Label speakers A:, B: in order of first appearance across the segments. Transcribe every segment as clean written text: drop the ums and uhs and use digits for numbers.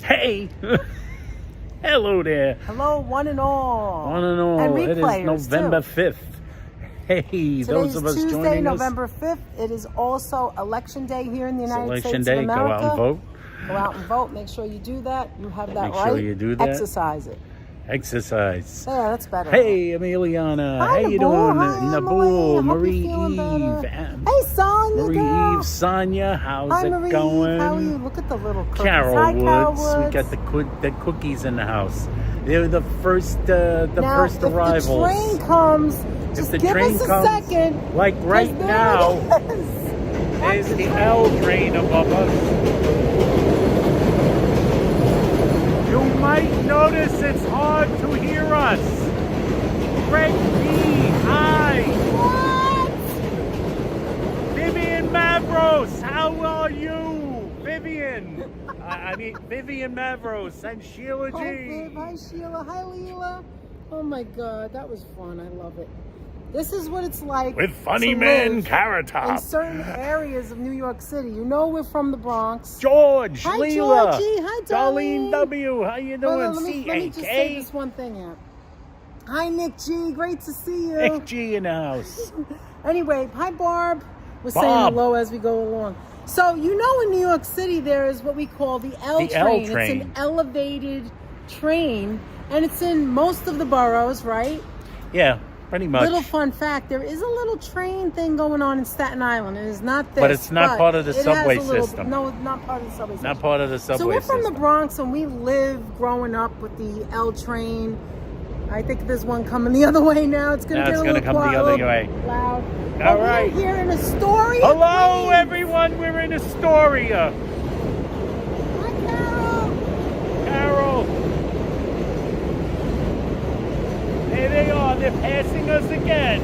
A: Hey! Hello there.
B: Hello, one and all.
A: One and all.
B: And
A: it is November 5th. Hey, those of us
B: Tuesday,
A: joining
B: November 5th. It is also Election Day here in the United States
A: Day.
B: of America.
A: Go out and vote.
B: Go out and vote. Make sure you do that. You have that
A: Make
B: right.
A: sure you do that.
B: Exercise it.
A: Exercise.
B: Yeah, that's better.
A: Hey, Emiliana.
B: Hi,
A: how you
B: Naboo.
A: doing?
B: Hi,
A: Naboo,
B: Marie
A: Eve.
B: Hey, Sonia,
A: Marie
B: girl.
A: Eve, Sonia. How's
B: Hi,
A: it
B: Marie
A: going?
B: Eve. How are you? Look at the little cookies.
A: Carol
B: Hi,
A: Woods.
B: Carol Woods.
A: We got the cookies in the house. They're the first
B: now,
A: first arrivals.
B: If the train comes, just
A: the
B: give
A: train
B: us a
A: comes,
B: second.
A: like right now, there's the L train above us. You might notice it's hard to hear us. Greg B, hi.
B: What?
A: Vivian Mavros, how are you? Vivian. I mean, Vivian Mavros and Sheila G.
B: Hi, Viv. Hi, Sheila. Hi, Leela. Oh, my God. That was fun. I love it. This is what it's like
A: with funny
B: to
A: men,
B: live
A: Carrot Top.
B: in certain areas of New York City. You know we're from the Bronx.
A: George,
B: hi,
A: Leela.
B: Georgie. Hi, Darlene.
A: Darlene W. How you doing?
B: Let me just say this one thing out. Hi, Nick G. Great to see you.
A: Nick G in the house.
B: Anyway, hi, Barb. We're
A: Bob.
B: saying hello as we go along. So, you know, in New York City, there is what we call the L train. It's an elevated train, and it's in most of the boroughs, right?
A: Yeah, pretty much.
B: Little fun fact, there is a little train thing going on in Staten Island. It is not this.
A: But it's not part of the subway system.
B: No, it's not part of the subway system.
A: Not part of the subway system.
B: So we're from the Bronx, and we live growing up with the L train. I think there's one coming the other way now. It's going to get a little
A: come the other way.
B: Loud.
A: All right.
B: We're here in Astoria.
A: Hello,
B: Queens.
A: everyone. We're in Astoria.
B: Hi, Carol.
A: Carol. There they are. They're passing us again.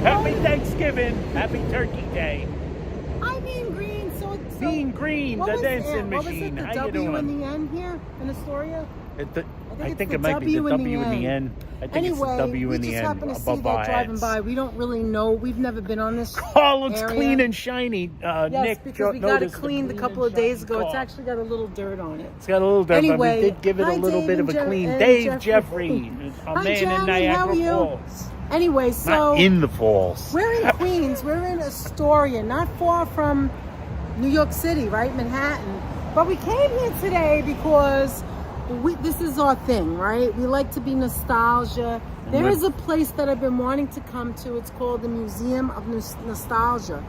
A: Happy Thanksgiving. Happy Turkey Day.
B: Hi, Bean Green. So
A: Bean Green, the dancing machine.
B: What was it, the
A: How you
B: W
A: doing?
B: in the end here in Astoria?
A: I think it might be the W in the end. I think it's the W in the end.
B: We just happen to see
A: above our
B: that driving
A: heads.
B: by. We don't really know. We've never been on this
A: Oh, looks
B: area.
A: clean and shiny.
B: Yes,
A: Nick,
B: because we got it
A: noticed the
B: cleaned a
A: clean
B: couple
A: and
B: of days
A: shiny
B: ago. It's
A: car.
B: actually got a little dirt on it.
A: It's got a little dirt,
B: Anyway,
A: but we did give it a little
B: Dave
A: bit of a
B: and
A: clean.
B: Jeffrey.
A: Jeffrey, a
B: Hi,
A: man in
B: Johnny, how are
A: Niagara
B: you?
A: Falls.
B: Anyway, so
A: Not in the falls.
B: we're in Queens. We're in Astoria, not far from New York City, right? Manhattan. But we came here today because this is our thing, right? We like to be nostalgia. There is a place that I've been wanting to come to. It's called the Museum of Nostalgia.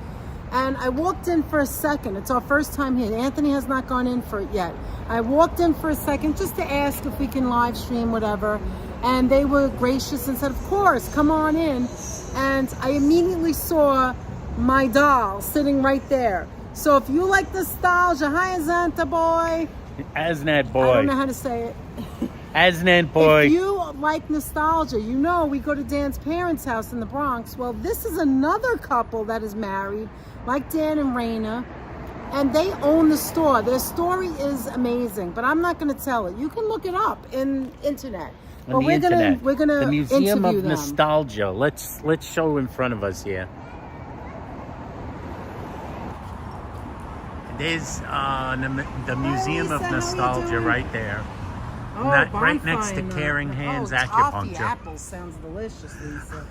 B: And I walked in for a second. It's our first time here. Anthony has not gone in for it yet. I walked in for a second just to ask if we can live stream, whatever. And they were gracious and said, of course, come on in. And I immediately saw my doll sitting right there. So if you like nostalgia, hi, Azanta boy.
A: Asnat boy.
B: I don't know how to say it.
A: Asnat boy.
B: If you like nostalgia, you know we go to Dan's parents' house in the Bronx. Well, this is another couple that is married, like Dan and Raina, and they own the store. Their story is amazing, but I'm not going to tell it. You can look it up in internet. But we're gonna
A: the Museum of
B: interview them.
A: Nostalgia. Let's show in front of us here. There's the Museum of
B: Lisa,
A: Nostalgia right there.
B: Oh,
A: Right next to Caring Hands Acupuncture.
B: Toffee apples sounds delicious, Lisa.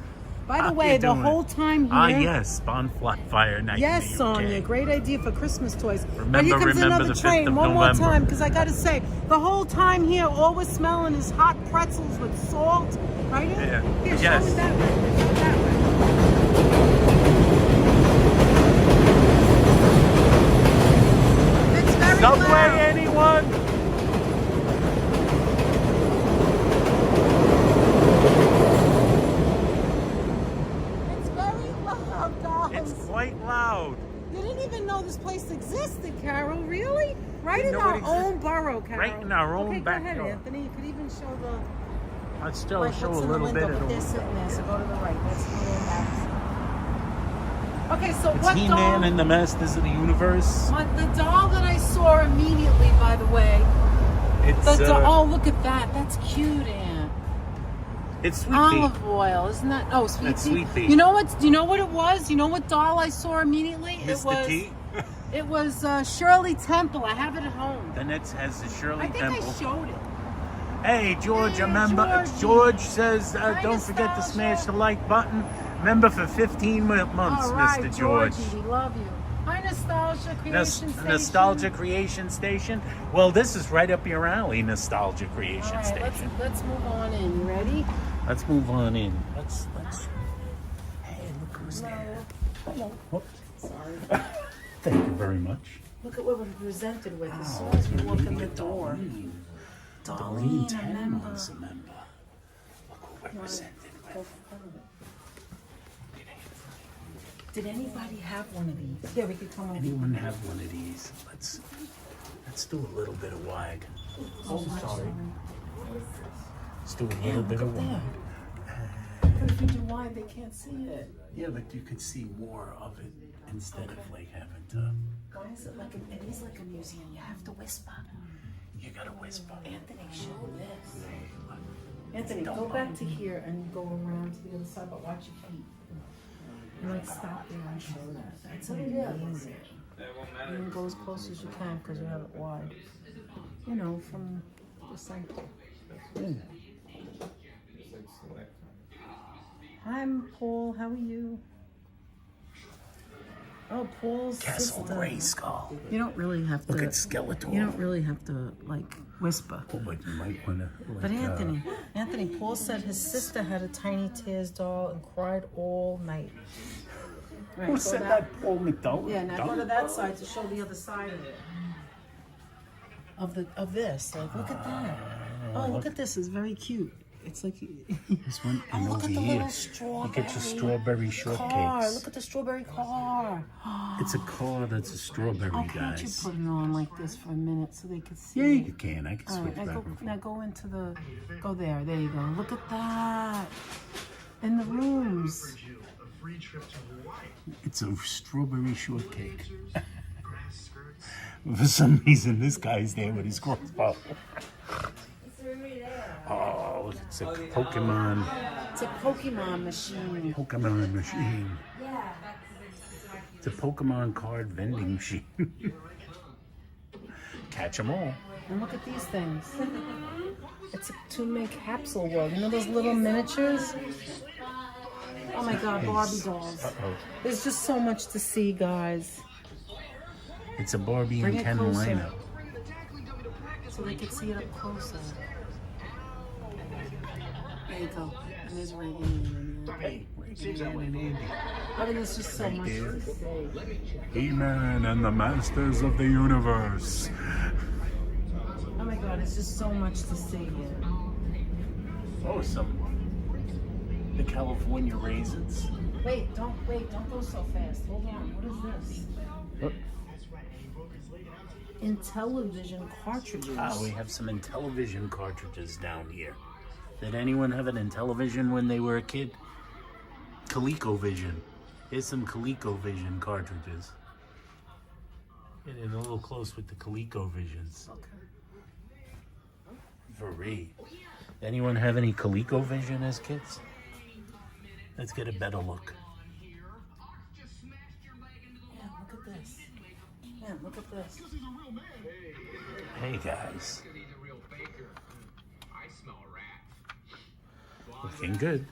B: By
A: How
B: the way,
A: you
B: the
A: doing?
B: whole time here.
A: Ah, yes, bonfire night.
B: Yes,
A: in the
B: Sonia,
A: UK.
B: great idea for Christmas toys. But
A: Remember
B: here comes
A: the
B: another
A: 5th
B: train.
A: of
B: One more
A: November.
B: time, because I got to say, the whole time here, all we're smelling is hot pretzels with salt. Right?
A: Yeah.
B: Here,
A: Yes.
B: show me that way. Show it that way. It's very
A: Subway,
B: loud.
A: anyone?
B: It's very loud, guys.
A: It's quite loud.
B: You didn't even know this place existed, Carol. Really? Right
A: Didn't
B: in
A: know
B: our
A: it
B: own borough, Carol.
A: Right in our own
B: okay,
A: backyard.
B: go ahead, Anthony. You could even show the...
A: Let's still
B: like
A: show
B: what's
A: a
B: in the
A: little bit
B: window,
A: of
B: but
A: the
B: they're sitting there, so go to the right. That's the little house. Okay, so
A: It's
B: what
A: He-Man
B: doll?
A: and the Masters of the Universe.
B: The doll that I saw immediately, by the way.
A: It's
B: Oh, look at that. That's cute, Aunt.
A: It's Sweet Pea.
B: Olive oil, isn't that? Oh, Sweet
A: That's
B: Pea.
A: Sweet Pea.
B: You know what? Do you know what it was? You know what doll I saw immediately? It
A: Mr.
B: was
A: T.
B: It was Shirley Temple. I have it at home.
A: Then it has the Shirley
B: I think
A: Temple.
B: I showed it.
A: Hey, George,
B: Hey,
A: a member.
B: Georgie.
A: George says,
B: Hi,
A: don't forget to
B: Nostalgia.
A: smash the like button. Member for 15 months,
B: All right,
A: Mr. George.
B: Georgie, we love you. Hi, Nostalgia Creation Station.
A: Nostalgia Creation Station. Well, this is right up your alley, Nostalgia Creation
B: All right,
A: Station.
B: let's move on in. You ready?
A: Let's move on in. Let's. Hey, look who's there.
B: Hello.
A: Oh,
B: Sorry.
A: thank you very much.
B: Look at what we're presented with as soon as we walk in the door.
A: Darlene
B: a
A: 10
B: member.
A: was a member. Look what we're presented with.
B: Did anybody have one of these? Yeah, we could come over.
A: Anyone have one of these? Let's do a little bit of wag. Oh, sorry. Let's do a little bit of wag.
B: But if you do wide, they can't see it.
A: Yeah, but you could see more of it instead of like having to.
B: Why is it like it is like a museum? You have to whisper.
A: You gotta whisper.
B: Anthony, show this. Anthony, go back to here and go around to the other side, but watch your feet. And like stop there and show that. That's amazing. And go as close as you can because you have it wide. You know, from the center. Hi, Paul. How are you? Oh, Paul's
A: Castle
B: sister.
A: Grayskull.
B: You don't really have to.
A: Look at Skeletor.
B: You don't really have to like whisper.
A: Oh, but you might wanna. Like,
B: But Anthony, Paul said his sister had a Tiny Tears doll and cried all night. Right,
A: Who
B: go
A: said
B: back-
A: that? Paul McDowell?
B: Yeah, now go to that side to show the other side of it. Of this. Like, look at that. Oh, look at this. It's very cute. It's like
A: This one
B: oh,
A: and
B: look
A: over
B: at the
A: here.
B: little strawberry.
A: You get your strawberry
B: car.
A: shortcakes.
B: Look at the strawberry car.
A: It's a car that's a strawberry,
B: Oh, can't you
A: guys.
B: put it on like this for a minute so they can see?
A: Yeah,
B: it?
A: you can. I can
B: All
A: switch
B: right,
A: back and forth.
B: now go into the, go there. There you go. Look at that. In the rooms.
A: It's a strawberry shortcake. For some reason, this guy's there with his crossbow. Oh, it's a Pokemon.
B: It's a Pokemon machine.
A: Pokemon machine. It's a Pokemon card vending machine. Catch 'em all.
B: And look at these things. It's to make capsule world. You know those little miniatures? Oh my God, Barbie dolls.
A: Uh-oh.
B: There's just so much to see, guys.
A: It's a Barbie
B: Bring
A: and
B: it
A: Ken
B: closer.
A: lineup.
B: So they can see it up closer. There you go. And there's Reagan and
A: Hey, Reagan and Andy.
B: I mean, there's just so much to see.
A: He-Man and the Masters of the Universe.
B: Oh my God, it's just so much to see here.
A: Oh, the California raisins.
B: Wait, don't go so fast. Hold on. What is this?
A: Oh.
B: Intellivision cartridges.
A: Ah, we have some Intellivision cartridges down here. Did anyone have an Intellivision when they were a kid? ColecoVision. Here's some ColecoVision cartridges. Getting a little close with the ColecoVisions. Free. Anyone have any ColecoVision as kids? Let's get a better look.
B: Yeah, look at this. Yeah, look at this.
A: Hey guys. Looking good.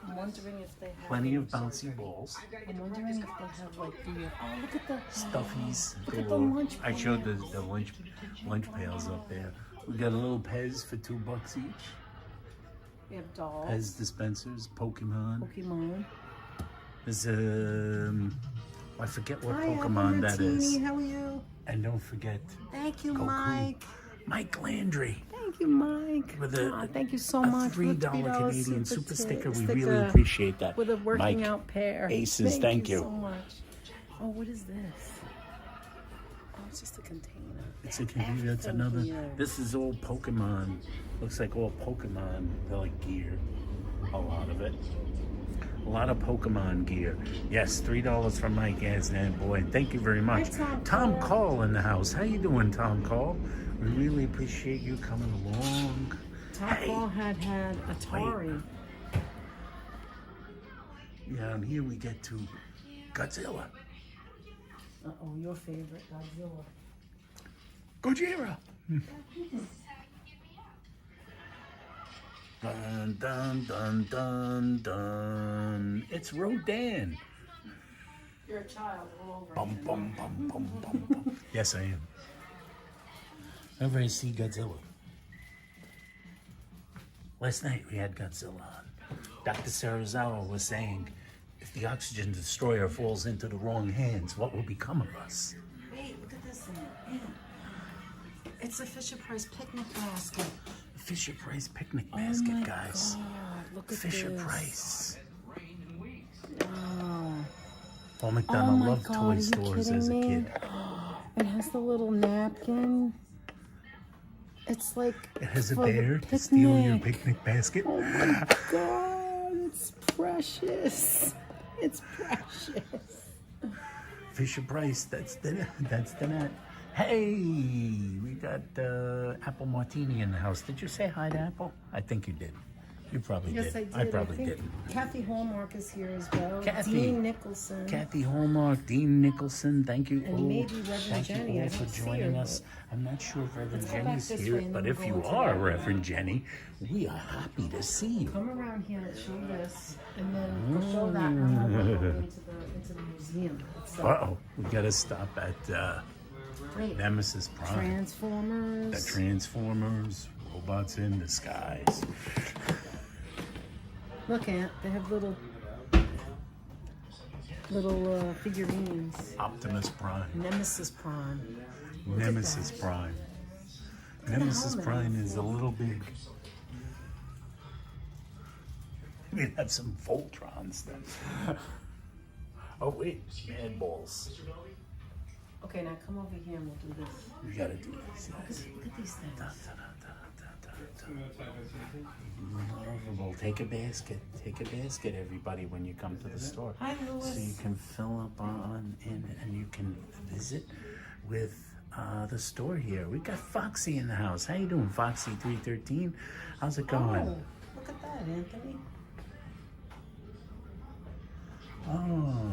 B: I'm wondering if they have.
A: Plenty of bouncy balls.
B: I'm wondering if they have like the. Oh, look at the
A: Stuffies.
B: Look at the lunch
A: I showed the lunch pails up there. We got a little Pez for $2 each.
B: We have dolls.
A: Pez dispensers, Pokemon.
B: Pokemon.
A: There's I forget what
B: Hi,
A: Pokemon that is.
B: Martini, how are you?
A: And don't forget
B: Thank you,
A: Goku.
B: Mike.
A: Mike Landry.
B: Thank you, Mike.
A: With a-
B: Aw, thank you so
A: A
B: much. for the
A: $3 Canadian
B: super
A: super sticker. We
B: sticker
A: really appreciate that.
B: with a working
A: Mike,
B: out pair.
A: Aces, thank you.
B: so much. Oh, what is this? Oh, it's just a container.
A: It's a computer. That's another.
B: Here.
A: This is all Pokemon. Looks like all Pokemon. They're like gear. A lot of it. A lot of Pokemon gear. Yes, $3 from Mike Asnan. Boy, thank you very much.
B: Hi,
A: Tom Call in the house. How you doing, Tom Call? We really appreciate you coming along.
B: Tom Paul had Atari.
A: Down here we get to Godzilla.
B: Uh-oh, your favorite, Godzilla.
A: Gojira! Dun dun dun dun dun. It's Rodan.
B: You're a child all over
A: Bum
B: again.
A: bum bum bum bum bum. Yes, I am. Whenever I see Godzilla. Last night we had Godzilla on. Dr. Sarazawa was saying, if the oxygen destroyer falls into the wrong hands, what will become of us?
B: Wait, look at this thing. Yeah. It's a Fisher-Price picnic basket.
A: Fisher-Price picnic basket,
B: oh my
A: guys.
B: God, look at
A: Fisher-Price.
B: Wow.
A: Paul McDonald
B: my
A: loved
B: God,
A: toy
B: are you
A: stores
B: kidding
A: as a
B: me?
A: kid.
B: It has the little napkin. It's like
A: It has a
B: for the
A: bear to steal your
B: picnic.
A: picnic basket.
B: Oh my God, it's precious. It's precious.
A: Fisher-Price, that's the net. Hey, we got Apple Martini in the house. Did you say hi to Apple? I think you did. You probably
B: Yes,
A: did.
B: I did.
A: probably
B: think
A: didn't.
B: Kathy Hallmark is here as well.
A: Kathy.
B: Dean Nicholson.
A: Kathy Hallmark, Dean Nicholson, thank you.
B: And maybe Reverend
A: thank
B: Jenny.
A: you
B: I
A: all for
B: don't see
A: joining
B: her,
A: us. I'm not sure if Reverend
B: Let's go back
A: Jenny's
B: this
A: here,
B: way and
A: but
B: then
A: if
B: we'll
A: you
B: go into
A: are
B: that.
A: Reverend Jenny, we are happy to see you.
B: Come around here and show this, and then we'll show that, and then we'll go into the museum itself.
A: Uh-oh, we gotta stop at
B: Wait,
A: Nemesis Prime.
B: Transformers.
A: The Transformers, robots in disguise.
B: Look, Aunt, they have little figurines.
A: Optimus Prime.
B: Nemesis Prime.
A: Nemesis Prime. Nemesis
B: helmet.
A: Prime is a little big. We have some Voltrons then. Oh wait, Mad Balls.
B: Okay, now come over here and we'll do this.
A: We gotta do this, guys.
B: Look at these things.
A: Well, take a basket. Take a basket, everybody, when you come to the store.
B: Hi, Louis.
A: So you can fill up on and you can visit with the store here. We got Foxy in the house. How you doing, Foxy 313? How's it going?
B: Oh, look at that, Anthony.
A: Oh,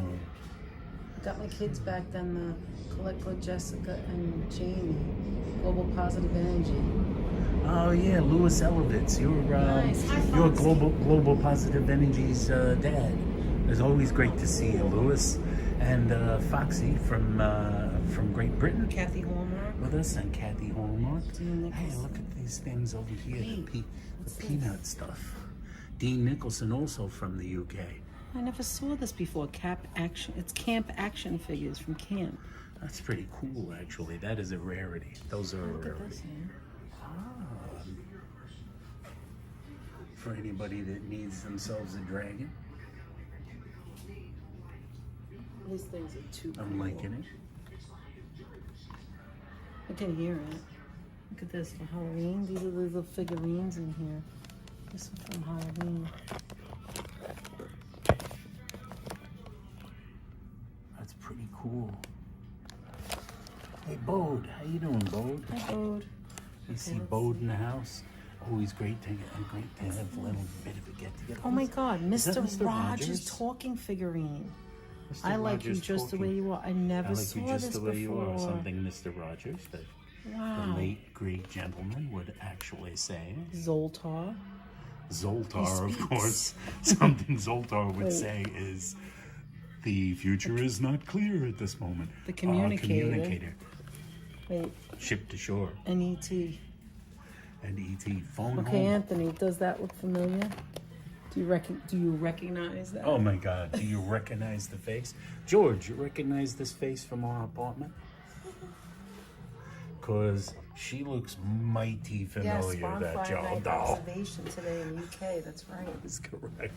B: Got my kids back then, Colette, Jessica, and Jamie. Global Positive Energy.
A: oh yeah, Louis Elevitz. You're
B: Nice. Hi,
A: you're
B: Foxy.
A: Global Positive Energy's dad. It's always great to see you, Louis, and Foxy from Great Britain.
B: Kathy Hallmark.
A: With us and Kathy Hallmark.
B: Dean
A: Hey,
B: Nicholson.
A: look at these things over here,
B: Wait,
A: the
B: what's this?
A: peanut stuff. Dean Nicholson, also from the UK.
B: I never saw this before. It's camp action figures from camp.
A: That's pretty cool, actually. That is a rarity. Those are a
B: Look at
A: rarity.
B: this, man.
A: For anybody that needs themselves a dragon,
B: These things are too
A: I'm
B: cool.
A: liking it.
B: I can hear it. Look at this for Halloween. These are the little figurines in here. This is from Halloween.
A: That's pretty cool. Hey, Bode. How you doing, Bode?
B: Hi, Bode.
A: You see
B: let's
A: Bode in the house? Always great to have a little bit of a get-together.
B: Oh my God,
A: Is that
B: Mr.
A: Mr.
B: Rogers
A: Rogers?
B: talking figurine.
A: Mr.
B: I like you
A: Rogers
B: just the
A: talking.
B: way you are. I never
A: I like
B: saw
A: you just
B: this
A: the way
B: before.
A: you are. Something Mr. Rogers, the
B: Wow.
A: late great gentleman, would actually say.
B: Zoltar.
A: Zoltar,
B: He
A: of course. Something Zoltar would
B: Wait.
A: say is, the future is not clear at this moment.
B: The communicator.
A: Communicator.
B: Wait,
A: Ship to shore.
B: N.E.T.
A: And E.T. Phone
B: Okay,
A: home.
B: Anthony, does that look familiar? Do you recognize that?
A: Oh my God, do you recognize the face? George, you recognize this face from our apartment? Because she looks mighty
B: Yes,
A: familiar,
B: we're on
A: that
B: Friday
A: Joe
B: night
A: doll.
B: observation today in the UK. That's right.
A: Is correct.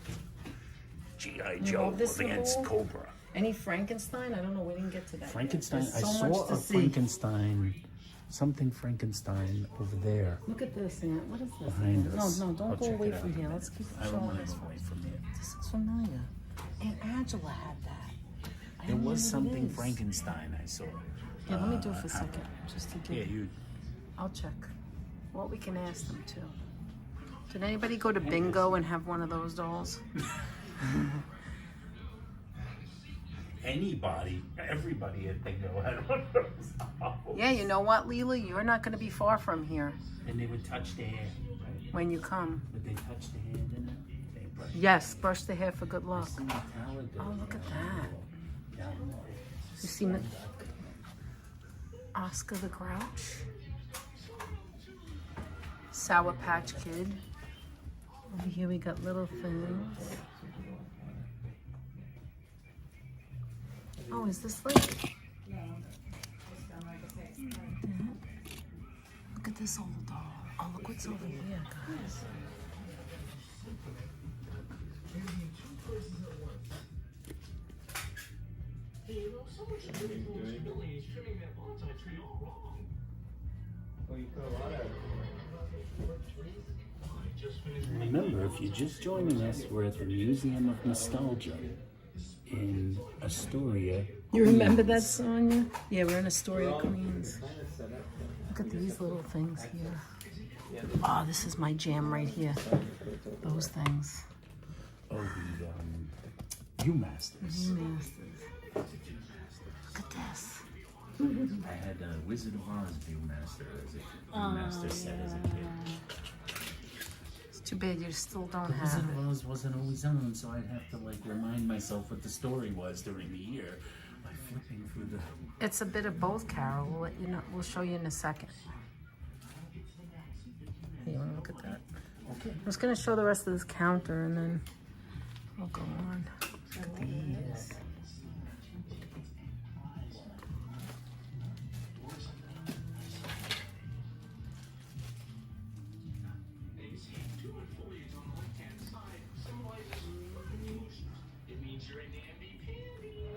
A: G.I.
B: You
A: Joe
B: love this
A: against
B: little-
A: Cobra.
B: Any Frankenstein? I don't know. We didn't get to that. yet.
A: Frankenstein,
B: There's
A: I
B: so
A: saw
B: much to
A: a
B: see.
A: Frankenstein, something Frankenstein over there.
B: Look at this, Aunt. What is this?
A: Behind
B: again?
A: us.
B: No, don't
A: I'll
B: go
A: check
B: away
A: it out
B: from
A: in a
B: here.
A: minute.
B: Let's keep
A: I don't
B: showing
A: want
B: this
A: to go away
B: one.
A: from here.
B: This looks familiar. Aunt Angela had that. I
A: There
B: don't know
A: was
B: what it
A: something
B: is.
A: Frankenstein I saw.
B: Yeah, let me do it for a second, just to
A: Yeah,
B: get.
A: you.
B: I'll check. What we can ask them too. Did anybody go to bingo and have one of those dolls?
A: everybody at bingo had one of those owls.
B: Yeah, you know what, Leela? You're not going to be far from here
A: And they would touch their hair, right?
B: when you come.
A: Would they touch the hair, didn't they? They brush
B: Yes, brush the hair for good luck.
A: the talent.
B: Oh, look at that. You see Oscar the Grouch. Sour Patch Kid. Over here we got little things. Oh, is this like... Look at this old doll. Oh, look what's over here, guys.
A: Remember, if you're just joining us, we're at the Museum of Nostalgia in Astoria.
B: You remember that, Sonia? Yeah, we're in Astoria, Queens. Look at these little things here. Oh, this is my jam right here. Those things.
A: Oh, the Viewmasters.
B: Look at this.
A: I had a Wizard of Oz Viewmaster set as a kid.
B: It's too bad you still don't have
A: Wizard
B: it.
A: of Oz wasn't always on, so I'd have to like remind myself what the story was during the year by flipping through the.
B: It's a bit of both, Carol. We'll let you know. We'll show you in a second. Hey, you want to look at that?
A: Okay.
B: I'm just going to show the rest of this counter and then we'll go on. Look at these.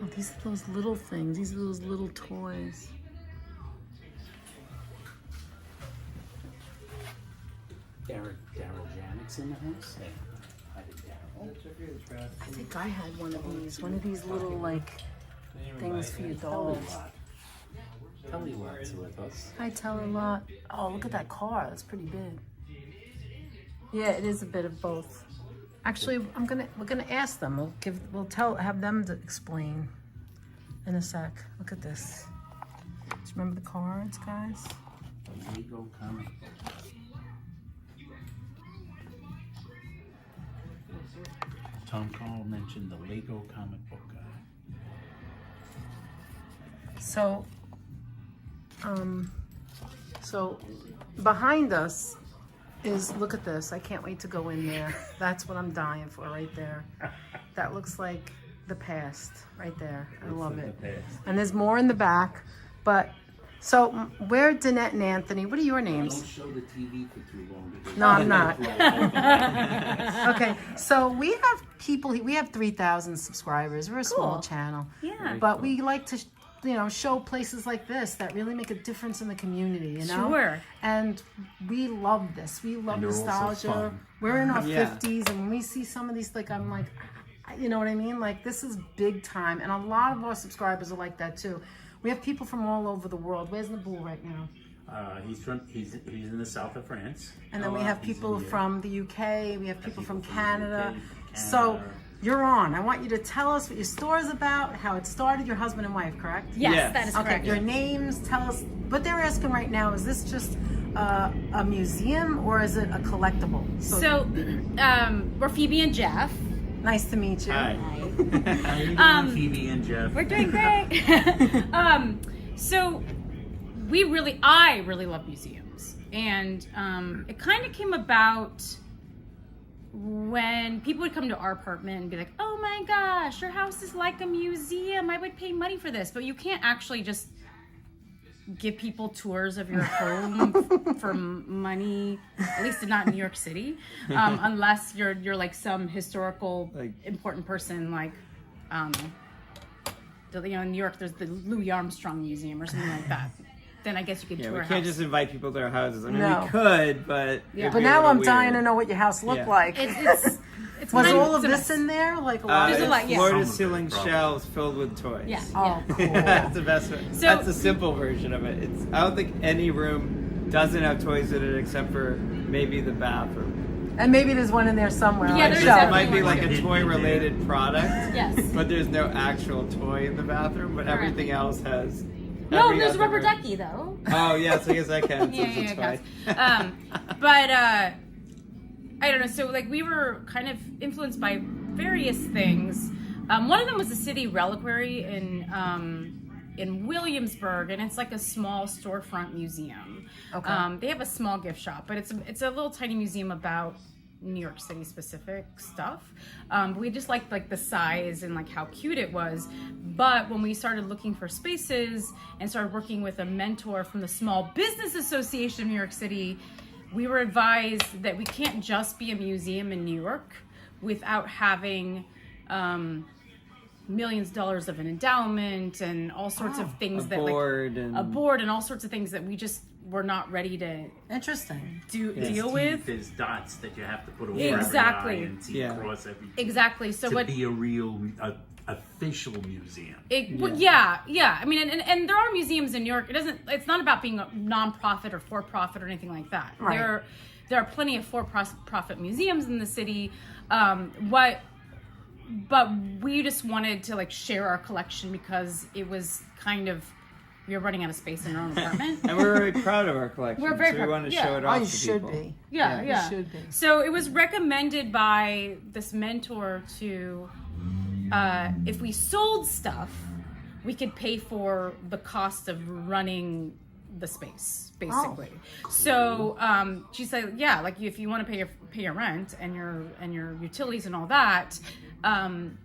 B: Oh, these are those little things. These are those little toys.
A: Daryl Janic's in the house. Hey, I did Daryl.
B: I think I had one of these. One of these little, like, things for your dolls.
A: Telly Lot's with us.
B: I tell a lot. Oh, look at that car. That's pretty big. Yeah, it is a bit of both. Actually, we're gonna ask them. Have them to explain in a sec. Look at this. Do you remember the cards, guys?
A: The Lego comic book. Tom Call mentioned the Lego comic book guy.
B: So behind us is, look at this. I can't wait to go in there. That's what I'm dying for right there. That looks like the past right there. I love it. And there's more in the back. But so where Danette and Anthony, what are your names?
A: Don't show the TV for too long.
B: No, I'm not. Okay, so we have people, we have 3,000 subscribers. We're a small channel.
C: Yeah.
B: But we like to, show places like this that really make a difference in the community, you know?
C: Sure.
B: And we love this. We love
A: And they're also
B: nostalgia.
A: fun.
B: We're in our
D: Yeah.
B: 50s, and when we see some of these, like, I'm like, you know what I mean? Like, this is big time. And a lot of our subscribers are like that, too. We have people from all over the world. Where's Naboul right now?
A: He's in the south of France.
B: And then we have
A: He's
B: people
A: in here.
B: from the UK. We have people from
A: from the
B: Canada.
A: UK,
B: So
A: Canada.
B: you're on. I want you to tell us what your store is about, how it started, your husband and wife, correct?
C: Yes,
D: Yes.
C: that is
B: Okay,
C: correct.
B: your names, tell us. What they're asking right now, is this just a museum or is it a collectible?
C: So, we're Phoebe and Jeff.
B: Nice to meet you.
D: Hi.
A: How you doing, Phoebe and Jeff?
C: We're doing great. So I really love museums, and it kind of came about when people would come to our apartment and be like, "Oh my gosh, your house is like a museum. I would pay money for this," but you can't actually just give people tours of your home for money, at least not in New York City, unless you're like some historical important person, like in New York there's the Louis Armstrong Museum or something like that. Then I guess you could
D: Yeah,
C: tour
D: we
C: a
D: can't
C: house.
D: just invite people to our houses. I mean,
B: No.
D: we could, but
C: Yeah.
D: it'd
B: But
D: be a
B: now
D: little
B: I'm dying to
D: weird.
B: know what your house looked
D: Yeah.
B: like.
C: It's
B: Was
C: kind
B: all of
C: a
B: this
C: mess.
B: in there? Like a lot
C: There's
B: of
C: a lot, yeah.
D: Floor to
A: Some of it,
D: ceiling
A: probably.
D: shelves filled with toys.
C: Yeah.
B: Oh, cool.
D: That's the best one.
C: So-
D: That's the simple version of it. I don't think any room doesn't have toys in it except for maybe the bathroom.
B: And maybe there's one in there somewhere.
C: Yeah,
B: on
C: there's
B: the shelf.
D: It might be like a
A: Hidden
D: toy
A: in there.
D: related product.
C: Yes.
D: But there's no actual toy in the bathroom, but everything else has.
C: No,
D: every
C: there's
D: other
C: rubber
D: room.
C: ducky though.
D: Oh, yes, I guess that counts
C: Yeah,
D: as a
C: yeah,
D: toy.
C: yeah, but I don't know. So like we were kind of influenced by various things. One of them was the city reliquary in Williamsburg, and it's like a small storefront museum.
B: Okay.
C: They have a small gift shop, but it's a little tiny museum about New York City specific stuff. We just liked like the size and like how cute it was. But when we started looking for spaces and started working with a mentor from the Small Business Association of New York City, we were advised that we can't just be a museum in New York without having millions of dollars of an endowment and all sorts of things
D: A
C: that
D: board
C: like
D: and-
C: a board and all sorts of things that we just were not ready to
B: Interesting.
C: deal with.
A: There's dots that you have to put over
C: Exactly.
A: every eye and see
D: Yeah.
A: across everything.
C: Exactly. So
A: to
C: what?
A: be a real official museum.
C: Yeah. I mean, and there are museums in New York. It's not about being a nonprofit or for profit or anything like that.
B: Right.
C: There are plenty of for profit museums in the city. But we just wanted to like share our collection because it was kind of, we were running out of space in our own apartment.
D: And we're very proud of our collection.
C: We're very
D: so we
C: proud-
D: want to
C: yeah.
D: show it
B: Oh,
D: off
B: you
D: to
B: should
D: people.
B: be.
C: Yeah.
B: You should be.
C: So it was recommended by this mentor to, if we sold stuff, we could pay for the cost of running the space, basically. So she said, yeah, like if you want to pay your rent and your utilities and all that,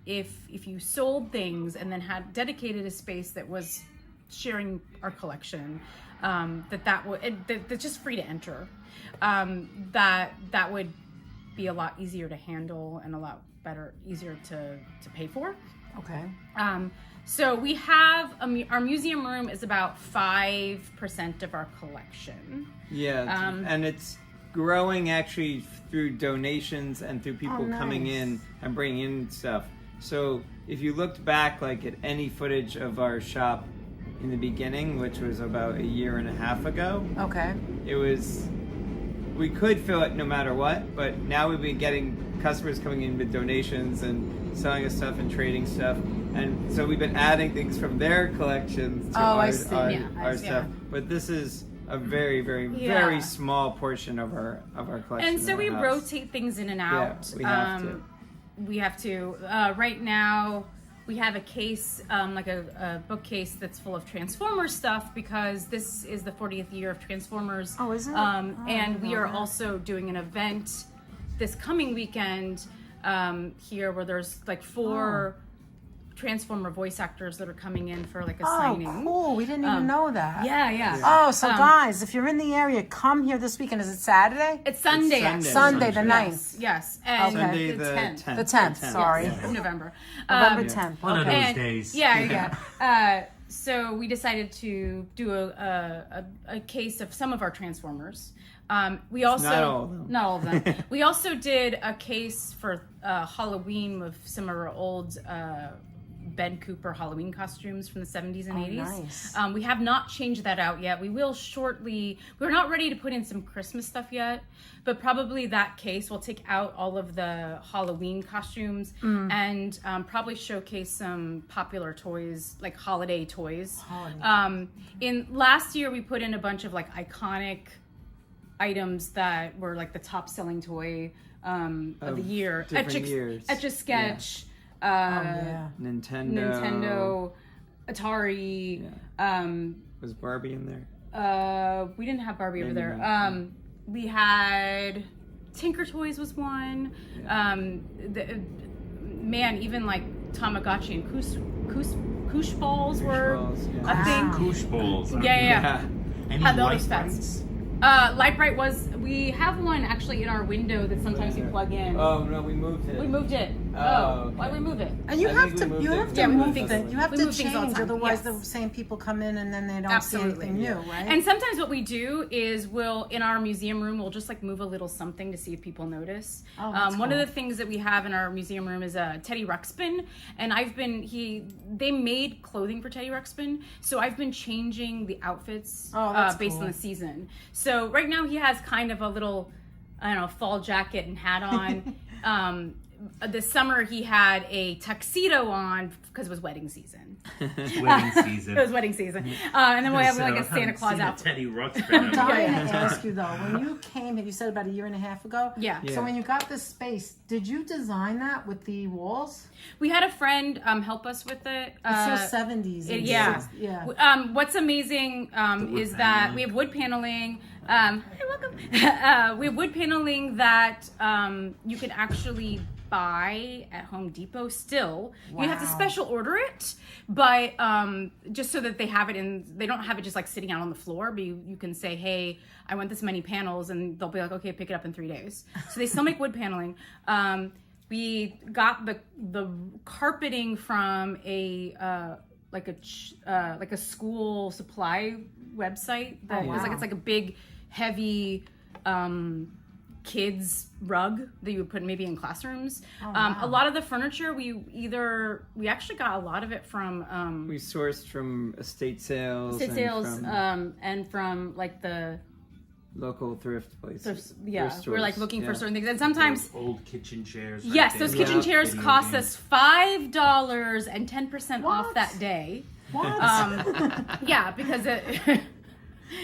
C: if you sold things and then had dedicated a space that was sharing our collection, that's just free to enter, that would be a lot easier to handle and a lot easier to pay for.
B: Okay.
C: So we have our museum room is about 5% of our collection.
D: Yeah, and it's growing actually through donations and through people coming in and bringing in stuff. So if you looked back like at any footage of our shop in the beginning, which was about a year and a half ago,
B: Okay.
D: we could fill it no matter what, but now we've been getting customers coming in with donations and selling us stuff and trading stuff. And so we've been adding things from their collections to
B: I see.
D: our stuff. But this is a very, very, very small portion of our collection.
C: And so
D: in
C: we
D: our house.
C: rotate things in and out.
D: Yeah, we have to.
C: Right now, we have a case, like a bookcase that's full of Transformers stuff because this is the 40th year of Transformers.
B: Oh, is it?
C: And we are also doing an event this coming weekend here where there's like 4 Transformer voice actors that are coming in for like a signing.
B: Oh, cool. We didn't even know that.
C: Yeah.
B: Oh, so guys, if you're in the area, come here this weekend. Is it Saturday?
C: It's Sunday.
D: It's
B: Sunday, the
D: Sunday.
B: 9th.
C: Yes. And
D: Sunday
C: the
D: the
C: 10th.
D: 10th.
B: The 10th, sorry.
C: Of November.
B: November 10th.
A: One of
B: Okay.
A: those
C: And-
A: days.
C: Yeah. So we decided to do a case of some of our Transformers. We also
D: Not all of them.
C: We also did a case for Halloween with some of our old Ben Cooper Halloween costumes from the 70s and 80s.
B: Nice.
C: We have not changed that out yet. We will shortly. We're not ready to put in some Christmas stuff yet, but probably that case will take out all of the Halloween costumes and probably showcase some popular toys, like holiday toys. In last year, we put in a bunch of like iconic items that were like the top selling toy of the year.
D: different years.
C: Etch-a-Sketch.
D: Nintendo.
C: Atari.
D: Was Barbie in there?
C: We didn't have Barbie over there.
D: not.
C: We had Tinker Toys was one. Even like Tamagotchi and Koosh balls were
D: balls, yeah.
C: a thing.
A: Koosh balls.
C: Yeah.
A: Any
C: Had all
A: light
C: those stats.
A: brights?
C: Light-Bright we have one actually in our window that sometimes you plug in.
D: Oh no, we moved it.
C: We moved it.
D: Oh,
C: Why'd we move it?
B: And you
D: I
B: have
D: think
B: to
D: we moved
B: you
D: it
B: have
D: for
B: to
C: Yeah, we
B: move
C: move
B: things.
C: things.
B: You have
C: We
B: to
C: move things all the
B: change,
C: time,
B: otherwise
C: yes.
B: the same people come in and then they don't
C: Absolutely.
B: see anything new, right?
C: And sometimes what we do is in our museum room, we'll just like move a little something to see if people notice.
B: Oh, that's
C: One of
B: cool.
C: the things that we have in our museum room is a Teddy Ruxpin, and they made clothing for Teddy Ruxpin, so I've been changing the outfits
B: Oh, that's
C: based
B: cool.
C: on the season. So right now he has kind of a little I don't know, fall jacket and hat on. This summer he had a tuxedo on because it was wedding season.
A: Wedding season.
C: It was wedding season. And then we have like a Santa Claus outfit.
A: Teddy Ruxpin.
B: I'm dying to ask you though, when you came, you said about a year and a half ago?
C: Yeah.
B: So when you got this space, did you design that with the walls?
C: We had a friend help us with it.
B: It's so 70s. and
C: Yeah.
B: 60s. Yeah.
C: What's amazing is that
A: paneling.
C: we have wood paneling. You're welcome. We have wood paneling that you can actually buy at Home Depot still. You have to
B: Wow.
C: special order it, but just so that they have it they don't have it just like sitting out on the floor, but you can say, hey, I want this many panels, and they'll be like, okay, pick it up in 3 days. So they still make wood paneling. We got the carpeting from a like a school supply website that was like, it's like a big heavy kids rug that you would put maybe in classrooms. A lot of the furniture we actually got a lot of it from
D: We sourced from estate sales.
C: estate
D: and
C: sales
D: from
C: and from like the
D: local thrift places.
C: yeah,
D: thrift
C: we're like
D: stores,
C: looking for
D: yeah.
C: certain things, and sometimes
A: Old kitchen chairs. right
C: yes,
A: there.
C: those kitchen
D: Yeah.
C: chairs
A: Video
C: cost
A: games.
C: us $5 and 10% off
B: What?
C: that day.
B: What?
C: Yeah, because it.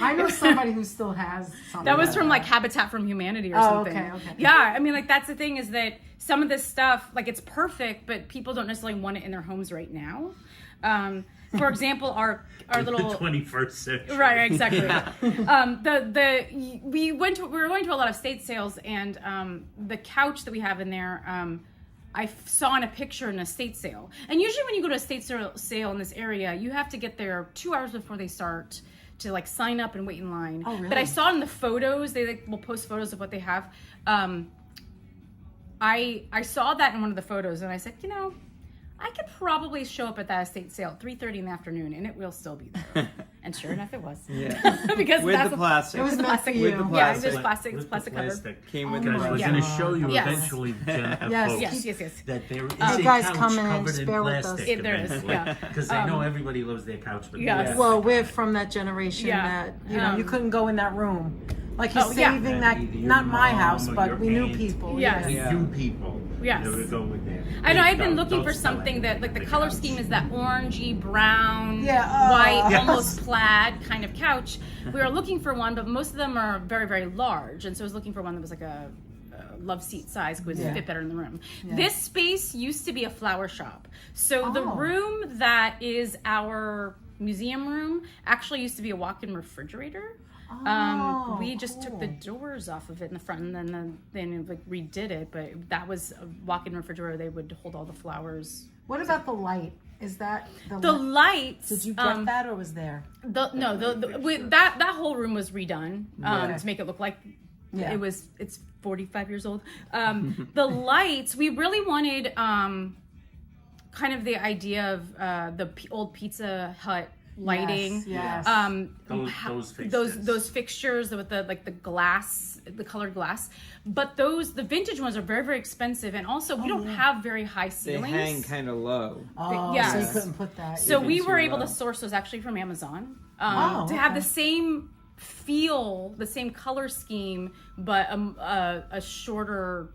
B: I know somebody who still has something.
C: That was
B: like
C: from like Habitat from Humanity or
B: Oh,
C: something.
B: okay.
C: Yeah, I mean, like that's the thing is that some of this stuff, like it's perfect, but people don't necessarily want it in their homes right now. For example, our
A: The
C: little
A: 21st century.
C: right, exactly. We were going to a lot of estate sales, and the couch that we have in there. I saw in a picture in an estate sale, and usually when you go to a estate sale in this area, you have to get there 2 hours before they start to like sign up and wait in line.
B: Oh, really?
C: But I saw in the photos, they will post photos of what they have. I saw that in one of the photos, and I said, I could probably show up at that estate sale at 3:30 in the afternoon, and it will still be there. And sure enough, it was.
D: Yeah.
C: Because
D: With
C: that's
D: the plastic.
B: It was
C: the
B: meant for
C: plastic.
B: you.
D: With the
C: Yeah, it's
D: plastic.
C: just plastic. It's
A: With the
C: plastic covered.
A: plastic.
D: Came with
B: Oh
D: the
B: my
A: Guys, we're
D: plastic.
A: going to show you
C: Yes.
A: eventually, Jen,
B: Yes.
A: folks,
C: Yes.
A: that there is
B: You
A: a
B: guys
A: couch
B: come in and
A: covered in
B: spare with us.
A: plastic
C: There is,
A: eventually.
C: yeah.
A: Because I know everybody loves their couch, but
C: Yes.
A: there's
B: Well,
A: the
B: we're
A: couch.
B: from that generation
C: Yeah.
B: that you couldn't go in that room. Like you're
C: Oh, yeah.
B: saving
A: And
B: that,
A: either your
B: not my
A: mom
B: house,
A: or
B: but
A: your
B: we knew
A: aunt.
B: people.
C: Yes.
A: We
D: Yeah.
A: do people.
C: Yes.
A: That would go with that.
C: I know.
A: Please
C: I've been
A: don't-
C: looking
A: don't
C: for
A: sell
C: something
A: it.
C: that, like, the
A: The
C: color
A: couch.
C: scheme is that orangey, brown,
B: Yeah,
C: white,
B: yes.
C: almost plaid kind of couch. We were looking for one, but most of them are very, very large, and so I was looking for one that was like a love seat size, would
B: Yeah.
C: fit better in the room.
B: Yeah.
C: This space used to be a flower shop, so the
B: Oh.
C: room that is our museum room actually used to be a walk-in refrigerator.
B: Oh,
C: We just took the
B: cool.
C: doors off of it in the front, and then like redid it. But that was a walk-in refrigerator. They would hold all the flowers.
B: What about the light? Is that
C: The lights.
B: Did you get that or was there?
C: That whole room was redone
B: Okay.
C: to make it look like
B: Yeah.
C: it's 45 years old. The lights, we really wanted kind of the idea of the old Pizza Hut lighting.
B: Yes.
C: Those fixtures with the glass, the colored glass. But the vintage ones are very, very expensive, and also we don't have very high
D: They
C: ceilings.
D: hang kind of low.
B: Oh,
C: yes.
B: so you couldn't put that.
C: So
D: Even
C: we were
D: too
C: able
D: low.
C: to source those actually from Amazon
B: Oh,
C: to have
B: okay.
C: the same feel, the same color scheme, but a shorter,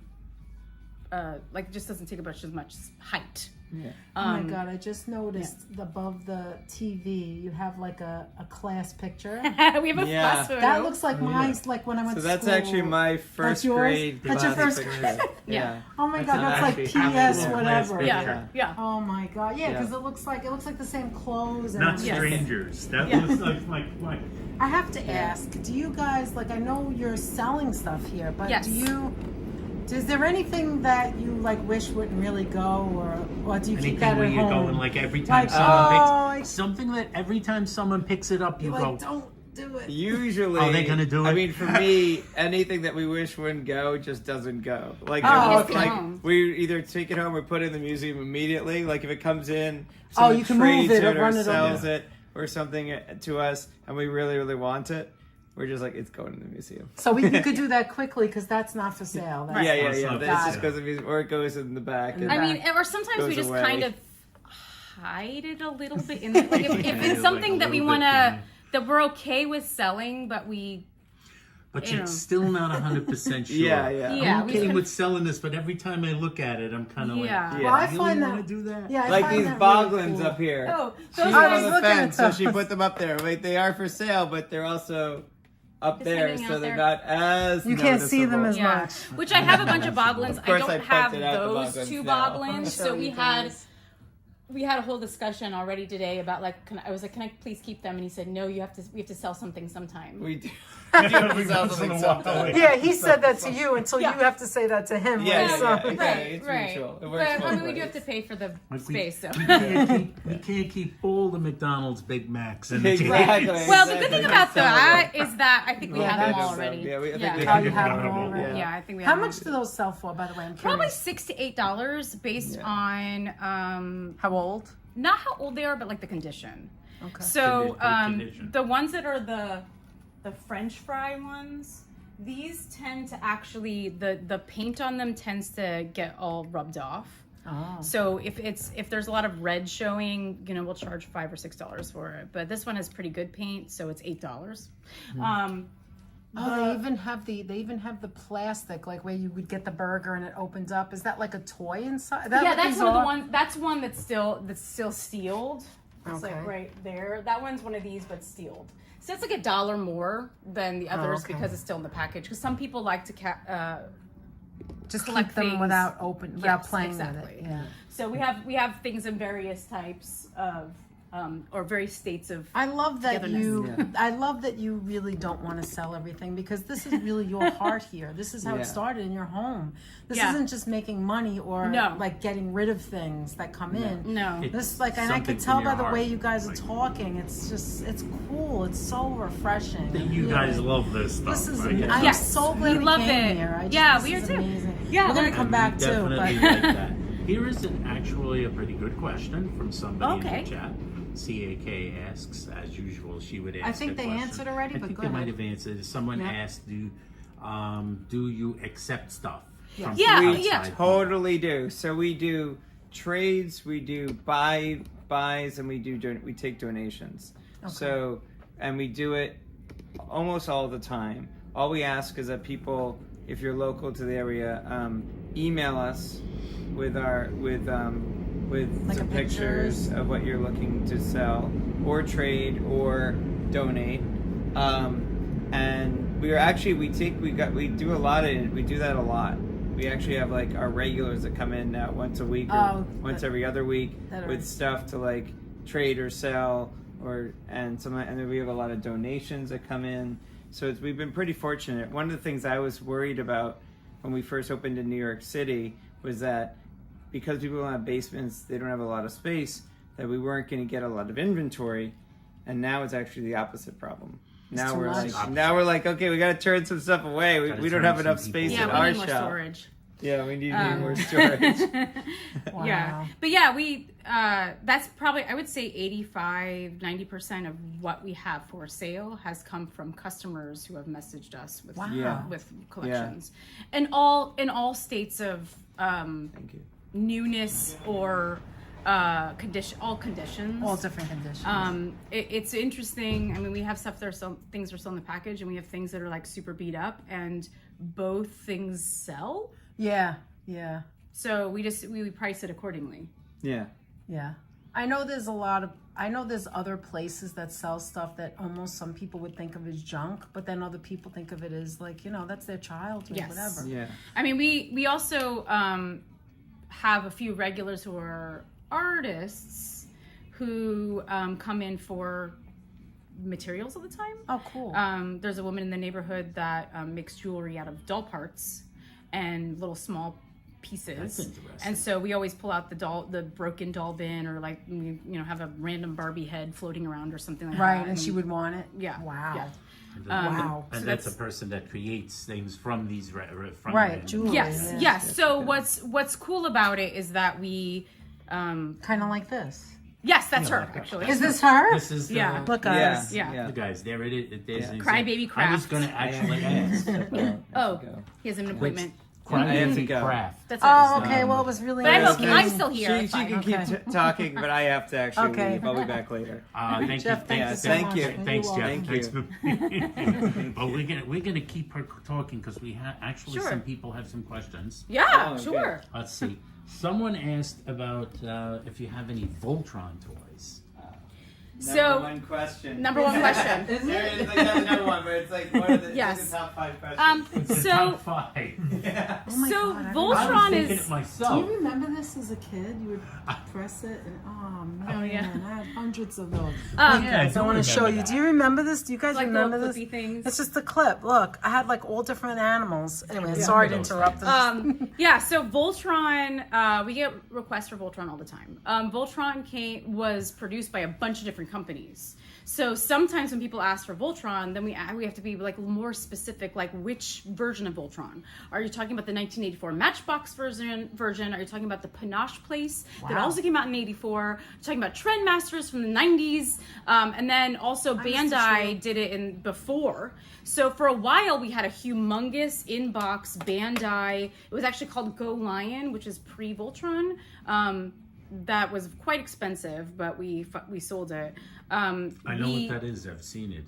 C: like it just doesn't take up as much height.
D: Yeah.
B: Oh my God, I just noticed above the TV, you have like a class picture.
C: We have a
D: Yeah.
C: class photo.
B: That looks like mine's, like when I went
D: So
B: to
D: that's
B: school.
D: actually my first
B: yours?
D: grade
B: That's your
D: class
B: first
D: picture.
C: Yeah.
B: Oh my
D: That's
B: God,
D: an
B: that's like
D: actually
B: PS
A: actual class
B: whatever.
A: picture.
C: yeah.
B: Oh my God, yeah,
D: Yeah.
B: because it looks like the same clothes. And
A: Not
B: everything.
A: strangers. That
C: Yeah.
A: looks like my
B: I have to ask, do you guys, like, I know you're selling stuff here, but
C: Yes.
B: is there anything that you like wish wouldn't really go, or do you keep that
A: anything where
B: at
A: you're
B: home?
A: going like every time
B: Like,
A: someone picks something that every time someone picks it up, you
B: You're
A: go,
B: like, don't do it.
D: Usually,
A: Are they gonna do
D: I
A: it?
D: mean, for me, anything that we wish wouldn't go just doesn't go. Like,
B: Oh,
D: it's
B: okay.
D: like we either take it home or put it in the museum immediately. Like if it comes in,
B: Oh,
D: someone
B: you can move
D: trades
B: it or
D: or
B: run it
D: sells
A: over.
D: it or something to us, and we really, really want it. We're just like, it's going in the museum.
B: So you could do that quickly because that's not for sale. That's
D: Yeah.
A: Awesome.
D: Then it
B: Got
D: just
B: it.
D: goes in the museum, or it goes in the back. and-
C: I mean, or sometimes we
D: Goes
C: just
D: away.
C: kind of hide it a little bit. In like if
A: Yeah,
C: it's
A: like
C: something
A: a
C: that we
A: little
C: want
A: bit,
C: to,
A: yeah.
C: that we're okay with selling, but we
A: But
C: you
A: you're
C: know.
A: still not 100% sure.
D: Yeah.
C: Yeah,
A: I'm
C: we
A: okay
C: kind
A: with selling this, but every time I look at it, I'm kind of
C: Yeah.
A: like,
D: Well,
B: I
A: you
B: find
A: really
B: that-
A: want to do that?
B: Yeah, I
D: Like
B: find
D: these
B: that really
D: boglins
B: cool.
D: up here.
C: Oh,
D: She's
C: those
B: I
D: on
B: was
D: the
B: looking at
D: fence, so
B: those.
D: she put them up there. Wait, they are for sale, but they're also up
C: Just
D: there,
C: hanging
D: so
C: out
D: they're
C: there.
D: not as
B: You can't see them
D: noticeable.
B: as much.
C: Which I have a bunch of boglins.
D: Of
C: I
D: course
C: don't
D: I
C: have
D: pointed out the
C: those
D: boglins
C: two
D: now.
C: boglins.
B: show
C: So
B: you
C: we had a whole discussion already today about like, I was like, can I please keep them? And he said, no, we have to sell something sometime.
D: We do.
A: We walk away.
B: Yeah, he said that to you until
C: Yeah.
B: you have to say that to him.
D: Yeah,
B: right?
D: yeah,
B: So-
D: yeah, exactly. It's
C: right.
D: mutual. It
C: But
D: works
C: I
D: both
C: mean, we do
D: ways.
C: have to pay for the
A: Like
C: space. So.
A: we can't keep all the McDonald's Big Macs in the
D: Exactly.
C: Well, the good thing
D: exactly.
C: about that is that I think we
B: Yeah,
C: have them
B: that's-
C: all already.
D: Yeah, I think
C: yeah.
D: we
B: Oh, you have them all already?
C: Yeah, I think we
B: How
C: have them.
B: much do those sell for, by the way? I'm
C: Probably
B: curious.
C: $6 to $8 based
D: Yeah.
C: on
B: How old?
C: not how old they are, but like the condition.
B: Okay.
C: So
A: Condition.
C: the ones that are the French fry ones, these tend to actually the paint on them tends to get all rubbed off.
B: Oh.
C: So if there's a lot of red showing, we'll charge $5 or $6 for it. But this one has pretty good paint, so it's $8.
B: Oh, they even have the plastic, like where you would get the burger and it opens up. Is that like a toy inside?
C: Yeah, that's one of the ones. That's one that's still sealed. It's
B: Okay.
C: like right there. That one's one of these, but sealed. So it's like $1 more than the others
B: okay.
C: because it's still in the package. Because some people like to
B: Just
C: collect
B: keep them
C: things.
B: without without
C: Yes,
B: playing
C: exactly.
B: with it. Yeah.
C: So we have things in various types of or various states of.
B: I love that
C: Togetherness.
B: you. I love that you really don't want to sell everything because this is really your heart here. This is how
D: Yeah.
B: it started in your home. This
C: Yeah.
B: isn't just making money or
C: No.
B: like getting rid of things that come in.
C: No.
B: This and I
A: Something
B: could tell
A: from
B: by
A: your
B: the way
A: heart.
B: you guys are
A: Like-
B: talking. It's cool. It's so refreshing.
A: That you guys love this stuff.
B: This is.
A: right?
B: I'm
C: Yes,
B: so glad
C: we
B: we
C: love
B: came
C: it.
B: here.
C: Yeah,
B: this
C: we are
B: is
C: too.
B: amazing.
C: Yeah,
B: we're gonna
C: we're-
B: come back too.
A: Definitely
B: But
A: like that. Here is actually a pretty good question from somebody
C: Okay.
A: in the chat. CAK asks, as usual, she would ask.
B: I think
A: a
B: they
A: question.
B: answered already,
A: I
B: but
A: think
B: go
A: they might
B: ahead.
A: have answered. Someone
B: Yeah.
A: asked, do you accept stuff? From
C: Yeah,
A: outside
C: yeah.
A: people?
D: Totally do. So we do trades, we do buys, and we take donations. So, and we do it almost all the time. All we ask is that people, if you're local to the area, email us with
B: Like
D: some
B: a pictures.
D: pictures of what you're looking to sell or trade or donate. And we do that a lot. We actually have like our regulars that come in now once a week or once every other week
B: that are-
D: with stuff to like trade or sell and then we have a lot of donations that come in. So we've been pretty fortunate. One of the things I was worried about when we first opened in New York City was that because people don't have basements, they don't have a lot of space, that we weren't going to get a lot of inventory. And now it's actually the opposite problem. Now
B: too
D: we're
B: much.
D: like, okay, we got to turn some stuff away. We don't
A: turn
D: have
A: some
D: enough
A: people
D: space
A: away.
C: Yeah,
D: in
C: we
D: our
C: need more
D: shop.
C: storage.
D: Yeah, we need more storage.
B: Wow.
C: Yeah. But yeah, that's probably, I would say 85-90% of what we have for sale has come from customers who have messaged us with
B: Wow.
C: with collections. And all states of
D: Thank you.
C: newness or conditions.
B: All different conditions.
C: It's interesting. I mean, we have stuff that things are still in the package, and we have things that are like super beat up, and both things sell.
B: Yeah.
C: So we price it accordingly.
D: Yeah.
B: I know there's other places that sell stuff that almost some people would think of as junk, but then other people think of it as like, that's their child or
C: Yes.
B: whatever.
D: Yeah.
C: I mean, we also have a few regulars who are artists who come in for materials all the time.
B: Oh, cool.
C: There's a woman in the neighborhood that makes jewelry out of doll parts and little small pieces.
A: That's interesting.
C: And so we always pull out the broken doll bin, or like we have a random Barbie head floating around or something like that.
B: Right, and she would want it.
C: Yeah.
B: Wow.
C: Yeah.
B: Wow.
A: And
C: So
A: that's a
C: that's-
A: person that creates things from these from
B: Right,
A: random-
B: jewelry.
C: Yes,
B: Yeah.
C: yes. So what's cool about it is that we
B: Kind of like this.
C: yes, that's
A: Yeah,
C: her
A: like that.
C: actually.
B: Is this her?
A: This is the,
C: Yeah.
B: Look,
D: Yeah.
B: guys.
C: Yeah.
A: the guys. There it is. There's
D: Yeah.
A: an
C: Crybaby
A: example. I was
C: Craft.
A: going to actually ask.
C: Oh,
D: Go.
C: he has an appointment.
A: Craft.
D: I have to go.
A: Craft.
C: That's it.
B: Oh, okay. Well, it was really
C: But I'm
B: nice.
C: okay. I'm still here.
D: She
C: It's fine.
D: can keep talking, but I have to actually
B: Okay.
D: leave. I'll be back later.
A: Thank
B: Jeff,
A: you.
B: thank
D: Yeah,
B: you so
D: thank
B: much.
D: you.
A: Thanks,
B: You're
A: Jeff.
B: welcome.
A: Thanks. But we're gonna keep her talking because we actually
C: Sure.
A: some people have some questions.
C: Yeah,
D: Oh,
C: sure.
A: Let's see. Someone asked about if you have any Voltron toys.
C: So-
D: One question.
C: Number one question.
D: It's like not the number one, but it's like one of the,
C: Yes.
D: it's the top 5 questions.
A: It's the
C: So,
A: top 5.
D: Yeah.
B: Oh my
C: so
B: God, I
A: I was
C: Voltron
A: thinking
C: is.
A: it myself.
B: Do you remember this as a kid? You would press it, and oh man,
C: Oh, yeah.
B: I had hundreds of those.
A: Yeah,
B: I want to show you. Do you remember this? Do you guys
C: Like
B: remember
C: little
B: this?
C: flippy things.
B: It's just a clip. Look, I had like all different animals. Anyway,
A: Yeah.
B: sorry to
A: Those
B: interrupt. This.
C: Yeah, so Voltron, we get requests for Voltron all the time. Voltron was produced by a bunch of different companies. So sometimes when people ask for Voltron, then we have to be like more specific, like which version of Voltron. Are you talking about the 1984 Matchbox version? Are you talking about the Panache Place that
B: Wow.
C: also came out in '84? Are you talking about Trendmasters from the '90s? And then also
B: used to
C: Bandai did it in before. So for a while we had a humongous inbox Bandai. It was actually called Go Lion, which is pre-Voltron. That was quite expensive, but we sold it.
A: I know what that is. I've seen it.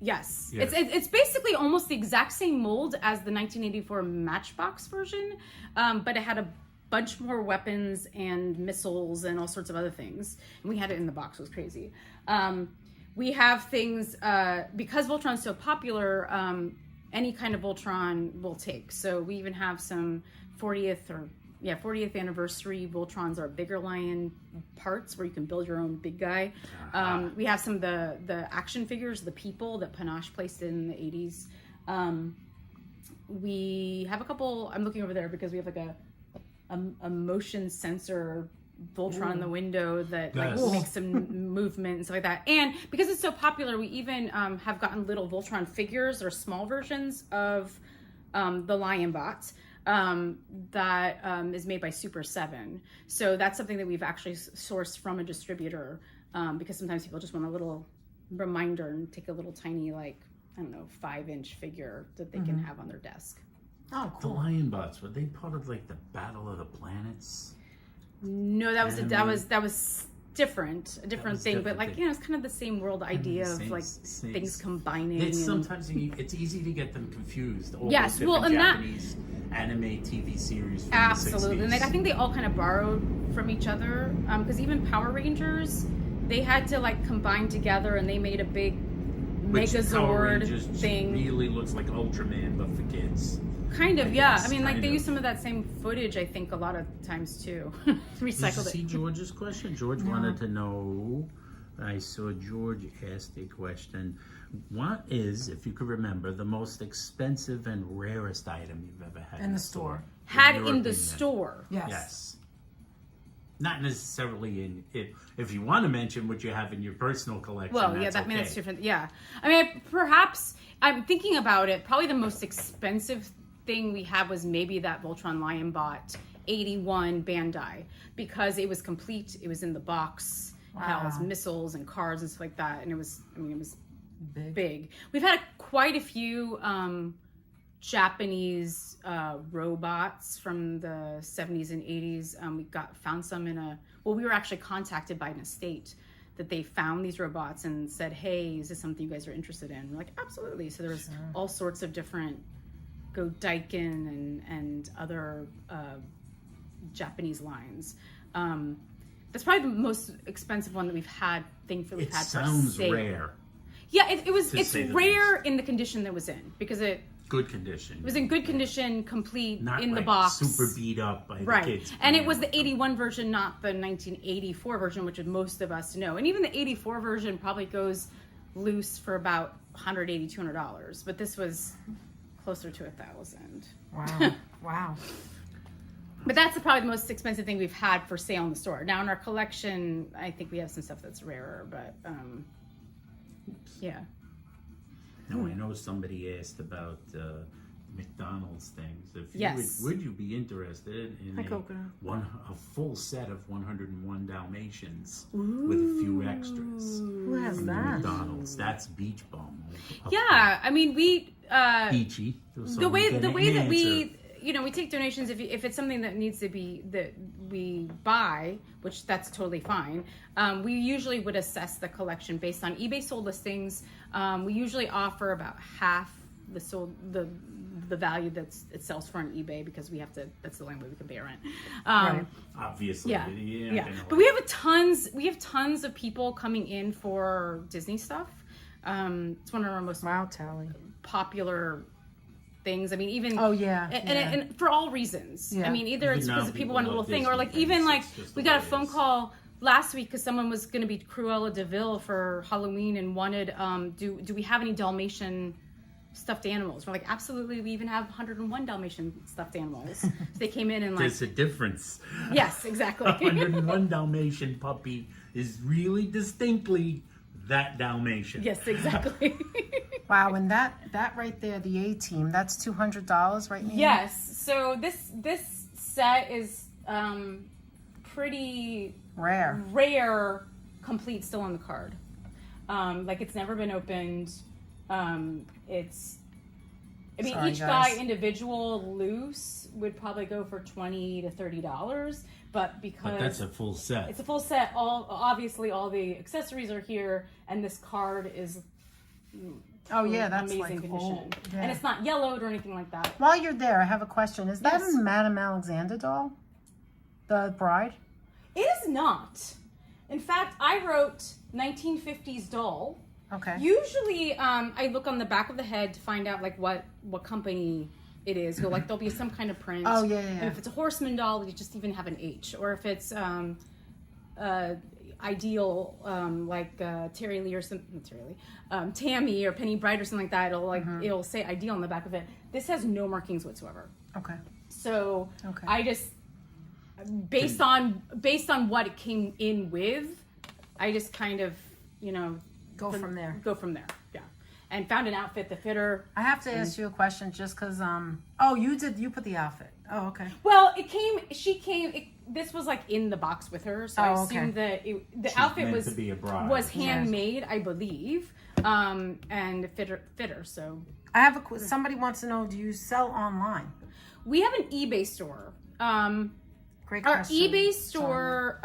C: Yes.
A: Yes.
C: It's basically almost the exact same mold as the 1984 Matchbox version, but it had a bunch more weapons and missiles and all sorts of other things. And we had it in the box. It was crazy. We have things, because Voltron's so popular, any kind of Voltron we'll take. So we even have some 40th anniversary Voltrons are bigger lion parts where you can build your own big guy. We have some of the action figures, the people that Panache placed in the 80s. We have a couple, I'm looking over there because we have like a motion sensor Voltron in the window that like
A: Yes.
C: makes some movement and stuff like that. And because it's so popular, we even have gotten little Voltron figures or small versions of the Lion Bot. That is made by Super 7. So that's something that we've actually sourced from a distributor because sometimes people just want a little reminder and take a little tiny, like, I don't know, 5-inch figure that they can have on their desk.
B: Oh,
A: The
B: cool.
A: Lion Bots, were they part of like the Battle of the Planets?
C: No, that was different, a different
A: was
C: thing,
A: different
C: but like,
A: thing.
C: you know, it's kind of the same world idea of
A: same-
C: like
A: same-
C: things combining.
A: It's
C: and-
A: sometimes it's easy to get them confused. All
C: Yes,
A: those
C: well,
A: different
C: and that-
A: Japanese anime TV series from
C: Absolutely,
A: the 60s.
C: and like I think they all kind of borrowed from each other because even Power Rangers, they had to like combine together, and they made a big
A: Which Power
C: Megazord
A: Rangers
C: thing.
A: really looks like Ultraman, but for kids.
C: Kind of,
A: I
C: yeah.
A: guess,
C: I mean, like
A: kind
C: they
A: of.
C: use some of that same footage, I think, a lot of times too.
A: Did you
C: Recycled
A: see
C: it.
A: George's question? George wanted to know. I saw George asked a question. What is, if you could remember, the most expensive and rarest item you've ever had
B: In the store.
C: Had
A: your
C: in the
A: opinion?
C: store.
B: Yes.
A: Yes. Not necessarily in it. If you want to mention what you have in your personal collection,
C: Well,
A: that's
C: I mean,
A: okay.
C: that's different. Yeah. I mean, perhaps I'm thinking about it. Probably the most expensive thing we had was maybe that Voltron Lion Bot 81 Bandai because it was complete. It was in the box. It had all its
B: Wow.
C: missiles and cards and stuff like that. And it was
B: Big.
C: big. We've had quite a few Japanese robots from the 70s and 80s. We found some we were actually contacted by an estate that they found these robots and said, hey, is this something you guys are interested in? We're like, absolutely. So there was all sorts of different Godaiken and other Japanese lines. That's probably the most expensive one that we've had for
A: sounds
C: sale.
A: rare.
C: Yeah, it's
A: say the
C: rare in the condition that it was in because it
A: Good condition.
C: was in good condition, complete
A: Not
C: in the
A: like
C: box.
A: super beat up by
C: Right.
A: the kids.
C: And it
A: playing
C: was the
A: with them.
C: 81 version, not the 1984 version, which most of us know. And even the 84 version probably goes loose for about $180, $200. But this was closer to $1,000.
B: Wow. Wow.
C: But that's probably the most expensive thing we've had for sale in the store. Now in our collection, I think we have some stuff that's rarer, but yeah.
A: No, I know somebody asked about McDonald's things. If you
C: Yes.
A: would you be interested in
B: Hi, Coco.
A: a full set of 101 Dalmatians with a few extras
B: Who has
A: from the
B: that?
A: McDonald's? That's Beach Bum.
C: Yeah, I mean, we...
A: Beachy.
C: the way that we we take donations if it's something that needs to be that we buy, which that's totally fine. We usually would assess the collection based on eBay sold listings. We usually offer about half the value it sells for on eBay, because that's the only way we can pay our rent.
B: Right.
A: Obviously.
C: Yeah. But we have tons of people coming in for Disney stuff. It's one of our most popular things. I mean, even and for all reasons. Yeah. I mean, either it's because people want a little thing, or like even like we got a phone call last week because someone was going to be Cruella de Vil for Halloween and wanted do we have any Dalmatian stuffed animals? We're like, absolutely. We even have 101 Dalmatian stuffed animals. So they came in and like,
A: there's a difference.
C: Yes, exactly.
A: 101 Dalmatian puppy is really distinctly that Dalmatian.
C: Yes, exactly.
B: Wow, and that right there, the A team, that's $200, right? Nina?
C: Yes. So this set is pretty rare, complete, still on the card. Like it's never been opened. Each guy individual loose would probably go for $20 to $30, but
A: that's a full set.
C: It's a full set. Obviously all the accessories are here, and this card is
B: that's
C: amazing
B: like
C: condition,
B: old. Yeah.
C: and it's not yellowed or anything like that.
B: While you're there, I have a question. Is that a Madame Alexander doll? The bride?
C: It is not. In fact, I wrote 1950s doll.
B: Okay.
C: Usually, I look on the back of the head to find out like what company it is. There'll be some kind of print.
B: Oh yeah.
C: And if it's a Horseman doll, you just even have an H. Or if it's Ideal, like Terry Lee or something, Tammy or Penny Bright or something like that. It'll say Ideal on the back of it. This has no markings whatsoever.
B: Okay.
C: So I just based on what it came in with, I just kind of
B: Go from there.
C: Yeah. And found an outfit that fit her.
B: I have to ask you a question just because, you put the outfit. Oh, okay.
C: Well, this was like in the box with her, so I assumed that the outfit was handmade, I believe, and fit her, so.
B: I have somebody wants to know, do you sell online?
C: We have an eBay store.
B: Great question.
C: Our eBay store,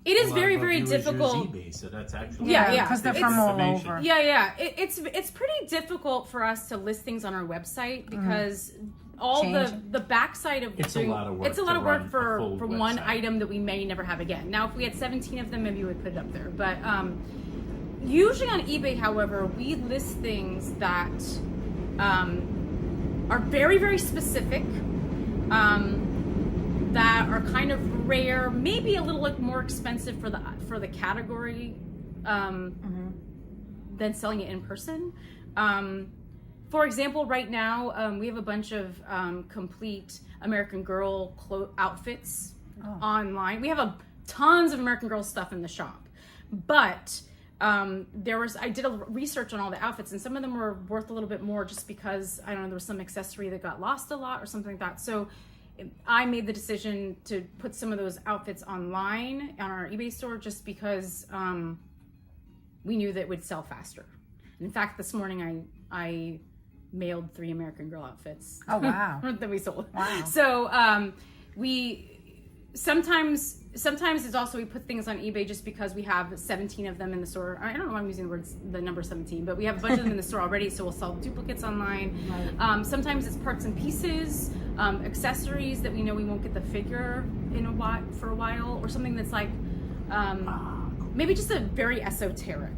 C: it is very, very difficult.
A: eBay, so that's actually
B: because they're from all over.
C: Yeah. It's pretty difficult for us to list things on our website because all the backside of
A: it's a lot of work.
C: It's a lot of work for one item that we may never have again. Now, if we had 17 of them, maybe we would put it up there. But usually on eBay, however, we list things that are very, very specific. That are kind of rare, maybe a little like more expensive for the category than selling it in person. For example, right now we have a bunch of complete American Girl outfits online. We have tons of American Girl stuff in the shop, but I did a research on all the outfits, and some of them were worth a little bit more just because I don't know, there was some accessory that got lost a lot or something like that. So I made the decision to put some of those outfits online on our eBay store just because we knew that it would sell faster. In fact, this morning I mailed 3 American Girl outfits.
B: Oh wow!
C: that we sold.
B: Wow.
C: So we sometimes it's also we put things on eBay just because we have 17 of them in the store. I don't know why I'm using the number 17, but we have a bunch of them in the store already, so we'll sell duplicates online. Right. Sometimes it's parts and pieces, accessories that we know we won't get the figure for a while, or something that's like maybe just a very esoteric.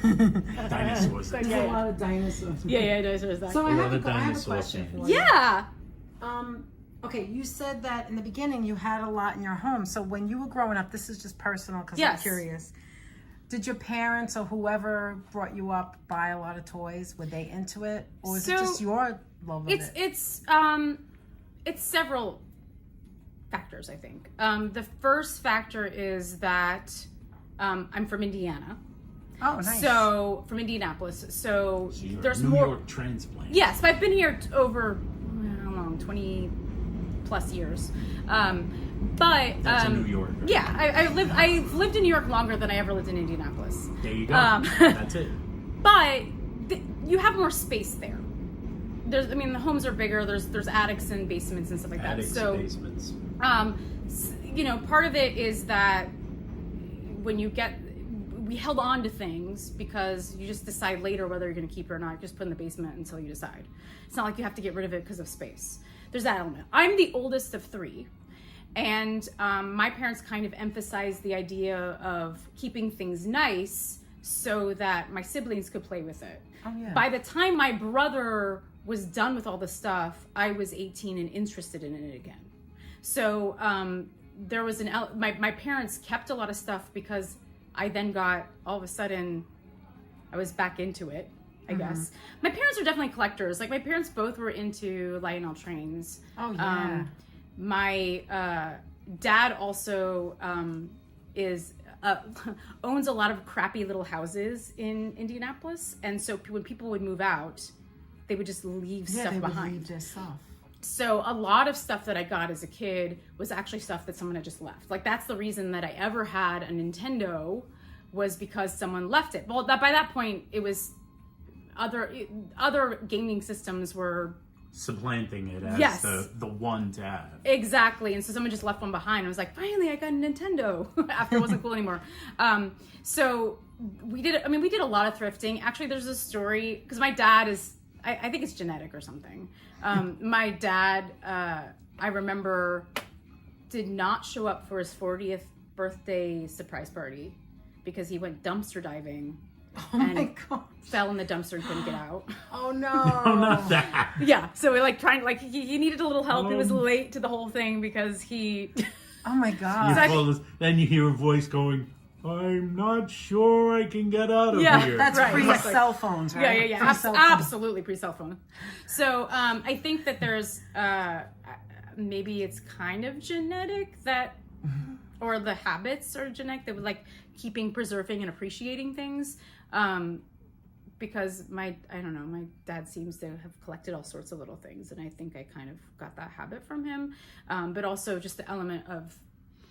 A: Dinosaurs.
B: There's a lot of dinosaurs.
C: Yeah, dinosaurs.
B: So I have a question for you.
C: Yeah.
B: Okay, you said that in the beginning you had a lot in your home. So when you were growing up, this is just personal because I'm curious. Did your parents or whoever brought you up buy a lot of toys? Were they into it, or is it just your love of it?
C: It's several factors, I think. The first factor is that I'm from Indiana.
B: Oh, nice.
C: So from Indianapolis. So
A: you're
C: there's
A: a New
C: more.
A: York transplant.
C: Yes, but I've been here over how long? 20 plus years. But
A: that's a New Yorker.
C: Yeah, I've lived in New York longer than I ever lived in Indianapolis.
A: There you go. That's it.
C: But you have more space there. There's, I mean, the homes are bigger. There's attics and basements and stuff like that.
A: Attics,
C: So,
A: basements.
C: you know, part of it is that when we held on to things because you just decide later whether you're going to keep it or not. You just put it in the basement until you decide. It's not like you have to get rid of it because of space. There's that element. I'm the oldest of 3. And my parents kind of emphasized the idea of keeping things nice so that my siblings could play with it.
B: Oh, yeah.
C: By the time my brother was done with all the stuff, I was 18 and interested in it again. So there was my parents kept a lot of stuff because I then got, all of a sudden, I was back into it, I guess. My parents are definitely collectors. Like, my parents both were into Lionel trains.
B: Oh, yeah.
C: My dad also owns a lot of crappy little houses in Indianapolis. And so when people would move out, they would just leave stuff
B: they
C: behind.
B: would leave their stuff.
C: So a lot of stuff that I got as a kid was actually stuff that someone had just left. Like, that's the reason that I ever had a Nintendo, was because someone left it. Well, by that point, it was other gaming systems were
A: Supplanting it as
C: Yes.
A: the one to have.
C: exactly, and so someone just left one behind. I was like, finally, I got a Nintendo after it wasn't cool anymore. So we did a lot of thrifting. Actually, there's a story because my dad is. I think it's genetic or something. My dad, I remember, did not show up for his 40th birthday surprise party because he went dumpster diving
B: Oh my God.
C: fell in the dumpster and couldn't get out.
B: Oh no.
A: Oh, not that.
C: Yeah, so we he needed a little help. He was late to the whole thing because he.
B: Oh my God.
C: So
A: Well, then you hear a voice going, I'm not sure I can get out of
C: Yeah,
A: here.
B: That's
C: Right.
B: pre
C: Exactly.
B: cell phones, right?
C: Yeah.
B: Pre-cell phone.
C: Absolutely pre-cell phone. So I think that there's maybe it's kind of genetic that, or the habits are genetic that would like preserving and appreciating things. Because my dad seems to have collected all sorts of little things, and I think I kind of got that habit from him. But also just the element of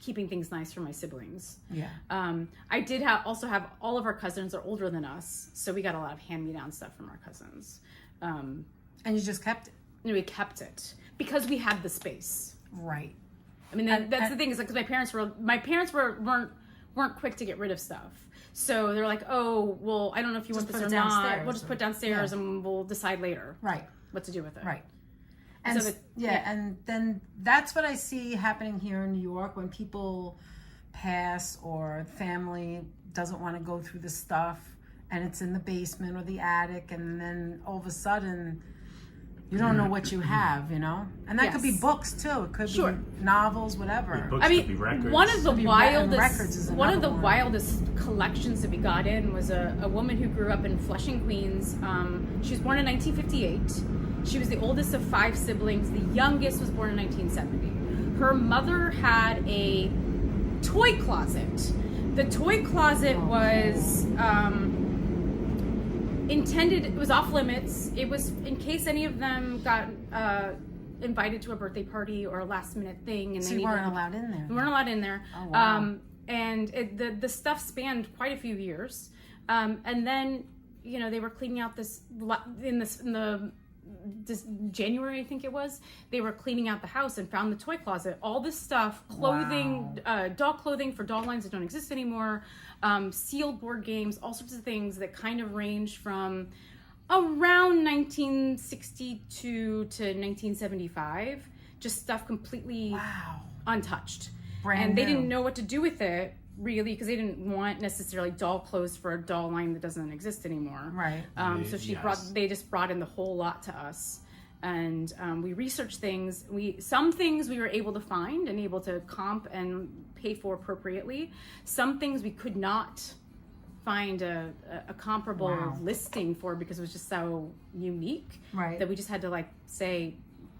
C: keeping things nice for my siblings.
B: Yeah.
C: I did also have all of our cousins are older than us, so we got a lot of hand-me-down stuff from our cousins.
B: And you just kept it.
C: And we kept it because we had the space.
B: Right.
C: I mean, that's the thing is like, because my parents weren't quick to get rid of stuff. So they're like, oh, well, I don't know if you want this or not. We'll just put it downstairs and we'll decide later.
B: Right.
C: What to do with it.
B: Right. And
C: So
B: and then that's what I see happening here in New York when people pass or family doesn't want to go through the stuff and it's in the basement or the attic, and then all of a sudden you don't know what you have, you know? And that could be
C: Yes.
B: books too. It could
C: Sure.
B: be novels, whatever.
A: Books
C: I
A: could be
C: mean,
A: records.
C: one of the
B: records is another one.
C: wildest collections that we got in was a woman who grew up in Flushing, Queens. She was born in 1958. She was the oldest of 5 siblings. The youngest was born in 1970. Her mother had a toy closet. The toy closet was intended, it was off limits. It was in case any of them got invited to a birthday party or a last minute thing. And
B: So
C: they
B: you
C: needed
B: weren't allowed in there.
C: We weren't allowed in there.
B: Oh, wow.
C: And the stuff spanned quite a few years. And then, you know, they were cleaning out this January, I think it was, they were cleaning out the house and found the toy closet. All this stuff, clothing, dog clothing for dog lines that don't exist anymore, sealed board games, all sorts of things that kind of range from around 1962 to 1975. Just stuff completely untouched.
B: Brand
C: They
B: new.
C: didn't know what to do with it, really, because they didn't want necessarily doll clothes for a doll line that doesn't exist anymore.
B: Right.
C: So
A: Yes.
C: they just brought in the whole lot to us, and we researched things. Some things we were able to find and able to comp and pay for appropriately. Some things we could not find a comparable listing for because it was just so unique.
B: Right.
C: That we just had to like say,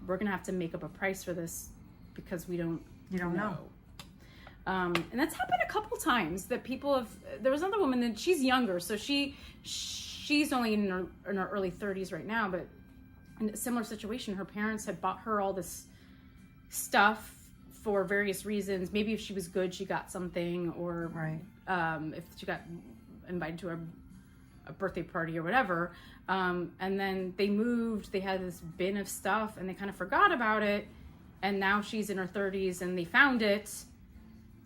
C: we're gonna have to make up a price for this because we don't.
B: You don't know.
C: And that's happened a couple times that people have. There was another woman that she's younger, so she's only in her early 30s right now, but in a similar situation, her parents had bought her all this stuff for various reasons. Maybe if she was good, she got something, or if she got invited to a birthday party or whatever. And then they moved, they had this bin of stuff and they kind of forgot about it. And now she's in her 30s and they found it.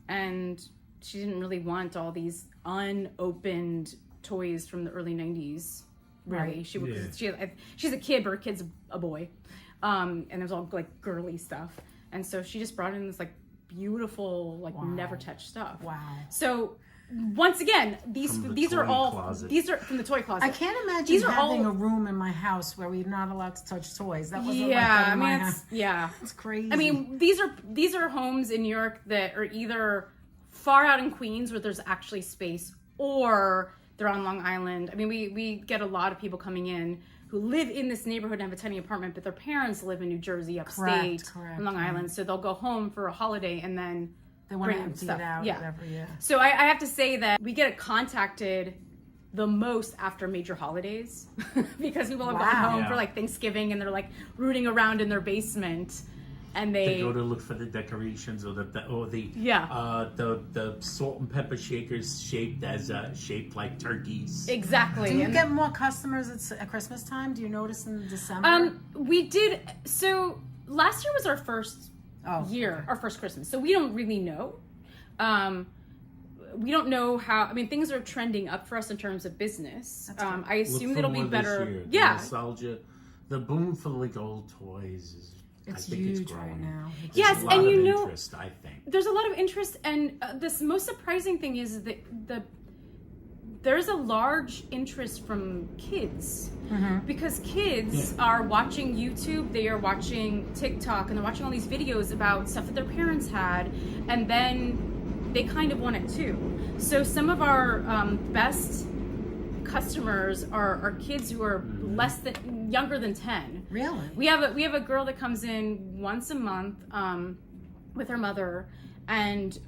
C: And she didn't really want all these unopened toys from the early 90s. Really.
B: Right.
C: She's a kid, but her kid's a boy. And it was all like girly stuff. And so she just brought in this like beautiful, like never touched stuff.
B: Wow.
C: So once again, these are all
A: closet.
C: these are from the toy closet.
B: I can't imagine
C: These are
B: having
C: all-
B: a room in my house where we're not allowed to touch toys. That wasn't like
C: Yeah,
B: that
C: I
B: in my
C: mean
B: house. It's crazy.
C: I mean, these are homes in New York that are either far out in Queens where there's actually space, or they're on Long Island. I mean, we get a lot of people coming in who live in this neighborhood and have a tiny apartment, but their parents live in New Jersey, upstate,
B: Correct,
C: on Long Island. So they'll go home for a holiday and then
B: they want to
C: bring
B: empty
C: stuff.
B: it out,
C: Yeah.
B: whatever, yeah.
C: So I have to say that we get contacted the most after major holidays because people have gone
B: Wow.
C: home
A: Yeah.
C: for like Thanksgiving and they're like rooting around in their basement and
A: They
C: they
A: go to look for the decorations or the salt and pepper shakers shaped like turkeys.
C: exactly.
B: Do you
C: And-
B: get more customers at Christmas time? Do you notice in December?
C: We did. So last year was our first year, our first Christmas. So we don't really know. We don't know how. I mean, things are trending up for us in terms of business. I assume
A: Look
C: it'll
A: for
C: be
A: more this
C: better.
A: year. The
C: Yeah.
A: nostalgia, the boom for like old toys is.
B: It's
A: I think
B: huge
A: it's growing.
B: right now.
A: There's
C: Yes,
A: a lot
C: and
A: of
C: you know-
A: interest, I think.
C: There's a lot of interest, and this most surprising thing is that there's a large interest from kids because kids are watching YouTube, they are watching TikTok, and they're watching all these videos about stuff that their parents had, and then they kind of want it too. So some of our best customers are kids who are younger than 10.
B: Really?
C: We have a girl that comes in once a month with her mother, and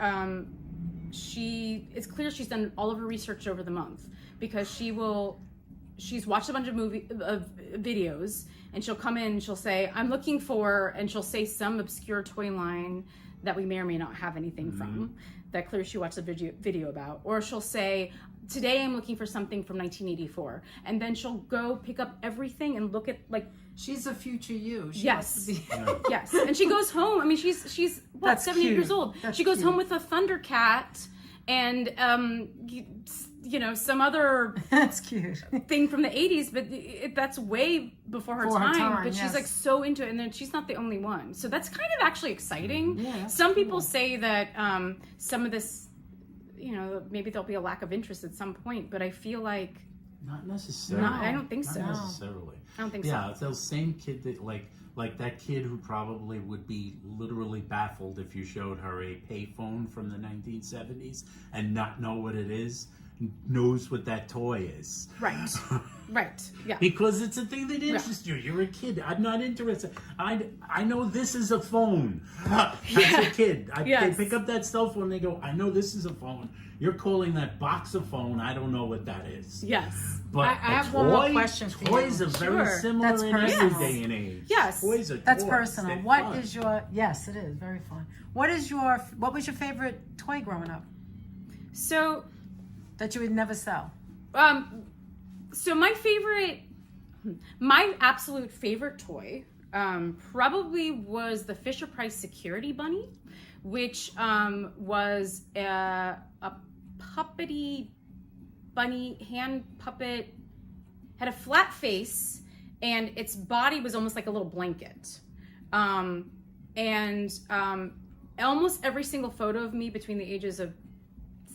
C: it's clear she's done all of her research over the month because she's watched a bunch of videos, and she'll come in and she'll say, I'm looking for, and she'll say some obscure toy line that we may or may not have anything from, that clearly she watched a video about. Or she'll say, today I'm looking for something from 1984. And then she'll go pick up everything and look at like,
B: She's a future you. She
C: yes,
B: wants to be-
C: yes. And she goes home. I mean, she's what,
B: That's
C: 78
B: cute.
C: years old.
B: That's
C: She goes
B: cute.
C: home with a Thundercat and some other
B: That's cute.
C: thing from the 80s, but that's way before her
B: For her
C: time.
B: time,
C: But she's
B: yes.
C: like so into it, and then she's not the only one. So that's kind of actually exciting.
B: Yeah, that's
C: Some people say that some of this, maybe there'll be a lack of interest at some point, but I feel like
A: Not necessarily.
C: No, I don't think so.
A: Not necessarily.
C: I don't think
A: Yeah,
C: so.
A: it's those same kid that like that kid who probably would be literally baffled if you showed her a payphone from the 1970s and not know what it is, knows what that toy is.
C: Right. Right. Yeah.
A: Because it's a thing that interests you. You're a kid. I'm not interested. I know this is a phone. As a kid,
C: Yes.
A: they pick up that cell phone. They go, I know this is a phone. You're calling that box a phone. I don't know what that is.
C: Yes.
A: But
B: I have one more question for you.
A: Toys are very
C: Sure.
A: similar
B: That's
A: in every
B: personal.
A: day and age.
C: Yes.
A: Toys are
B: That's
A: toys.
B: personal.
A: They're
B: What
A: fun.
B: is your? Yes, it is very fun. What was your favorite toy growing up
C: So,
B: that you would never sell?
C: so my absolute favorite toy probably was the Fisher-Price Security Bunny, which was a puppety bunny, hand puppet, had a flat face, and its body was almost like a little blanket. Almost every single photo of me between the ages of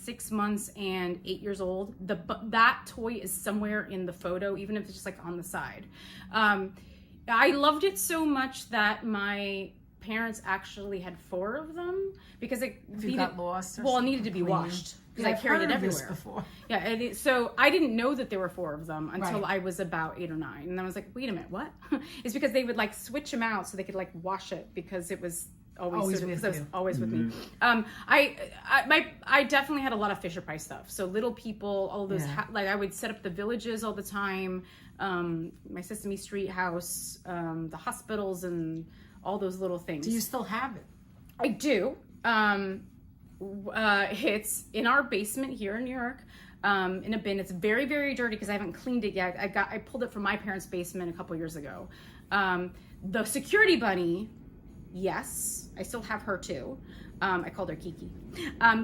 C: 6 months and 8 years old, that toy is somewhere in the photo, even if it's just like on the side. I loved it so much that my parents actually had 4 of them because it
B: got lost or
C: it needed to be
B: something,
C: washed because
B: Yeah,
C: I
B: I've
C: carried
B: heard
C: it
B: of this
C: everywhere.
B: before.
C: Yeah, so I didn't know that there were 4 of them until
B: Right.
C: I was about 8 or 9, and I was like, wait a minute, what? It's because they would like switch them out so they could like wash it because it was always
B: with
C: because it was
B: you.
C: always with me. I definitely had a lot of Fisher-Price stuff. So Little People, all those
B: Yeah.
C: I would set up the villages all the time. My Sesame Street house, the hospitals, and all those little things.
B: Do you still have it?
C: I do. It's in our basement here in New York. in a bin. It's very, very dirty because I haven't cleaned it yet. I pulled it from my parents' basement a couple years ago. The security bunny, yes, I still have her too. I called her Kiki.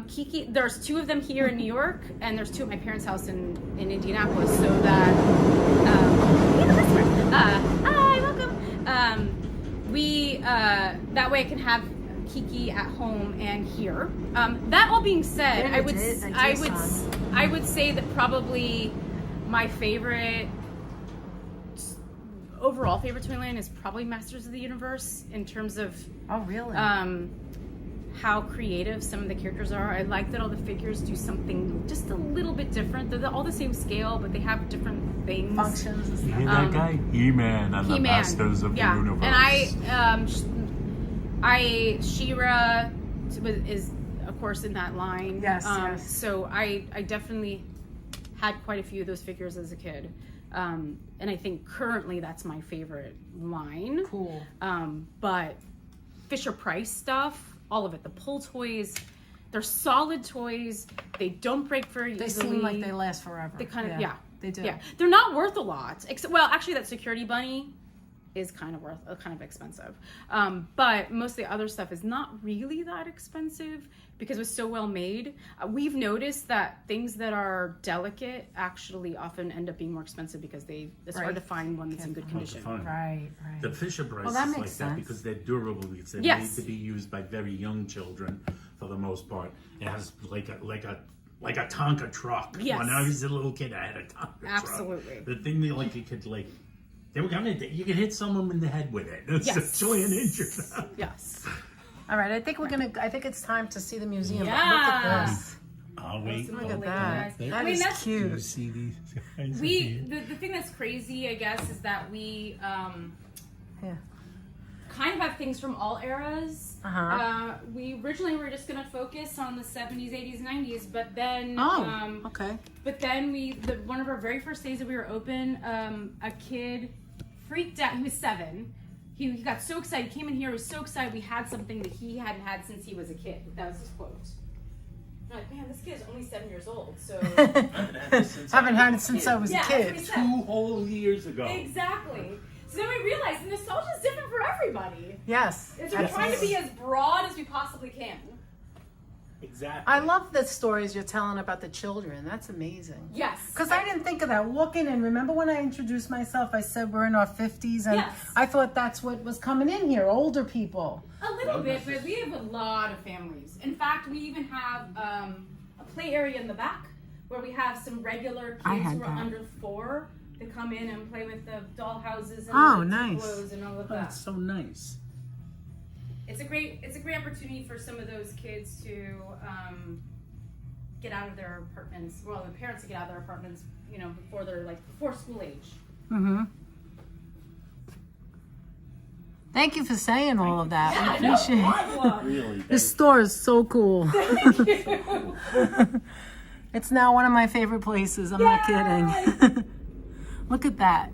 C: Kiki, there's 2 of them here in New York, and there's 2 at my parents' house in Indianapolis. So that hi, welcome. That way I can have Kiki at home and here. That all being said, I would say that probably my overall favorite Toyland is probably Masters of the Universe in terms of
B: Oh, really?
C: how creative some of the characters are. I like that all the figures do something just a little bit different. They're all the same scale, but they have different things.
B: Functions and stuff.
A: You hear that guy? He-Man and the Masters of the Universe.
C: And She-Ra is of course in that line.
B: Yes, yes.
C: So I definitely had quite a few of those figures as a kid. And I think currently that's my favorite line.
B: Cool.
C: But Fisher-Price stuff, all of it, the pull toys, they're solid toys. They don't break very easily.
B: They seem like they last forever.
C: They kind of,
B: They do.
C: Yeah, they're not worth a lot. Well, actually, that security bunny is kind of expensive. But most of the other stuff is not really that expensive because it was so well made. We've noticed that things that are delicate actually often end up being more expensive because it's hard to find one that's in good condition.
B: Right.
A: The Fisher-Price
B: Well, that
A: is
B: makes
A: like that
B: sense.
A: because they're durable, because they're
C: Yes.
A: made to be used by very young children for the most part. It has like a Tonka truck.
C: Yes.
A: When I was a little kid, I had a Tonka truck.
C: Absolutely.
A: The thing that you could hit someone in the head with it. It's actually an injury.
C: Yes.
B: All right, I think it's time to see the museum.
C: Yeah.
B: Look at this.
A: Oh, wait.
B: Look at that.
C: Guys.
B: That
C: I mean,
B: is
C: that's
A: You
B: cute.
A: see these guys?
C: the thing that's crazy, I guess, is that we
B: Yeah.
C: kind of have things from all eras. We originally were just gonna focus on the 70s, 80s, 90s, but then
B: Okay.
C: But then one of our very first days that we were open, a kid freaked out. He was 7. He got so excited. He came in here. He was so excited. We had something that he hadn't had since he was a kid. That was his quote. I'm like, man, this kid is only 7 years old. So
B: Haven't had it since I was a
C: that's
B: kid.
C: what he said.
A: 2 whole years ago.
C: Exactly. So then we realized nostalgia is different for everybody.
B: Yes.
C: We're trying to be as broad as we possibly can.
A: Exactly.
B: I love the stories you're telling about the children. That's amazing.
C: Yes.
B: Because I didn't think of that. Walking in, remember when I introduced myself, I said we're in our 50s, and
C: Yes.
B: I thought that's what was coming in here, older people.
C: A little bit, but we have a lot of families. In fact, we even have a play area in the back where we have some regular kids who are under 4 to come in and play with the doll houses and the clothes and all of that.
A: That's so nice.
C: It's a great opportunity for some of those kids to get out of their apartments. Well, the parents to get out of their apartments, before they're before school age.
B: Mm-hmm. Thank you for saying all of that.
C: Yeah,
B: We appreciate it.
A: Really.
B: This store is so cool.
C: Thank you.
B: It's now one of my favorite places. I'm not kidding. Look at that.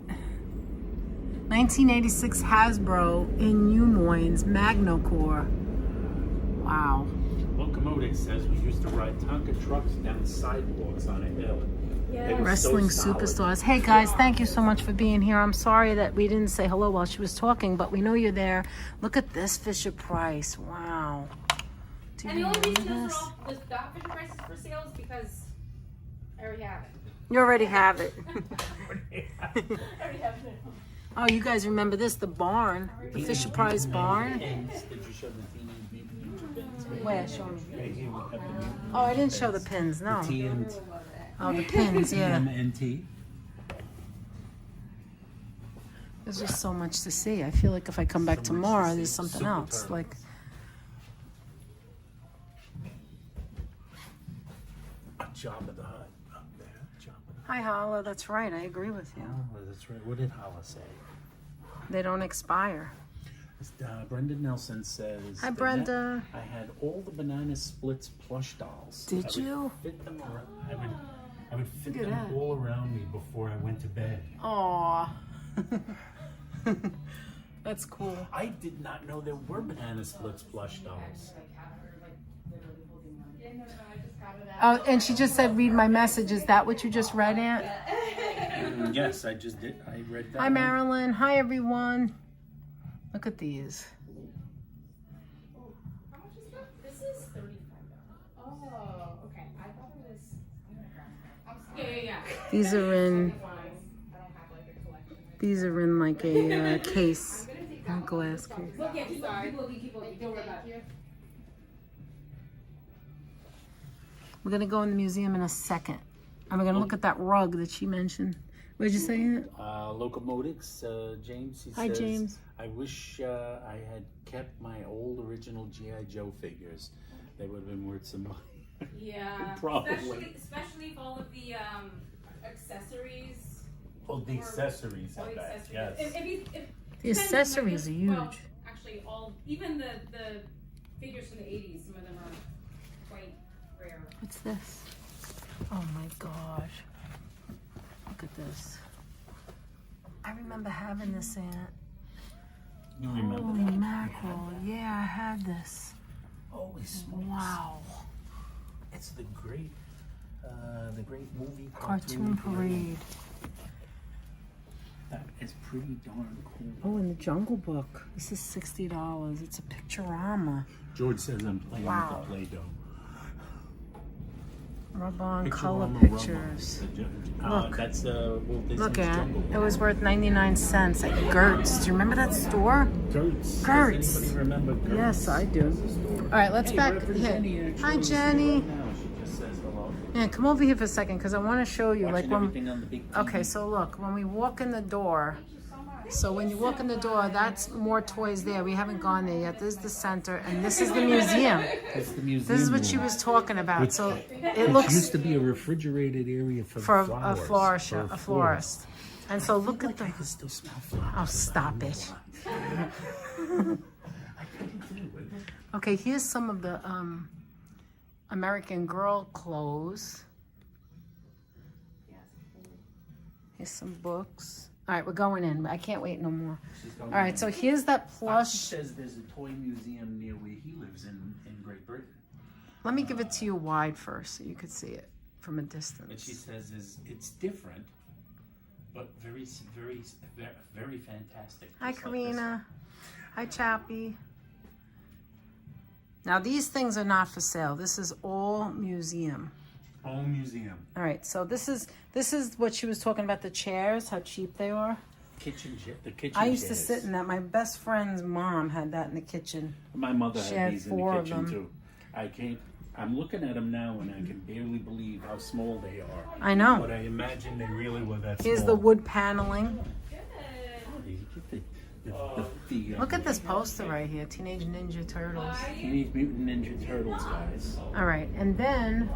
B: 1986 Hasbro in New Moines, Magnocore. Wow.
A: Locomotive says we used to ride Tonka trucks down sidewalks on a hill.
C: Yeah.
A: It was
B: Wrestling
A: so solid.
B: superstars. Hey guys, thank you so much for being here. I'm sorry that we didn't say hello while she was talking, but we know you're there. Look at this Fisher-Price. Wow. Do
C: And the
B: you
C: only
B: believe
C: reason
B: this?
C: that Fisher Price is for sale is because I already have it.
B: You already have it.
C: I already have it.
B: Oh, you guys remember this? The barn. The Fisher-Price barn.
A: Did you show the Teenage Mutant Ninja Pins?
B: Where? Show me.
A: Right here, we have the mutant
B: Oh, I didn't show the pins, no.
A: TMT.
B: Oh, the pins, yeah.
A: TMNT.
B: There's just so much to see. I feel like if I come back
A: So much to
B: tomorrow,
A: see.
B: there's something
A: Super
B: else.
A: Turtles.
B: Like,
A: Jabba the Hutt up there. Jabba the Hutt.
B: hi, Hala. That's right. I agree with you.
A: Oh, that's right. What did Hala say?
B: They don't expire.
A: Brenda Nelson says.
B: Hi,
A: that
B: Brenda.
A: I had all the Banana Splits plush dolls.
B: Did
A: I would
B: you?
A: Fit them around, I would fit
B: Look at
A: them
B: that.
A: all around me before I went to bed.
B: Aw. That's cool.
A: I did not know there were Banana Splits plush dolls.
B: Oh, and she just said, read my message. Is that what you just read, Aunt?
A: Yes, I just did. I read that.
B: Hi, Marilyn. Hi, everyone. Look at these.
C: How much is that? This is $35. Oh, okay. I thought it was. Yeah.
B: These are in. These are in like a case, a glass case. We're gonna go in the museum in a second. And we're gonna look at that rug that she mentioned. What did you say?
A: Locomotives, James. He
B: Hi,
A: says,
B: James.
A: I wish I had kept my old original G.I. Joe figures. They would have been worth some money.
C: Yeah.
A: Probably.
C: Especially if all of the accessories.
A: Oh, the accessories of that, yes.
B: The accessories are huge.
C: Well, actually, even the figures from the 80s, some of them are quite rare.
B: What's this? Oh my gosh. Look at this. I remember having this, Aunt.
A: You remember
B: Holy
A: that?
B: mackerel. Yeah, I had this.
A: Holy smokes.
B: Wow.
A: It's the great movie
B: Cartoon Parade.
A: That is pretty darn cool.
B: Oh, and the Jungle Book. This is $60. It's a picturama.
A: George says I'm playing
B: Wow.
A: with the Play-Doh.
B: Rub-on color
A: Picturama
B: pictures.
A: Look. That's Walt Disney's
B: Look at
A: Jungle
B: it.
A: Book.
B: Was worth 99 cents at Gertz. Do you remember that store?
A: Gertz.
B: Gertz.
A: Does anybody remember Gertz?
B: Yes, I do. All right, let's back here. Hi, Jenny.
A: She just says hello.
B: Yeah, come over here for a second because I want to show you.
A: Watching
B: Like when.
A: everything on the big TV.
B: Okay, so look, when we walk in the door, so when you walk in the door, that's more toys there. We haven't gone there yet. This is the center, and this is the museum.
A: It's the museum.
B: This is what she
A: room.
B: was talking about.
A: Which-
B: So it
A: It
B: looks
A: used to be a refrigerated area for
B: a
A: flowers.
B: florist. And so look at
A: I
B: the.
A: can still smell flowers.
B: Oh, stop it. Okay, here's some of the American Girl clothes. Here's some books. All right, we're going in. I can't wait no more. All right, so here's that
A: He
B: plush.
A: says there's a toy museum near where he lives in Great Britain.
B: Let me give it to you wide first so you could see it from a
A: What she
B: distance.
A: says is it's different, but very fantastic.
B: Hi,
A: Just like this.
B: Karina. Hi, Chappie. Now, these things are not for sale. This is all museum.
A: All museum.
B: All right, so this is what she was talking about, the chairs, how cheap they are.
A: The kitchen
B: I used to
A: chairs.
B: sit in that. My best friend's mom had that in the kitchen.
A: My mother
B: She
A: had
B: had
A: these in
B: 4
A: the
B: of
A: kitchen
B: them.
A: too. I'm looking at them now and I can barely believe how small they are.
B: I know.
A: But I imagine they really were that
B: Here's the
A: small.
B: wood paneling. Look at
A: The
B: this poster right here, Teenage Ninja Turtles.
A: Teenage Mutant Ninja Turtles, guys.
B: All right, and then,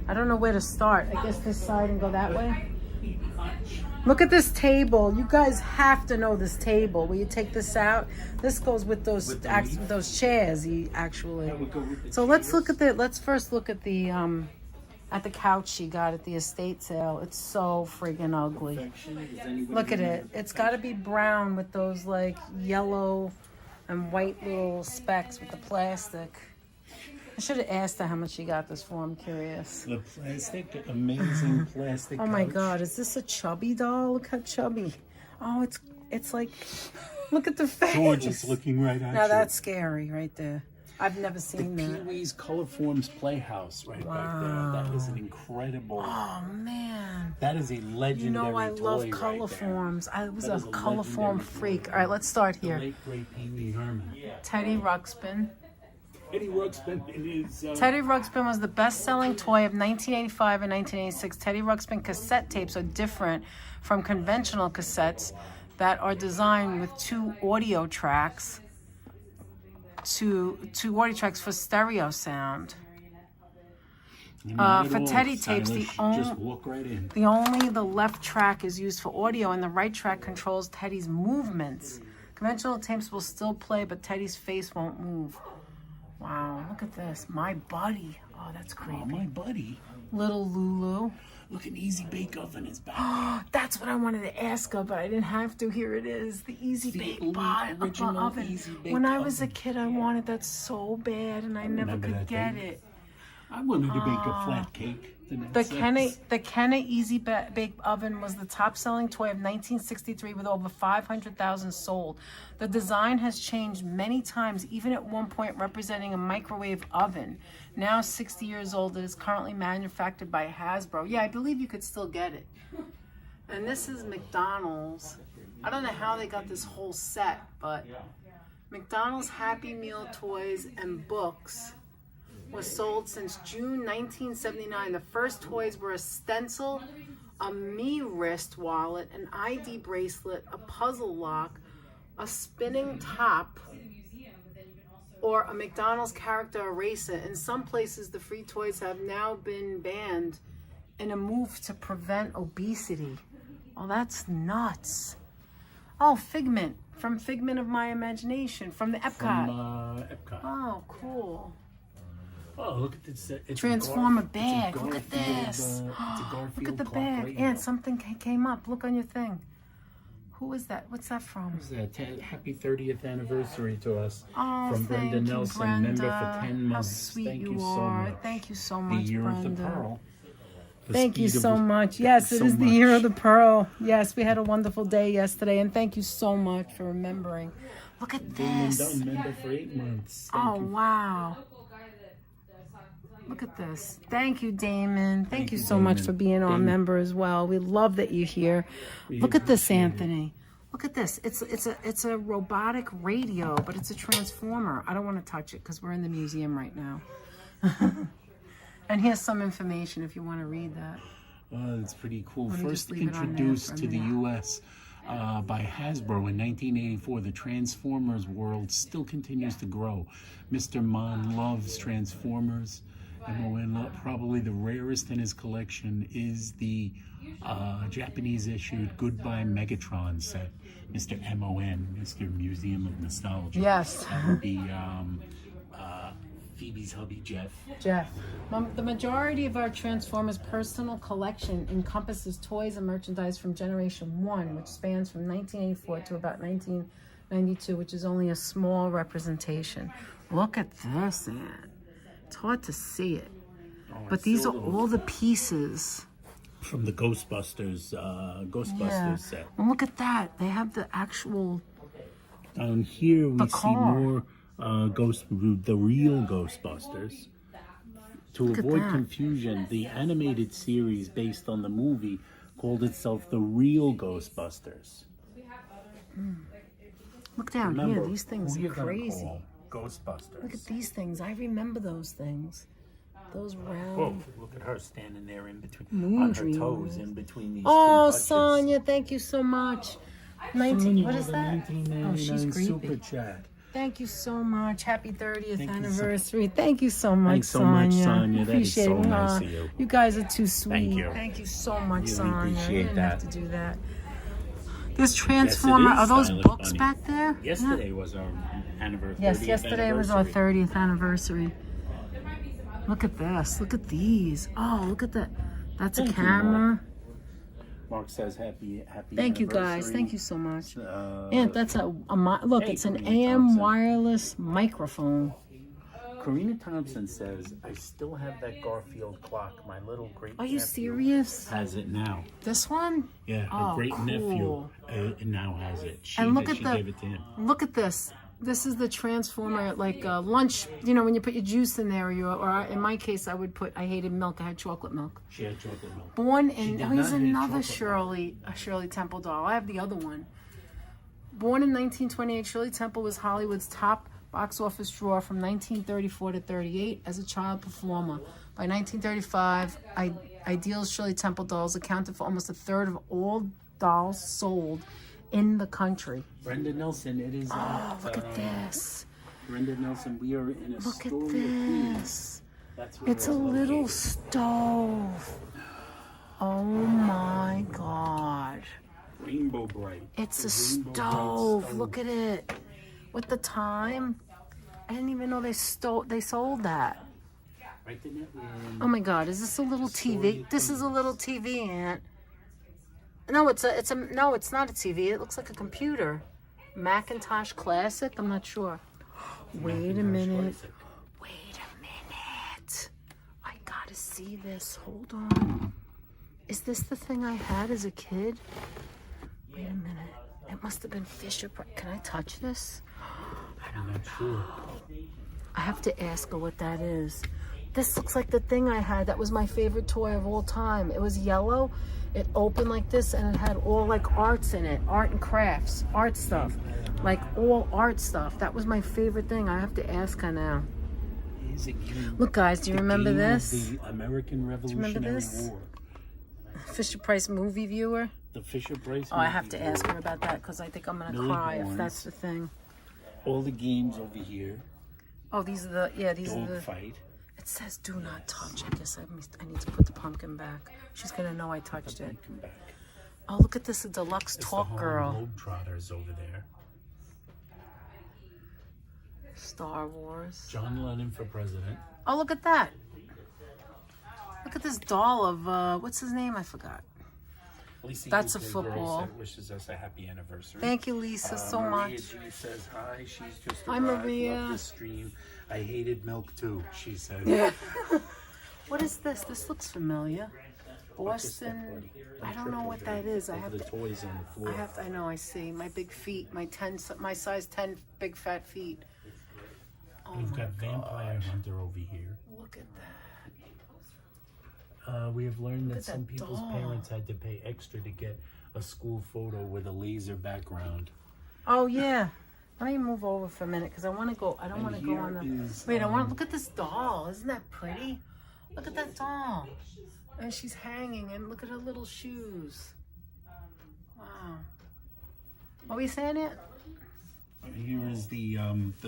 B: I don't know where to start. I guess this side and go that way. Look at this table. You guys have to know this table. Will you take this out? This goes with those
A: With the leaf?
B: those chairs, actually.
A: That would go with the
B: So let's look
A: chairs.
B: at let's first look at the couch she got at the estate sale. It's so friggin' ugly.
A: Perfection. Does anybody
B: Look at
A: remember
B: it. It's got to be brown with those like yellow and white little specks with the plastic. I should have asked her how much she got this for. I'm curious.
A: The plastic, amazing plastic.
B: Oh my
A: couch.
B: God, is this a chubby doll? Look how chubby. Oh, it's like, look at the face.
A: George is looking right at
B: Now
A: you.
B: that's scary right there. I've never
A: the
B: seen
A: Pee
B: that.
A: Wee's Color Forms Playhouse right back there. That is an incredible.
B: Oh man.
A: That is a legendary
B: You know I love
A: toy
B: color
A: right there.
B: forms. I was
A: That
B: a
A: is a
B: color form
A: legendary
B: freak.
A: toy.
B: All right, let's start
A: The
B: here.
A: late great Pee Wee Herman.
B: Teddy Ruxpin.
A: Eddie Ruxpin is.
B: Teddy Ruxpin was the best-selling toy of 1985 and 1986. Teddy Ruxpin cassette tapes are different from conventional cassettes that are designed with two audio tracks for stereo sound.
A: Not at
B: for
A: all,
B: Teddy tapes,
A: Silas. Just walk right in.
B: The left track is used for audio, and the right track controls Teddy's movements. Conventional tapes will still play, but Teddy's face won't move. Wow, look at this. My Buddy. Oh, that's creepy.
A: Oh, my buddy.
B: Little Lulu.
A: Look, an Easy Bake Oven is back.
B: That's what I wanted to ask her, but I didn't have to. Here it is, the Easy
A: The
B: Bake
A: original
B: Oven.
A: Easy Bake
B: When I was a
A: Oven.
B: kid, I wanted that so bad, and I never
A: remember
B: could
A: that
B: get
A: thing.
B: it.
A: I wanted to bake a flat cake.
B: The Kenna Easy Bake Oven was the top-selling toy of 1963 with over 500,000 sold. The design has changed many times, even at one point representing a microwave oven. Now 60 years old, it is currently manufactured by Hasbro. Yeah, I believe you could still get it. And this is McDonald's. I don't know how they got this whole set, but McDonald's Happy Meal toys and books was sold since June 1979. The first toys were a stencil, a Me wrist wallet, an ID bracelet, a puzzle lock, a spinning top, or a McDonald's character eraser. In some places, the free toys have now been banned in a move to prevent obesity. Oh, that's nuts. Oh, Figment, from Figment of My Imagination, from the Epcot.
A: From Epcot.
B: Oh, cool.
A: Oh, look at this. It's
B: Transformer bag. Look at this.
A: It's a Garfield
B: Look at the
A: clock
B: bag.
A: radio.
B: And something came up. Look on your thing. Who is that? What's that from?
A: What is that? Happy 30th anniversary to us.
B: Oh,
A: from
B: thank
A: Brenda
B: you,
A: Nelson,
B: Brenda.
A: member for 10 months.
B: How sweet
A: Thank
B: you
A: so
B: are.
A: much.
B: Thank you so
A: The
B: much,
A: year
B: Brenda.
A: of the pearl. The
B: Thank you
A: speed
B: so
A: of-
B: much. Yes, it
A: so
B: is the year
A: much.
B: of the pearl. Yes, we had a wonderful day yesterday, and thank you so much for remembering. Look at
A: Damon
B: this.
A: Dunn, member for 8 months. Thank
B: Oh,
A: you.
B: wow. Look at this. Thank you, Damon. Thank you
A: you,
B: so much
A: Damon.
B: for being our
A: Damon.
B: member as well. We love that you're here.
A: We
B: Look at this,
A: appreciate it.
B: Anthony. Look at this. It's a robotic radio, but it's a transformer. I don't want to touch it because we're in the museum right now. And here's some information if you want to read that.
A: It's pretty cool.
B: Let me
A: First
B: just leave it on there
A: introduced
B: for a
A: to the
B: minute.
A: U.S. By Hasbro in 1984, the Transformers world still continues to grow. Mr. Mon loves Transformers. MON, probably the rarest in his collection is the Japanese issued Goodbye Megatron set. Mr. MON, Mr. Museum of Nostalgia.
B: Yes.
A: That would be Phoebe's hubby, Jeff.
B: Jeff. The majority of our Transformers personal collection encompasses toys and merchandise from Generation 1, which spans from 1984 to about 1992, which is only a small representation. Look at this, Ann. It's hard to see it. But these are all the pieces.
A: From the Ghostbusters
B: Yeah.
A: set.
B: And look at that. They have the actual...
A: Down here we
B: The
A: see
B: car.
A: more the real Ghostbusters. To
B: Look at
A: avoid
B: that.
A: confusion, the animated series based on the movie called itself The Real Ghostbusters.
B: Look down
A: Remember,
B: here. These things
A: who
B: are
A: you're gonna
B: crazy.
A: call Ghostbusters.
B: Look at these things. I remember those things. Those round...
A: Whoa, look at her standing there in between,
B: Moon
A: on her
B: dreamers.
A: toes in between these
B: Oh,
A: two hutches.
B: Sonia, thank you so much. 19, what is that? Oh, she's
A: 1999
B: creepy.
A: Super Chat.
B: Thank you so much. Happy 30th
A: Thank you so-
B: anniversary. Thank you so much,
A: Thanks so much,
B: Sonia.
A: Sonia. That is
B: Appreciate
A: so
B: it.
A: nice
B: Aw,
A: of you.
B: You guys are too sweet.
A: you.
B: Thank you so much,
A: Really
B: Sonia.
A: appreciate
B: You didn't have
A: that.
B: to do that. This Transformer,
A: is
B: are those
A: Stylish
B: books
A: Bunny.
B: back there?
A: Yesterday was our anniversary.
B: Yes,
A: 30th
B: yesterday was our
A: anniversary.
B: 30th anniversary. Look at this. Look at these. Oh, look at that. That's a
A: Thank you,
B: camera.
A: Mark says happy
B: Thank you, guys.
A: anniversary.
B: Thank you so much.
A: Uh,
B: And that's look,
A: Hey,
B: it's an
A: Karina
B: AM
A: Thompson.
B: wireless microphone.
A: Karina Thompson says, I still have that Garfield clock. My little great
B: Are you
A: nephew
B: serious?
A: has it now.
B: This one?
A: Yeah, her
B: Oh,
A: great nephew
B: cool.
A: now has it. She,
B: And look at
A: she
B: the-
A: gave it to him.
B: Look at this. This is the Transformer, like lunch. You know, when you put your juice in there, in my case, I hated milk. I had chocolate milk.
A: She had chocolate milk.
B: Born
A: She
B: in,
A: did
B: here's
A: not hate
B: another
A: chocolate
B: Shirley Temple doll. I have the other one. Born in 1928, Shirley Temple was Hollywood's top box office draw from 1934 to 38 as a child performer. By 1935, Ideal's Shirley Temple dolls accounted for almost a third of all dolls sold in the country.
A: Brenda Nelson, it is.
B: Oh, look at this.
A: Brenda Nelson, we are in a
B: Look at
A: story of Queens.
B: this.
A: That's where
B: It's a little
A: located.
B: stove. Oh my God.
A: Rainbow Bright.
B: It's a
A: The Rainbow Bright
B: stove. Look at it. With the time. I didn't even know they sold that.
A: Right in that room.
B: Oh my God, is this a little TV? This is a little TV, Aunt. No, it's not a TV. It looks like a computer. Macintosh Classic? I'm not sure. Wait a minute.
A: Classic.
B: Wait a minute. see this. Hold on. Is this the thing I had as a kid? Wait a minute. It must have been Fisher Price. Can I touch this?
A: I'm not sure.
B: I have to ask her what that is. This looks like the thing I had. That was my favorite toy of all time. It was yellow. It opened like this, and it had all like arts in it. Art and crafts. Art stuff. Like all art stuff. That was my favorite thing. I have to ask her now. Look, guys, do you remember this?
A: The American Revolutionary War.
B: Fisher Price movie viewer?
A: The Fisher Price
B: Oh, I have to ask her about that because I think I'm going to cry if that's the thing.
A: All the games over here.
B: Oh, these are the, yeah, these are the.
A: Dog fight.
B: It says do not touch. I guess I need to put the pumpkin back. She's going to know I touched it.
A: Back.
B: Oh, look at this, a deluxe
A: It's
B: talk
A: the
B: girl.
A: Globetrotters over there.
B: Star Wars.
A: John Lennon for president.
B: Oh, look at that. Look at this doll of, what's his name? I forgot.
A: Lisa
B: That's a
A: UK
B: football.
A: Girl wishes us a happy anniversary.
B: Thank you, Lisa, so
A: Maria
B: much.
A: G says hi. She's just
B: Hi,
A: arrived.
B: Maria.
A: Love this stream. I hated milk too, she said.
B: Yeah. What is this? This looks familiar. Boston. I don't know what that is. I have
A: the
B: to.
A: toys on the floor.
B: I know. I see my big feet. My size 10 big fat feet. Oh
A: We've
B: my
A: got Vampire Hunter over here.
B: Look at that.
A: We have learned that
B: at
A: some
B: that
A: people's
B: doll.
A: parents had to pay extra to get a school photo with a laser background.
B: Oh yeah. Let me move over for a minute because I want to go. I don't
A: And
B: want to go
A: here
B: on the.
A: is,
B: Wait, I want to look at this doll. Isn't that pretty? Look at that doll. And she's hanging, and look at her little shoes. Wow. What were you saying, it?
A: Here is the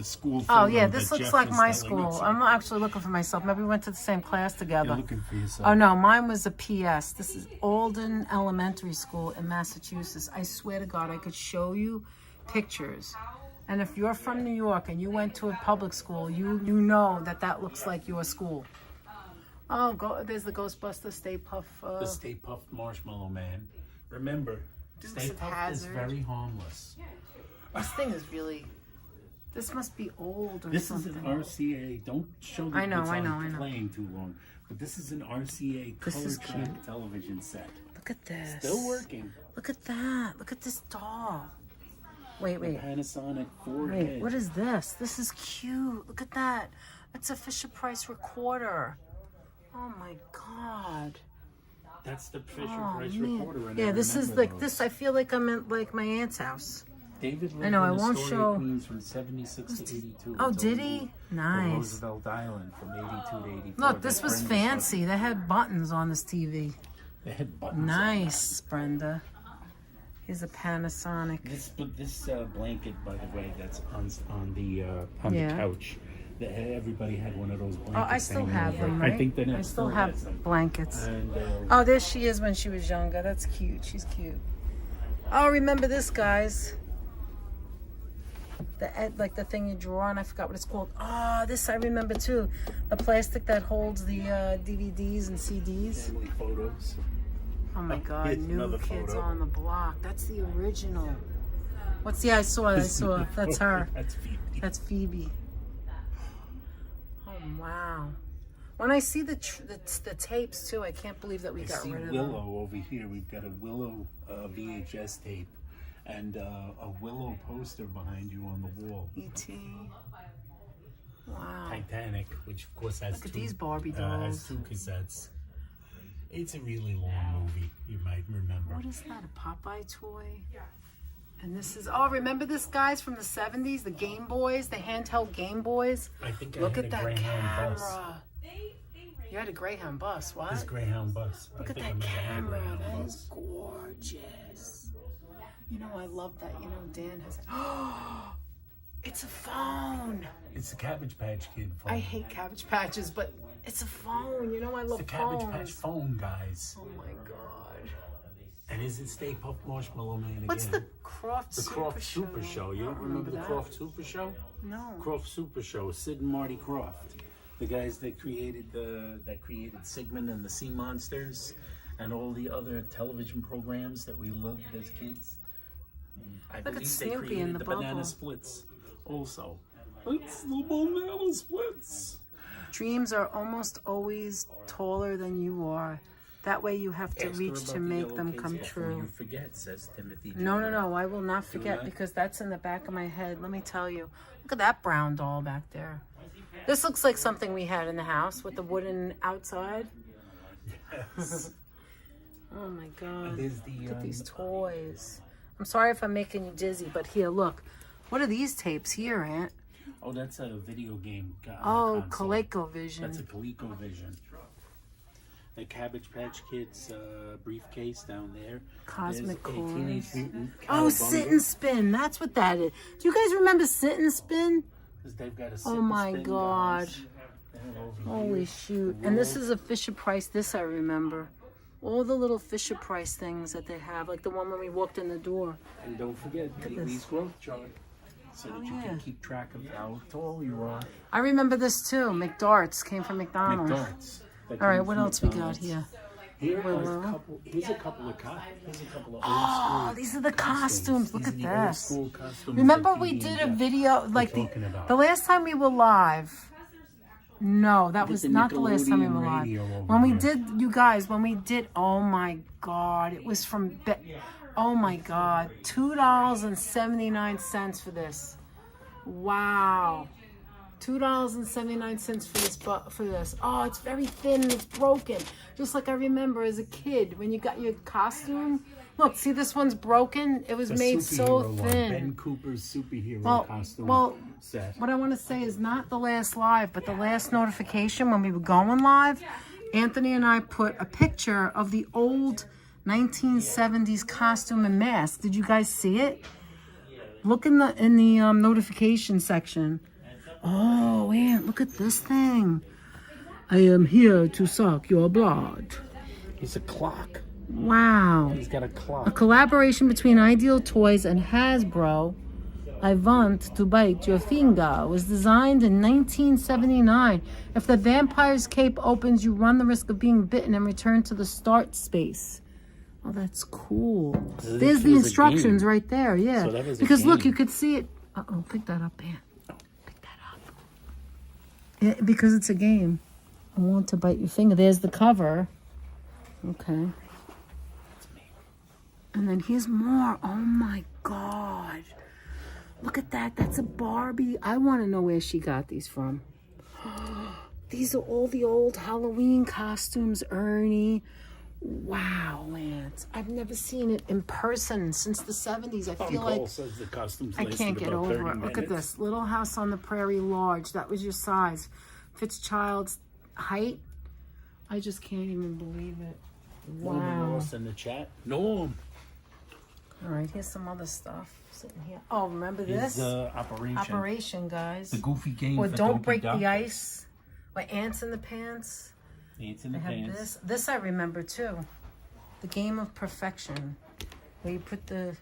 A: school photo.
B: Oh yeah, this
A: that
B: looks
A: Jeff
B: like
A: is
B: my
A: telling us
B: school.
A: about.
B: I'm actually looking for myself. Maybe we went to the same class together.
A: You're looking for yourself.
B: Oh no, mine was a PS. This is Alden Elementary School in Massachusetts. I swear to God, I could show you pictures. And if you're from New York and you went to a public school, you know that looks like your school. Oh, there's the Ghostbuster Stay Puff.
A: The Stay Puft Marshmallow Man. Remember,
B: Dukes
A: Stay
B: of
A: Puft is
B: Hazzard.
A: very harmless.
B: This thing is really. This must be old or
A: This
B: something.
A: is an RCA. Don't show the
B: I know,
A: it's
B: I know,
A: on
B: I know.
A: playing too long. But this is an RCA
B: This
A: color
B: is
A: track
B: cute.
A: television set.
B: Look at this.
A: Still working.
B: Look at that. Look at this doll. Wait.
A: Panasonic 4
B: Wait,
A: head.
B: what is this? This is cute. Look at that. It's a Fisher Price recorder. Oh my God.
A: That's the Fisher
B: Oh,
A: Price
B: man.
A: recorder. And
B: Yeah,
A: I
B: this is
A: remember
B: like
A: those.
B: this. I feel like I'm in like my aunt's house.
A: David lived
B: I know,
A: in
B: I won't
A: Astoria,
B: show-
A: Queens from 76 to 82.
B: Oh,
A: until
B: did
A: he
B: he?
A: moved to
B: Nice.
A: Roosevelt Island from 82 to 84.
B: Look, this was fancy. They had buttons on this TV.
A: They had buttons.
B: Nice, Brenda. Here's a Panasonic.
A: This blanket, by the way, that's on the
B: Yeah.
A: couch. Everybody had one of those blankets.
B: Oh, I still
A: hanging
B: have
A: over.
B: them, right?
A: I think that
B: I still have
A: has them.
B: blankets.
A: And
B: Oh, there she is when she was younger. That's cute. She's cute. Oh, remember this, guys? Like the thing you draw on. I forgot what it's called. Oh, this I remember too. The plastic that holds the DVDs and CDs.
A: family photos.
B: Oh my God,
A: Here's
B: New
A: another
B: Kids
A: photo.
B: on the Block. That's the original. What's I saw. That's her.
A: That's Phoebe.
B: That's Phoebe. Oh wow. When I see the tapes too, I can't believe that we got
A: See
B: rid of them.
A: Willow over here. We've got a Willow VHS tape and a Willow poster behind you on the wall.
B: E.T. Wow.
A: Titanic, which of course has
B: Look at
A: two,
B: these Barbie
A: has
B: dolls.
A: 2 cassettes. It's a really long movie. You might remember.
B: What is that? A Popeye toy? And this is, oh, remember this, guys, from the 70s? The Game Boys, the handheld Game Boys?
A: I think I
B: Look
A: had
B: at
A: a
B: that
A: Greyhound
B: camera.
A: bus.
B: You had a Greyhound bus, what?
A: This Greyhound bus.
B: Look
A: I
B: at
A: think I
B: that
A: might have had a
B: camera.
A: Greyhound
B: That
A: bus.
B: is gorgeous. You know, I love that. You know, Dan has Oh, it's a phone.
A: It's the Cabbage Patch Kid phone.
B: I hate Cabbage Patches, but it's a phone. You know, I love
A: It's the Cabbage
B: phones.
A: Patch phone, guys.
B: Oh, my God.
A: And is it Stay Puft Marshmallow Man again?
B: What's the Croft
A: The Croft Super Show. You don't remember the
B: that.
A: Croft Super Show?
B: No.
A: Croft Super Show. Sid and Marty Croft, the guys that created Sigmund and the Sea Monsters, and all the other television programs that we loved as kids. I
B: Look at
A: believe they
B: Snoopy in
A: created
B: the
A: Banana
B: bubble.
A: Splits also. It's the Banana Splits.
B: Dreams are almost always taller than you are. That way you have to
A: Ask her
B: reach
A: about
B: to
A: the
B: make
A: yellow
B: them
A: case
B: come
A: before
B: true.
A: You forget, says Timothy.
B: No,
A: Jr.
B: I will not forget
A: that?
B: because that's in the back of my head. Let me tell you. Look at that brown doll back there. This looks like something we had in the house with the wooden outside.
A: Yes.
B: Oh my God.
A: There's the,
B: Look at these toys. I'm sorry if I'm making you dizzy, but here, look. What are these tapes here, Aunt?
A: Oh, that's a video game.
B: Oh,
A: console.
B: ColecoVision.
A: That's a ColecoVision. The Cabbage Patch Kids briefcase down there.
B: Cosmic
A: There's a Teenage Mutant
B: Oh,
A: Cowabunga,
B: Sit and Spin. That's what that is. Do you guys remember Sit and Spin?
A: 'cause they've got a Sit
B: Oh
A: and
B: my
A: Spin,
B: God.
A: guys. And over
B: Holy
A: here,
B: shoot.
A: the
B: And this
A: world.
B: is a Fisher Price. This I remember. All the little Fisher Price things that they have, like the one when we walked in the door.
A: And don't forget Pee-wee's growth chart, so that you
B: yeah.
A: can keep track of how tall you are.
B: I remember this too. McDarts came from McDonald's.
A: McDonald's. That
B: All right,
A: came
B: what
A: from
B: else we got
A: McDonald's.
B: here?
A: Here's
B: Wait,
A: a
B: wait.
A: couple. Here's a couple of old
B: Oh,
A: school.
B: these are the costumes. Look
A: These
B: at
A: are the old
B: this.
A: school costumes
B: Remember
A: that
B: we
A: Phoebe
B: did
A: and
B: a
A: Jeff
B: video, like
A: were talking about.
B: the last time we were live. No, that was
A: the
B: not the last time we were
A: Nickelodeon
B: live.
A: radio over
B: When we
A: here.
B: did, you guys, when we did, oh my God, it was from, oh my God, $2.79 for this. Wow. $2.79 for this. Oh, it's very thin and it's broken. Just like I remember as a kid when you got your costume. Look, see this one's broken? It was
A: The
B: made so
A: superhero one,
B: thin.
A: Ben Cooper's superhero
B: Well,
A: costume set.
B: what I want to say is not the last live, but the last notification when we were going live, Anthony and I put a picture of the old 1970s costume and mask. Did you guys see it? Look in the notification section. Oh, Aunt, look at this thing. I am here to suck your blood.
A: He's a clock.
B: Wow.
A: He's got a
B: A
A: clock.
B: collaboration between Ideal Toys and Hasbro, I Want to Bite Your Finger, was designed in 1979. If the vampire's cape opens, you run the risk of being bitten and return to the start space. Oh, that's cool.
A: It
B: There's the
A: was a
B: instructions
A: game.
B: right there, yeah.
A: So that was a
B: Because look,
A: game.
B: you could see it. Uh-oh, pick that up, Aunt. Pick that up. Because it's a game. I Want to Bite Your Finger. There's the cover. Okay. And then here's more. Oh my God. Look at that. That's a Barbie. I want to know where she got these from. These are all the old Halloween costumes, Ernie. Wow, Lance. I've never seen it in person since the 70s. I feel
A: Cole
B: like
A: says the costumes
B: I
A: lasted
B: can't get
A: about 30
B: over it. Look at
A: minutes.
B: this. Little House on the Prairie Large. That was your size. Fitzchild's height. I just can't even believe it.
A: Norman
B: Wow.
A: Ross in the chat. Norm.
B: All right, here's some other stuff sitting here. Oh, remember
A: His
B: this?
A: operation.
B: Operation, guys.
A: The goofy game
B: Or
A: for
B: Don't
A: Dopey
B: Break
A: Duck.
B: the Ice. Or Ants in the Pants.
A: Ants in the
B: I have
A: pants.
B: this. This I remember too. The Game of Perfection. Where you put that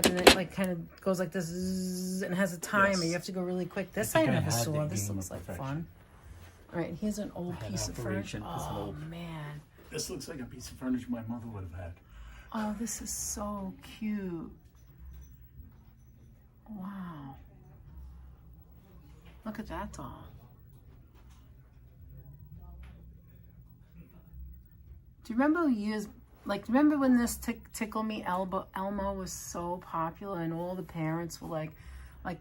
B: in it, like kind of goes like this, zzz, and has a timer.
A: Yes.
B: You have to go really quick. This
A: think
B: I
A: I
B: never
A: had
B: saw.
A: that
B: This
A: Game
B: looks
A: of
B: like
A: Perfection.
B: fun. All right, here's an old
A: had
B: piece of furniture.
A: Operation
B: Oh
A: Slope.
B: man.
A: This looks like a piece of furniture my mother would have had.
B: Oh, this is so cute. Wow. Look at that doll. Do you remember remember when this Tickle Me Elmo was so popular and all the parents were like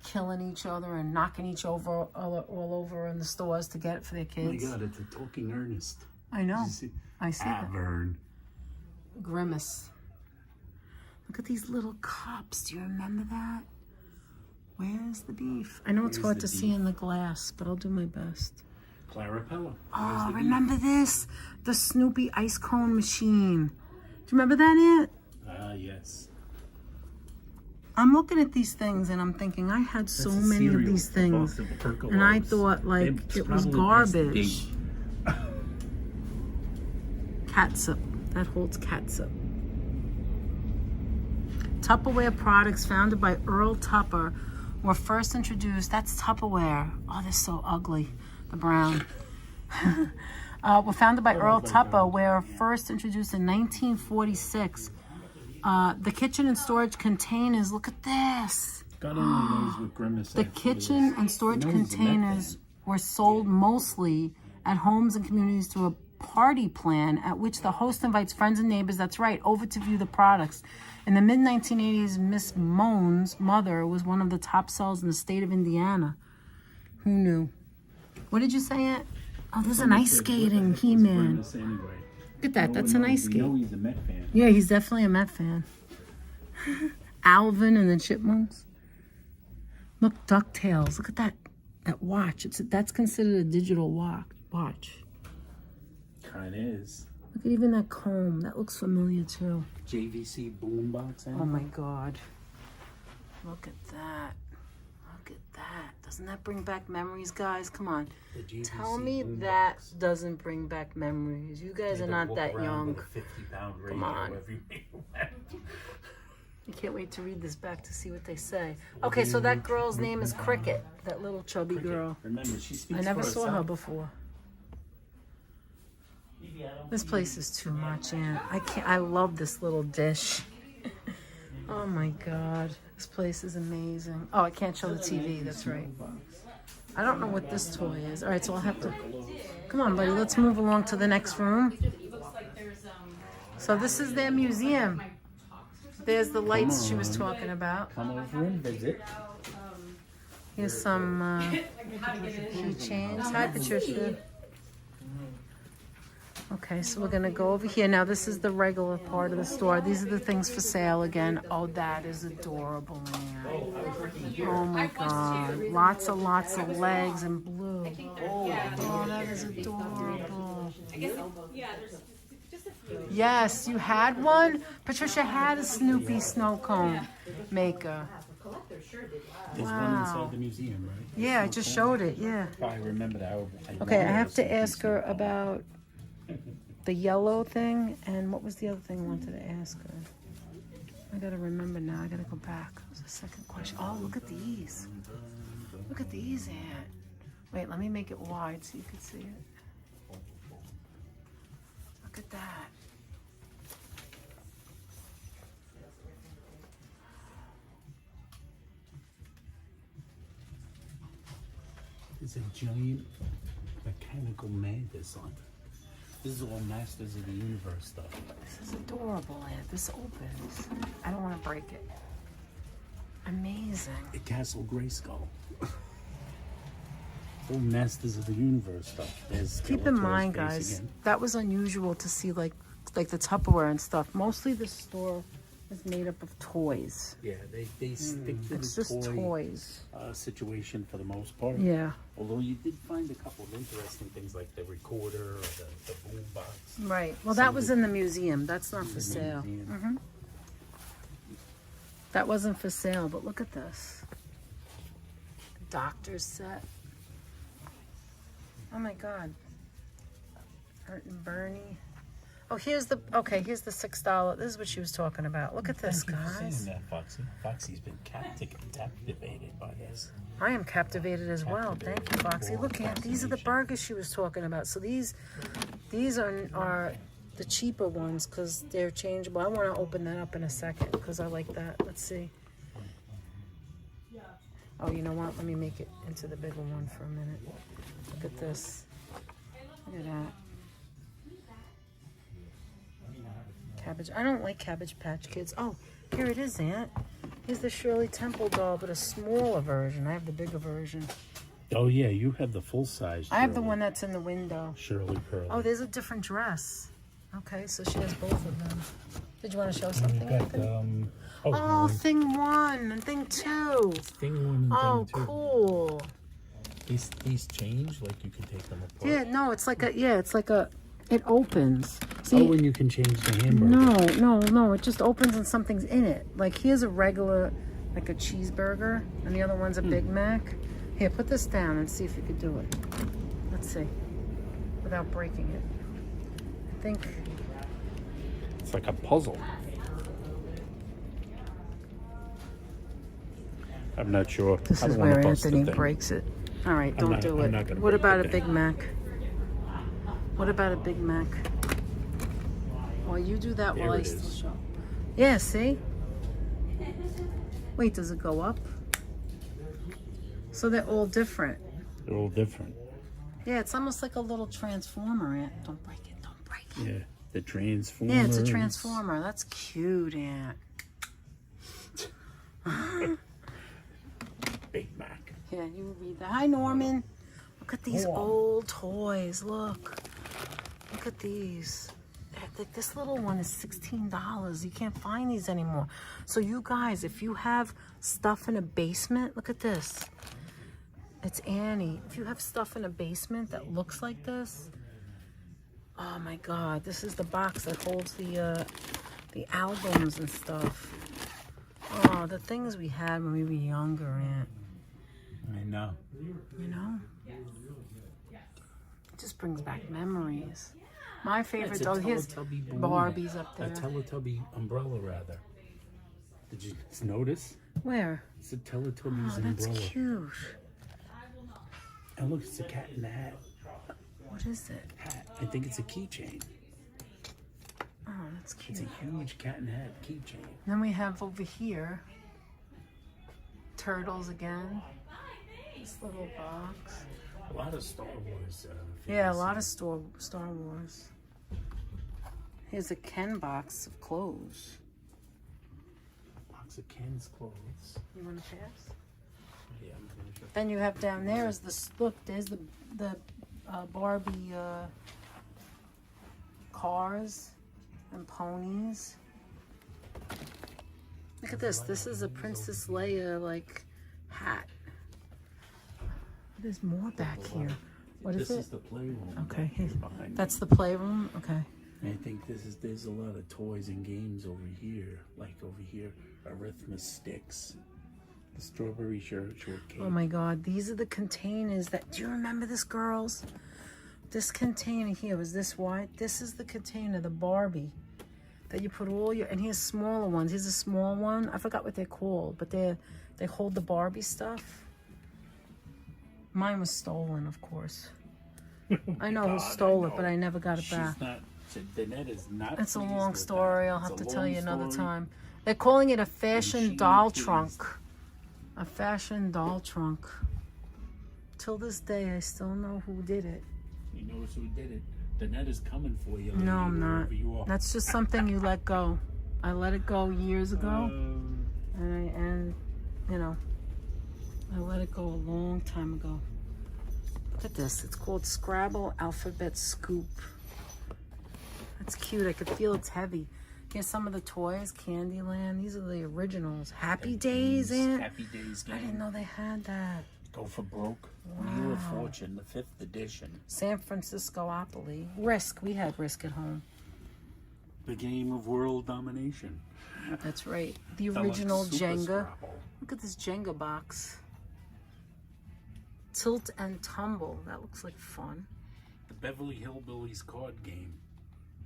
B: killing each other and knocking each other all over in the stores to get it for their
A: Oh my
B: kids?
A: God, it's a talking Ernest.
B: I know.
A: You see?
B: I see that.
A: Vern.
B: Grimace. Look at these little cups. Do you remember that? Where's the beef? I know it's
A: Where's
B: hard
A: the
B: to see
A: beef?
B: in the glass, but I'll do my best.
A: Clarapella.
B: Oh, remember this? The Snoopy ice cone machine. Do you remember that, Aunt?
A: Yes.
B: I'm looking at these things and I'm thinking I had so
A: That's a
B: many of
A: cereal,
B: these
A: a
B: things.
A: box of Percolos.
B: And I thought like
A: It's
B: it was
A: probably best
B: garbage.
A: date.
B: Catsup. That holds catsup. Tupperware products founded by Earl Tupper were first introduced. That's Tupperware. Oh, they're so ugly. The brown. Were founded by Earl Tupper, were first introduced in 1946. The kitchen and storage containers. Look at this.
A: God only knows what Grimace
B: The
A: actually
B: kitchen
A: is.
B: and storage
A: You know he's a Met
B: containers
A: fan.
B: were sold mostly at homes and communities through a party plan at which the host invites friends and neighbors, that's right, over to view the products. In the mid-1980s, Miss Moan's mother was one of the top sellers in the state of Indiana. Who knew? What did you say, Aunt? Oh, there's an ice skating He-Man.
A: Grimace anyway.
B: Look at that, that's an ice
A: We
B: skate.
A: know he's a Met fan.
B: Yeah, he's definitely a Met fan. Alvin and the Chipmunks. Look, DuckTales. Look at that watch. That's considered a digital watch.
A: Kinda is.
B: Look at even that comb. That looks familiar too.
A: JVC boombox.
B: Oh my God. Look at that. Look at that. Doesn't that bring back memories, guys? Come on.
A: The JVC
B: Tell me
A: boombox.
B: that doesn't bring back memories. You guys are not that young.
A: With a 50-pound radio
B: Come on.
A: everywhere you went.
B: I can't wait to read this back to see what they say. Okay, so that girl's name is Cricket. That little chubby girl.
A: Remember, she speaks
B: I never
A: for
B: saw her
A: herself.
B: before. This place is too much, Aunt. I can't. I love this little dish. Oh my God, this place is amazing. Oh, I can't show the TV. That's right. I don't know what this toy is. All right, so I'll have to. Come on, buddy. Let's move along to the next room. So this is their museum. There's the lights she was talking about.
A: Come over and visit.
B: Here's some keychains. Hi, Patricia. Okay, so we're gonna go over here. Now this is the regular part of the store. These are the things for sale again. Oh, that is adorable, man. Oh my God. Lots of legs and blue. Oh, that is adorable. Yes, you had one? Patricia had a Snoopy snow cone maker.
A: There's one inside the museum, right?
B: Yeah, I just showed it, yeah.
A: I remember that.
B: Okay, I have to ask her about the yellow thing, and what was the other thing I wanted to ask her? I gotta remember now. I gotta go back. What was the second question? Oh, look at these. Look at these, Aunt. Wait, let me make it wide so you can see it. Look at that.
A: There's a giant mechanical mantis on it. This is all Masters of the Universe stuff.
B: This is adorable, Aunt. This opens. I don't want to break it. Amazing.
A: A Castle Grayskull. All Masters of the Universe stuff. There's
B: Keep in
A: Skeletor's
B: mind,
A: face
B: guys,
A: again.
B: that was unusual to see like the Tupperware and stuff. Mostly the store is made up of toys.
A: Yeah, they stick to
B: It's
A: the
B: just toys.
A: situation for the most part.
B: Yeah.
A: Although you did find a couple of interesting things like the recorder or the boom box.
B: Right. Well,
A: Some
B: that
A: of
B: was
A: it-
B: in the museum. That's not for
A: the
B: sale.
A: museum.
B: That wasn't for sale, but look at this. Doctor's set. Oh my God. Hurt and Bernie. Oh, here's the $6. This is what she was talking about. Look at this,
A: Thank you for
B: guys.
A: saying that, Foxy. Foxy's been captivated by this.
B: I am captivated as well. Thank you, Foxy. Look, Aunt, these are the burgers she was talking about. So these are the cheaper ones because they're changeable. I want to open that up in a second because I like that. Let's see. Oh, you know what? Let me make it into the bigger one for a minute. Look at this. Look at that. Cabbage. I don't like Cabbage Patch Kids. Oh, here it is, Aunt. Here's the Shirley Temple doll, but a smaller version. I have the bigger version.
A: Oh yeah, you have the full size.
B: I have the one that's in the window.
A: Shirley Pearl.
B: Oh, there's a different dress. Okay, so she has both of them. Did you want to show
A: you
B: something?
A: got
B: Anthony?
A: oh,
B: thing 1 and thing 2.
A: thing one and
B: Oh,
A: thing two.
B: cool.
A: These change, like you can take them apart.
B: Yeah, no, it's like it opens. See,
A: Oh, and you can change the hamburger.
B: no, it just opens and something's in it. Like here's a regular, like a cheeseburger, and the other one's a Big Mac. Here, put this down and see if you could do it. Let's see, without breaking it. I think.
A: It's like a puzzle. I'm not sure.
B: This
A: I
B: is
A: don't wanna
B: where
A: bust the
B: Anthony
A: thing.
B: breaks it. All right, don't do
A: I'm
B: it.
A: not gonna
B: What
A: break
B: about a
A: it
B: Big
A: down.
B: Mac? What about a Big Mac? While you do that,
A: There
B: while I
A: it
B: still
A: is.
B: show. Yeah, see? Wait, does it go up? So they're all different.
A: They're all different.
B: Yeah, it's almost like a little transformer, Aunt. Don't break it, don't break it.
A: Yeah, the transformer.
B: Yeah, it's a transformer. That's cute, Aunt.
A: Big Mac.
B: Yeah, you read that. Hi, Norman. Look at these old toys. Look at these. This little one is $16. You can't find these anymore. So you guys, if you have stuff in a basement, look at this. It's Annie. If you have stuff in a basement that looks like this, oh my God, this is the box that holds the albums and stuff. Oh, the things we had when we were younger, Aunt.
A: I know.
B: You know? It just brings back memories. My favorite
A: It's a
B: dog, here's
A: Teletubby balloon.
B: Barbie's up
A: A
B: there.
A: Teletubby umbrella, rather. Did you notice?
B: Where?
A: It's a Teletubby's
B: Oh, that's
A: umbrella.
B: cute.
A: And look, it's a cat in the hat.
B: What is it?
A: Hat. I think it's a keychain.
B: Oh, that's cute.
A: It's a huge cat in the hat keychain.
B: Then we have over here, turtles again. This little box.
A: A lot of Star Wars.
B: Yeah, a lot of Star Wars. Here's a Ken box of clothes.
A: Box of Ken's clothes.
B: You want to pass?
A: Yeah, I'm gonna show.
B: Then you have down there is the look. There's the Barbie cars and ponies. Look at this. This is a Princess Leia like hat. There's more back here. What is
A: This
B: it?
A: is the playroom.
B: Okay,
A: back here behind
B: that's the playroom. Okay.
A: me. I think there's a lot of toys and games over here. Like over here, Arithmetics, the strawberry shortcake.
B: Oh my God, these are the containers that. Do you remember this, girls? This container here was this wide. This is the container, the Barbie, that you put all your. And here's smaller ones. Here's a small one. I forgot what they're called, but they hold the Barbie stuff. Mine was stolen, of course. I know who stole it, but I never got it back.
A: Danette is not.
B: It's a
A: pleased
B: long
A: with
B: story.
A: that.
B: I'll
A: It's
B: have
A: a
B: to tell you
A: long
B: another
A: story.
B: time. They're calling it a fashion
A: she
B: doll
A: pleased.
B: trunk. A fashion doll trunk. Till this day, I still know who did it.
A: You notice who did it? Danette is coming for you.
B: No, I'm not.
A: wherever you are.
B: That's just something you let go. I let it go years ago, and you know, I let it go a long time ago. Look at this. It's called Scrabble Alphabet Scoop. That's cute. I could feel it's heavy. Here's some of the toys. Candyland. These are the originals. Happy Days, Aunt.
A: Happy Days game.
B: I didn't know they had that.
A: Go for broke. Wheel of Fortune, the 5th edition.
B: San Francisco-opoly. Risk. We had Risk at home.
A: The game of world domination.
B: That's right. The
A: Felt like
B: original
A: Super
B: Jenga.
A: Scrabble.
B: Look at this Jenga box. Tilt and Tumble. That looks like fun.
A: The Beverly Hillbillies card game.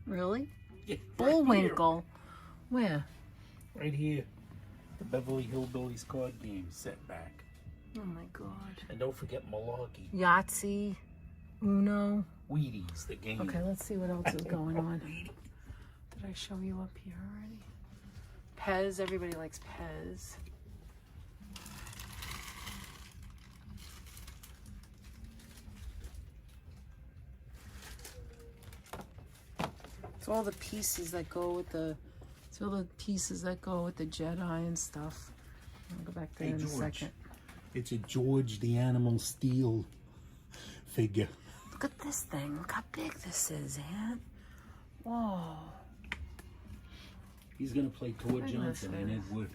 B: Really?
A: Yeah,
B: Bullwinkle. Where?
A: Right here. The Beverly Hillbillies card game set back.
B: Oh my God.
A: And don't forget Malarkey.
B: Yahtzee. Uno.
A: Wheaties, the game.
B: Okay, let's see what else is going on. Did I show you up here already? Pez. Everybody likes Pez. It's all the pieces that go with the. It's all the pieces that go with the Jedi and stuff. I'll go back there
A: Hey,
B: in a
A: George.
B: second.
A: It's a George the Animal Steel figure.
B: Look at this thing. Look how big this is, Aunt. Whoa.
A: He's gonna play Tor Johnson and Ed Wood.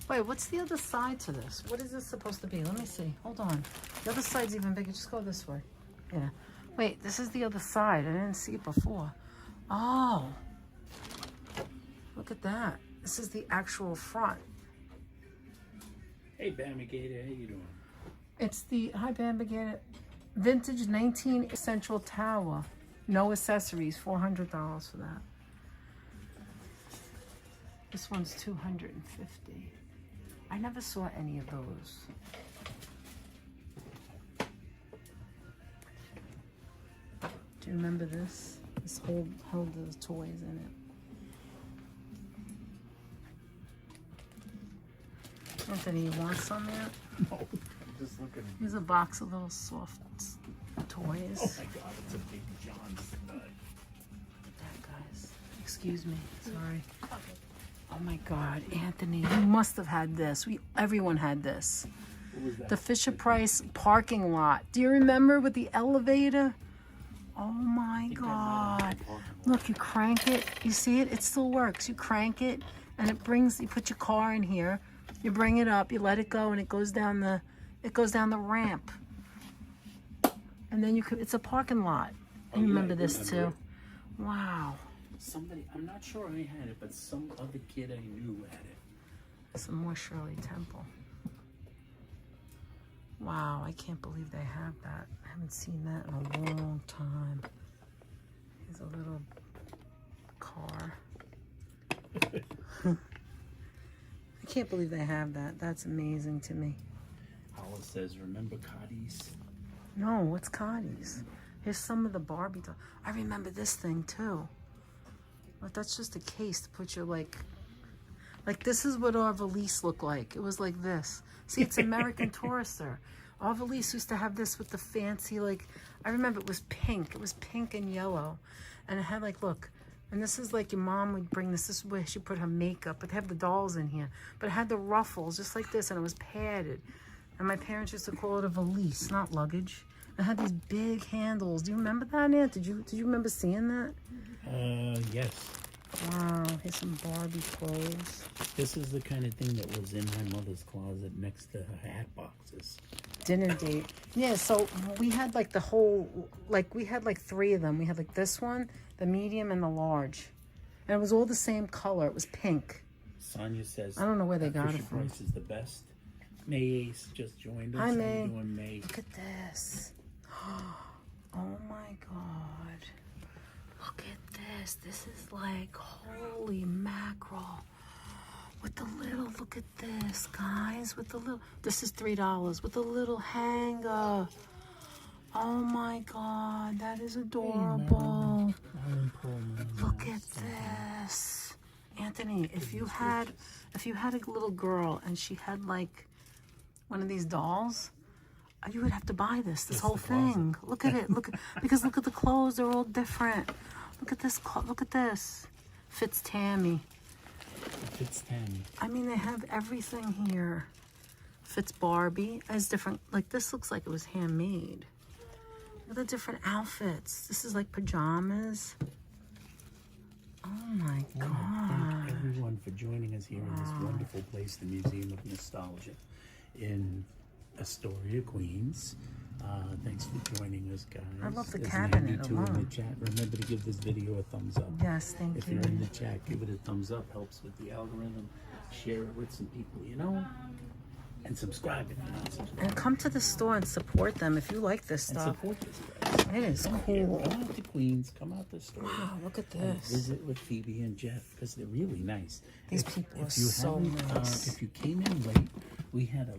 B: Wait, what's the other side to this? What is this supposed to be? Let me see. Hold on. The other side's even bigger. Just go this way. Yeah. Wait, this is the other side. I didn't see it before. Oh. Look at that. This is the actual front.
A: Hey, Bamigator, how you doing?
B: It's the, hi Bambigator, vintage 19 Central Tower. No accessories, $400 for that. This one's $250. I never saw any of those. Do you remember this? This held the toys in it. Anthony, you want some yet?
A: No, I'm just looking.
B: Here's a box of little soft toys.
A: Oh my God, it's a Big John's stud.
B: That, guys. Excuse me. Sorry. Oh my God, Anthony, you must have had this. Everyone had this.
A: What was that?
B: The Fisher Price parking lot. Do you remember with the elevator? Oh my God. Look, you crank it. You see it? It still works. You crank it and you put your car in here. You bring it up, you let it go, and it goes down the ramp. And then it's a parking lot. You remember this too? Wow.
A: Somebody, I'm not sure I had it, but some other kid I knew had it.
B: Some more Shirley Temple. Wow, I can't believe they have that. I haven't seen that in a long time. Here's a little car. I can't believe they have that. That's amazing to me.
A: Hollis says, remember Cotties?
B: No, what's Cotties? Here's some of the Barbie dolls. I remember this thing too. But that's just a case to put your like this is what our valise looked like. It was like this. See, it's American Tourister. Our valise used to have this with the fancy, like, I remember it was pink. It was pink and yellow. And it had like, look, and this is like your mom would bring this. This is where she put her makeup. But they have the dolls in here. But it had the ruffles just like this, and it was padded. And my parents used to call it a valise, not luggage. It had these big handles. Do you remember that, Aunt? Did you remember seeing that?
A: Yes.
B: Wow, here's some Barbie clothes.
A: This is the kind of thing that was in my mother's closet next to her hat boxes.
B: Dinner date. Yeah, so we had like the whole, like we had like 3 of them. We had like this one, the medium, and the large. And it was all the same color. It was pink.
A: Sonia says,
B: I don't know where they got it
A: Fisher
B: from.
A: Price is the best. May Ace just joined us.
B: Hi,
A: How you
B: May.
A: doing, May?
B: Look at this. Oh my God. Look at this. This is like, holy mackerel. With the little, look at this, guys. With the little, this is $3 with a little hanger. Oh my God, that is adorable. Look at this. Anthony, if you had a little girl and she had like one of these dolls, you would have to buy this whole thing. Look at it. Because look at the clothes, they're all different. Look at this. Look at this. Fits Tammy.
A: Fits Tammy.
B: I mean, they have everything here. Fits Barbie. As different. Like this looks like it was handmade. Look at the different outfits. This is like pajamas. Oh my God.
A: Thank everyone for joining us here in this wonderful place, the Museum of Nostalgia in Astoria, Queens. Thanks for joining us, guys.
B: I love the
A: There's
B: cabinet
A: 92 in
B: alone.
A: the chat. Remember to give this video a thumbs up.
B: Yes, thank
A: If
B: you.
A: you're in the chat, give it a thumbs up. Helps with the algorithm. Share it with some people you know. And subscribe if you're not subscribed.
B: And come to the store and support them if you like this
A: And
B: stuff.
A: support this guys.
B: It is
A: Come here.
B: cool.
A: Come out to Queens. Come out to the store.
B: Wow, look at
A: And
B: this.
A: visit with Phoebe and Jeff because they're really nice.
B: These people are
A: you
B: so
A: haven't,
B: nice.
A: If you came in late, we had a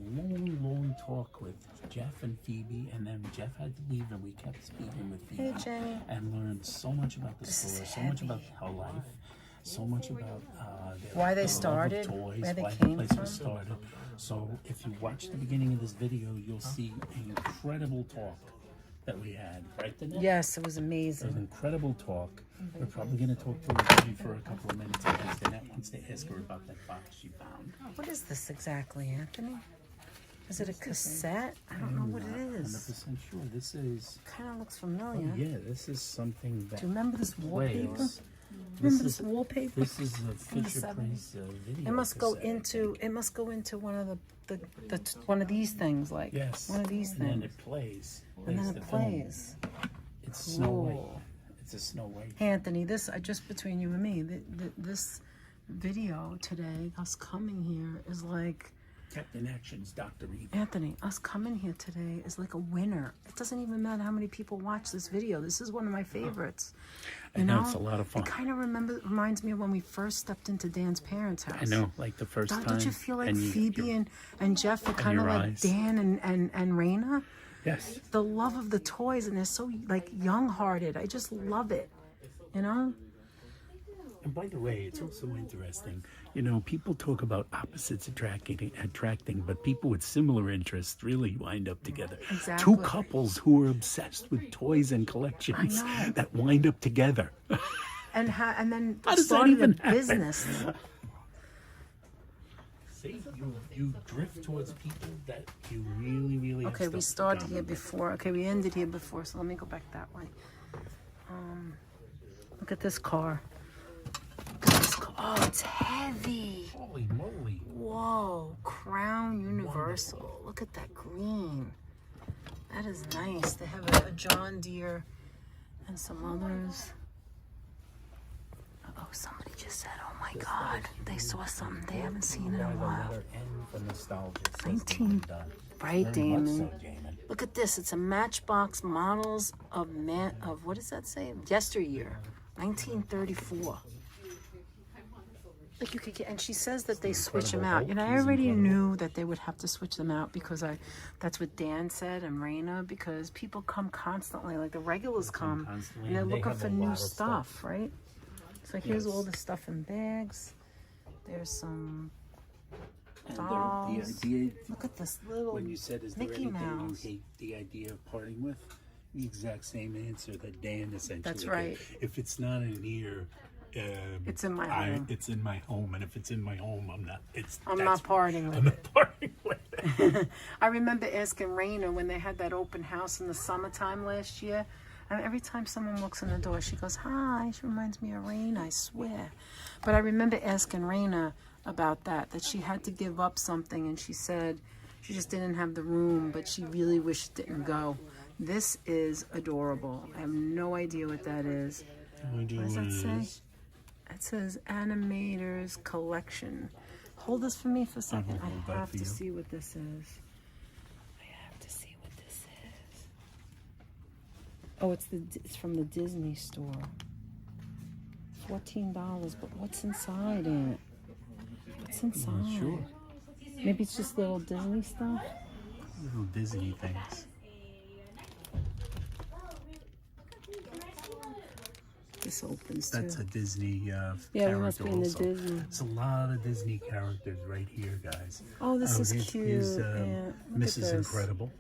A: long talk with Jeff and Phoebe, and then Jeff had to leave, and we kept speaking with Phoebe.
B: Hey, Jenny.
A: And learned so much about the
B: This is
A: store, so much
B: heavy.
A: about her life, so much about
B: Why they
A: their love of
B: started,
A: toys,
B: where they
A: why
B: came
A: the place
B: from.
A: was started. So if you watch the beginning of this video, you'll see an incredible talk that we had, right, Danette?
B: Yes, it was
A: It was
B: amazing.
A: incredible talk. We're probably going to talk to her again for a couple of minutes because Danette wants to ask her about that box she found.
B: What is this exactly, Anthony? Is it a cassette? I don't know what it is.
A: 100% sure. This is.
B: Kind of looks
A: Oh,
B: familiar.
A: yeah, this is something that
B: Do you remember this wallpaper?
A: plays.
B: Remember this wallpaper?
A: This is a
B: the
A: Fisher
B: 70s.
A: Price video.
B: It must go
A: cassette, I
B: into.
A: think.
B: It must go into one of one of these things, like
A: Yes.
B: one of these
A: And then
B: things,
A: it plays.
B: and then
A: the
B: it
A: film.
B: plays.
A: It's Snow White.
B: Cool.
A: It's a Snow White.
B: Hey, Anthony, this just between you and me, this video today, us coming here is like.
A: Captain Action's Dr. Evil.
B: Anthony, us coming here today is like a winner. It doesn't even matter how many people watch this video. This is one of my favorites. You know,
A: it's a lot of fun.
B: It kind of reminds me of when we first stepped into Dan's parents' house.
A: I know, like the first time.
B: Don't you feel like
A: and
B: Phoebe and Jeff are kind of
A: your
B: like
A: eyes.
B: Dan and Raina?
A: Yes.
B: The love of the toys, and they're so like young-hearted. I just love it. You know?
A: And by the way, it's also interesting. You know, people talk about opposites attracting, but people with similar interests really wind up together.
B: Exactly.
A: 2 couples who are obsessed with toys and collections that wind up together.
B: And then
A: How does that
B: started
A: even
B: a business.
A: See, you drift towards people that you really, really have
B: Okay, we
A: stuff in
B: started
A: common
B: here
A: with.
B: before. Okay, we ended here before, so let me go back that way. Look at this car. Look at this car. Oh, it's heavy.
A: Holy moly.
B: Whoa, Crown Universal. Look at that green. That is nice. They have a John Deere and some others. Oh, somebody just said, oh my God, they saw something they haven't seen in a while. 19, right, Damon? Look at this. It's a Matchbox models of what does that say? Yesteryear, 1934. Like you could get, and she says that they switch them out. You know, I already knew that they would have to switch them out because that's what Dan said and Raina, because people come constantly, like the regulars come, and they're looking for new stuff, right? So here's all the stuff in bags. There's some dolls. Look at this little
A: When you said, is there
B: Mickey
A: anything
B: Mouse.
A: you hate the idea of parting with? The exact same answer that Dan essentially
B: That's
A: gave.
B: right.
A: If it's not in here,
B: It's in my home.
A: It's in my home, and if it's in my home,
B: I'm not parting with
A: I'm
B: it.
A: not parting with it.
B: I remember asking Raina when they had that open house in the summertime last year. And every time someone walks in the door, she goes, hi. She reminds me of Raina, I swear. But I remember asking Raina about that she had to give up something. And she said she just didn't have the room, but she really wished it didn't go. This is adorable. I have no idea what that is. What does that say? It says Animators Collection. Hold this for me for a second. I have to see what this is. Oh, it's from the Disney store. $14, but what's inside it? What's inside?
A: I'm not sure.
B: Maybe it's just little Disney stuff.
A: Little Disney things.
B: This opens too.
A: That's a Disney
B: Yeah,
A: character
B: we must be in the
A: also.
B: Disney.
A: It's a lot of Disney characters right here, guys.
B: Oh, this is
A: here's-
B: cute.
A: here's,
B: Yeah, look at
A: Mrs.
B: this.
A: Incredible.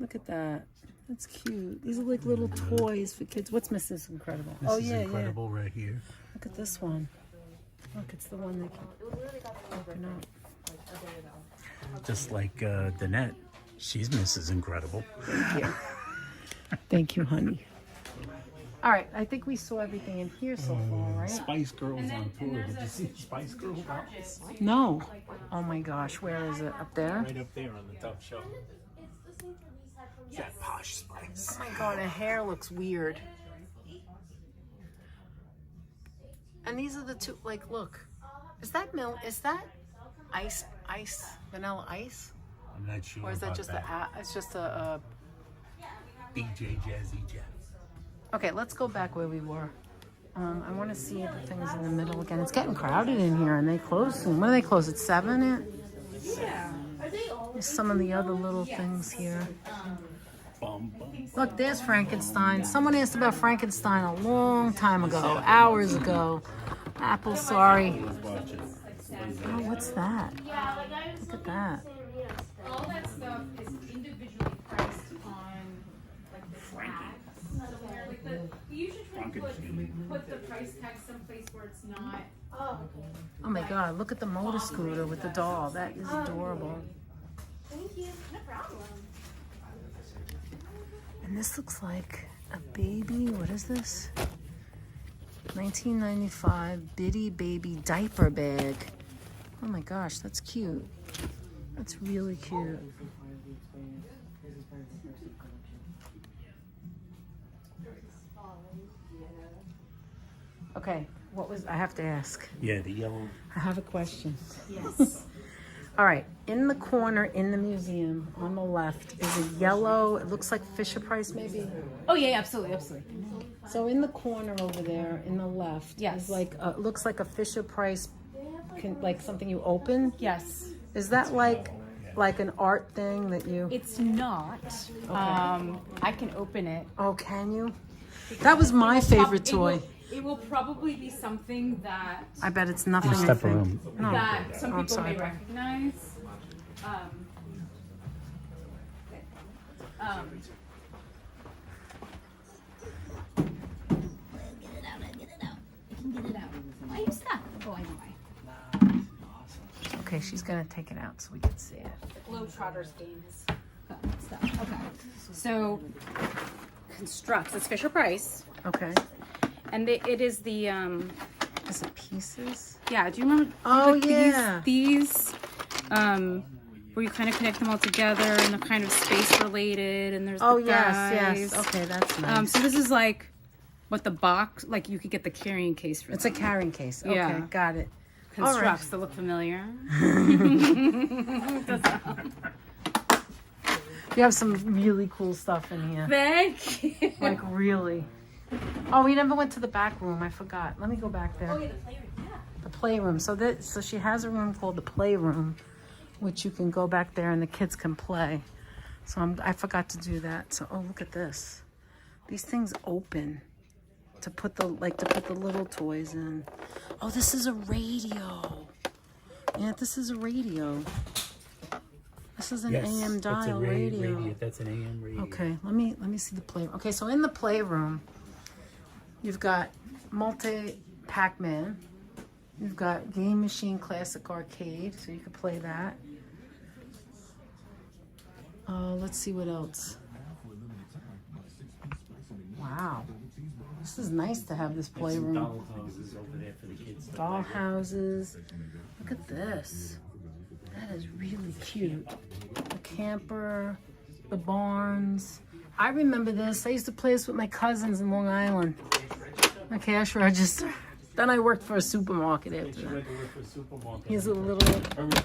B: Look at that. That's cute. These are like little toys for kids. What's Mrs. Incredible? Oh,
A: Mrs.
B: yeah,
A: Incredible right here.
B: yeah. Look at this one. Look, it's the one that can open up.
A: Just like Danette. She's Mrs. Incredible.
B: Thank you, honey. All right, I think we saw everything in here so far, right?
A: Spice Girls on tour. Did you see Spice Girls?
B: No. Oh my gosh, where is it? Up there?
A: Right up there on the top shelf. It's that posh Spice.
B: Oh my god, her hair looks weird. And these are the two, like, look. Is that ice, vanilla ice?
A: I'm not sure.
B: Or is that
A: about
B: just
A: that.
B: it's just a
A: DJ Jazzy Jeff.
B: Okay, let's go back where we were. I want to see the things in the middle again. It's getting crowded in here, and they close soon. When do they close? At 7? There's some of the other little things here. Look, there's Frankenstein. Someone asked about Frankenstein a long time ago, hours ago. Apple, sorry. Oh, what's that? Look at that.
C: All that stuff is individually priced on like the tag. You should try to put the price tag someplace where it's not.
B: Oh my god, look at the motor scooter with the doll. That is adorable.
C: Thank you. No problem.
B: And this looks like a baby. What is this? 1995 Bitty Baby Diaper Bag. Oh my gosh, that's cute. That's really cute. Okay, I have to ask.
A: Yeah, the yellow.
B: I have a question.
C: Yes.
B: All right, in the corner in the museum on the left is a yellow, it looks like Fisher Price maybe.
C: Oh yeah, absolutely, absolutely.
B: So in the corner over there in the left
C: Yes.
B: is like, looks like a Fisher Price, like something you open.
C: Yes.
B: Is that like an art thing that you?
C: It's not. I can open it.
B: Oh, can you? That was my favorite toy.
C: It will probably be something that
B: I bet it's nothing. I
A: Step
B: think.
A: around.
B: No.
C: that some
B: Oh, I'm
C: people
B: sorry.
C: may recognize. Why you stuck? Oh, I know why.
B: Okay, she's gonna take it out so we can see it.
C: Globetrotters game is stuff. Okay. So constructs. It's Fisher Price,
B: Okay.
C: and it is the
B: Is it pieces?
C: yeah. Do you remember?
B: Oh,
C: like
B: yeah.
C: These where you kind of connect them all together, and they're kind of space related. And there's
B: Oh
C: the
B: yes,
C: guys.
B: yes. Okay, that's nice.
C: So this is like what the box, like you could get the carrying case for.
B: It's a carrying case. Okay,
C: Yeah.
B: got it.
C: Constructs that look familiar.
B: You have some really cool stuff in here.
C: Thank you.
B: Like really. Oh, we never went to the back room. I forgot. Let me go back there.
C: Oh yeah, the playroom. Yeah.
B: The playroom. So she has a room called the playroom, which you can go back there and the kids can play. So I forgot to do that. So look at this. These things open to put the little toys in. Oh, this is a radio. Yeah, this is a radio. This is an AM dial radio.
A: That's an AM radio.
B: Okay, let me see the playroom. Okay, so in the playroom, you've got multi Pac-Man. You've got Game Machine Classic Arcade, so you could play that. Let's see what else. Wow, this is nice to have this playroom.
A: Doll houses over there for the kids.
B: Doll houses. Look at this. That is really cute. The camper, the barns. I remember this. I used to play this with my cousins in Long Island. The cash register. Then I worked for a supermarket after that. Here's a little.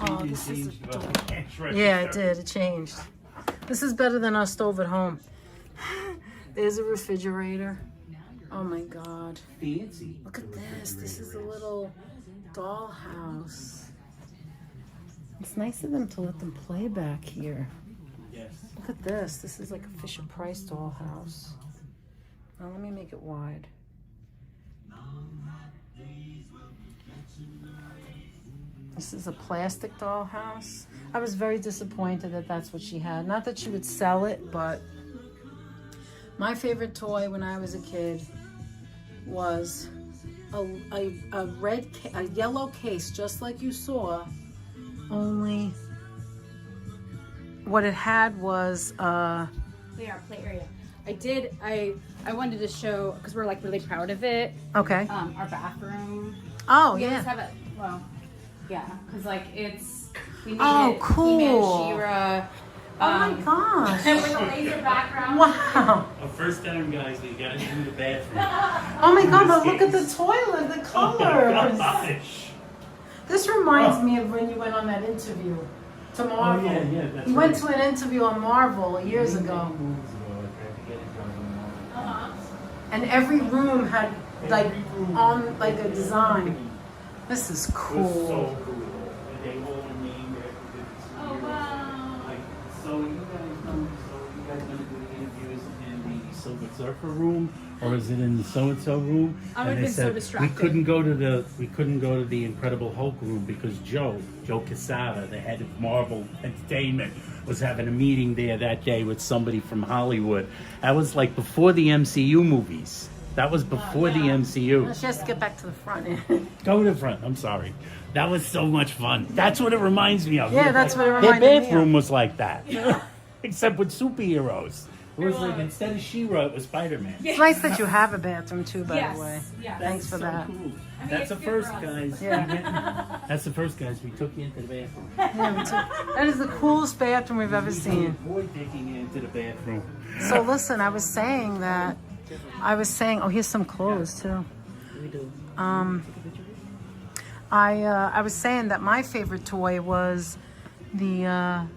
B: Oh, this is adorable. Yeah, it did. It changed. This is better than our stove at home. There's a refrigerator. Oh my God.
A: Fancy.
B: Look at this. This is a little dollhouse. It's nice of them to let them play back here.
A: Yes.
B: Look at this. This is like a Fisher Price dollhouse. Now let me make it wide. This is a plastic dollhouse. I was very disappointed that that's what she had. Not that she would sell it, but my favorite toy when I was a kid was a yellow case, just like you saw, only what it had was
C: Play area. I wanted to show, because we're like really proud of it.
B: okay.
C: Our bathroom.
B: Oh
C: We always
B: yeah.
C: have it. Well, yeah, because like we made
B: Oh,
C: it
B: cool.
C: He-Man, She-Ra.
B: Oh my gosh.
C: And with a laser background.
B: Wow.
A: First time, guys, we got into the bathroom.
B: Oh my God, but look at the toilet, the colors.
A: Gosh.
B: This reminds me of when you went on that interview to Marvel.
A: Oh, yeah, that's
B: You went to an interview on Marvel years ago, and every room had like on like a design. This is
A: It was
B: cool.
A: so cool. And they all named it.
C: Oh wow.
A: Like, so you guys gonna do the interviews in the Silver Surfer room, or is it in the so-and-so room?
C: I would've
A: And they
C: been so
A: said,
C: distracted.
A: We couldn't go to the Incredible Hulk room because Joe Quesada, the head of Marvel Entertainment, was having a meeting there that day with somebody from Hollywood. That was like before the MCU movies. That was before the MCU.
B: She has to get back to the front.
A: Go to the front. I'm sorry. That was so much fun. That's what it reminds me of.
B: Yeah, that's what it
A: Their
B: reminded me of.
A: bathroom was like that, except with superheroes. It was like instead of She-Ra, it was Spider-Man.
B: It's nice that you have a bathroom too, by
C: Yes.
B: the way.
C: Yes.
B: Thanks for
A: so
B: that.
A: Cool. That's the
C: it's good
A: first,
C: for us.
A: guys.
B: Yeah.
A: That's the first, guys. We took you into the bathroom.
B: Yeah, me too. That is the coolest bathroom we've ever seen.
A: Avoid taking you into the bathroom.
B: So listen, I was saying, oh, here's some clothes too.
A: We do.
B: I was saying that my favorite toy was the.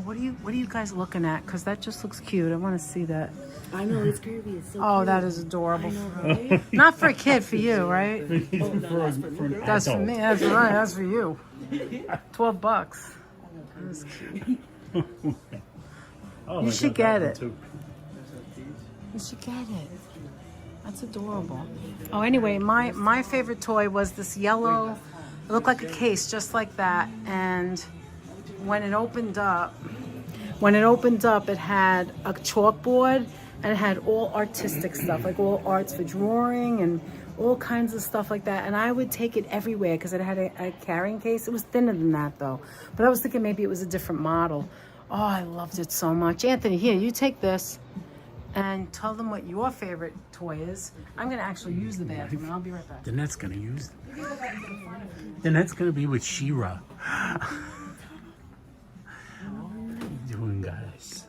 B: What are you guys looking at? Because that just looks cute. I want to see that.
E: I know, it's Kirby. It's so
B: Oh,
E: cute.
B: that is adorable.
E: I know, right?
B: Not for a kid, for you, right?
A: That's
B: That's for me. That's right. That's for you. $12. That's cute.
A: Oh,
B: You
A: I
B: should
A: got that
B: get
A: one,
B: it.
A: too.
B: Did she get it? That's adorable. Oh, anyway, my favorite toy was this yellow, it looked like a case just like that. And when it opened up, it had a chalkboard and it had all artistic stuff, like all arts for drawing and all kinds of stuff like that. And I would take it everywhere because it had a carrying case. It was thinner than that though. But I was thinking maybe it was a different model. Oh, I loved it so much. Anthony, here, you take this and tell them what your favorite toy is. I'm going to actually use the bathroom and I'll be right back.
A: Danette's going to use them. Danette's going to be with She-Ra. How you doing, guys?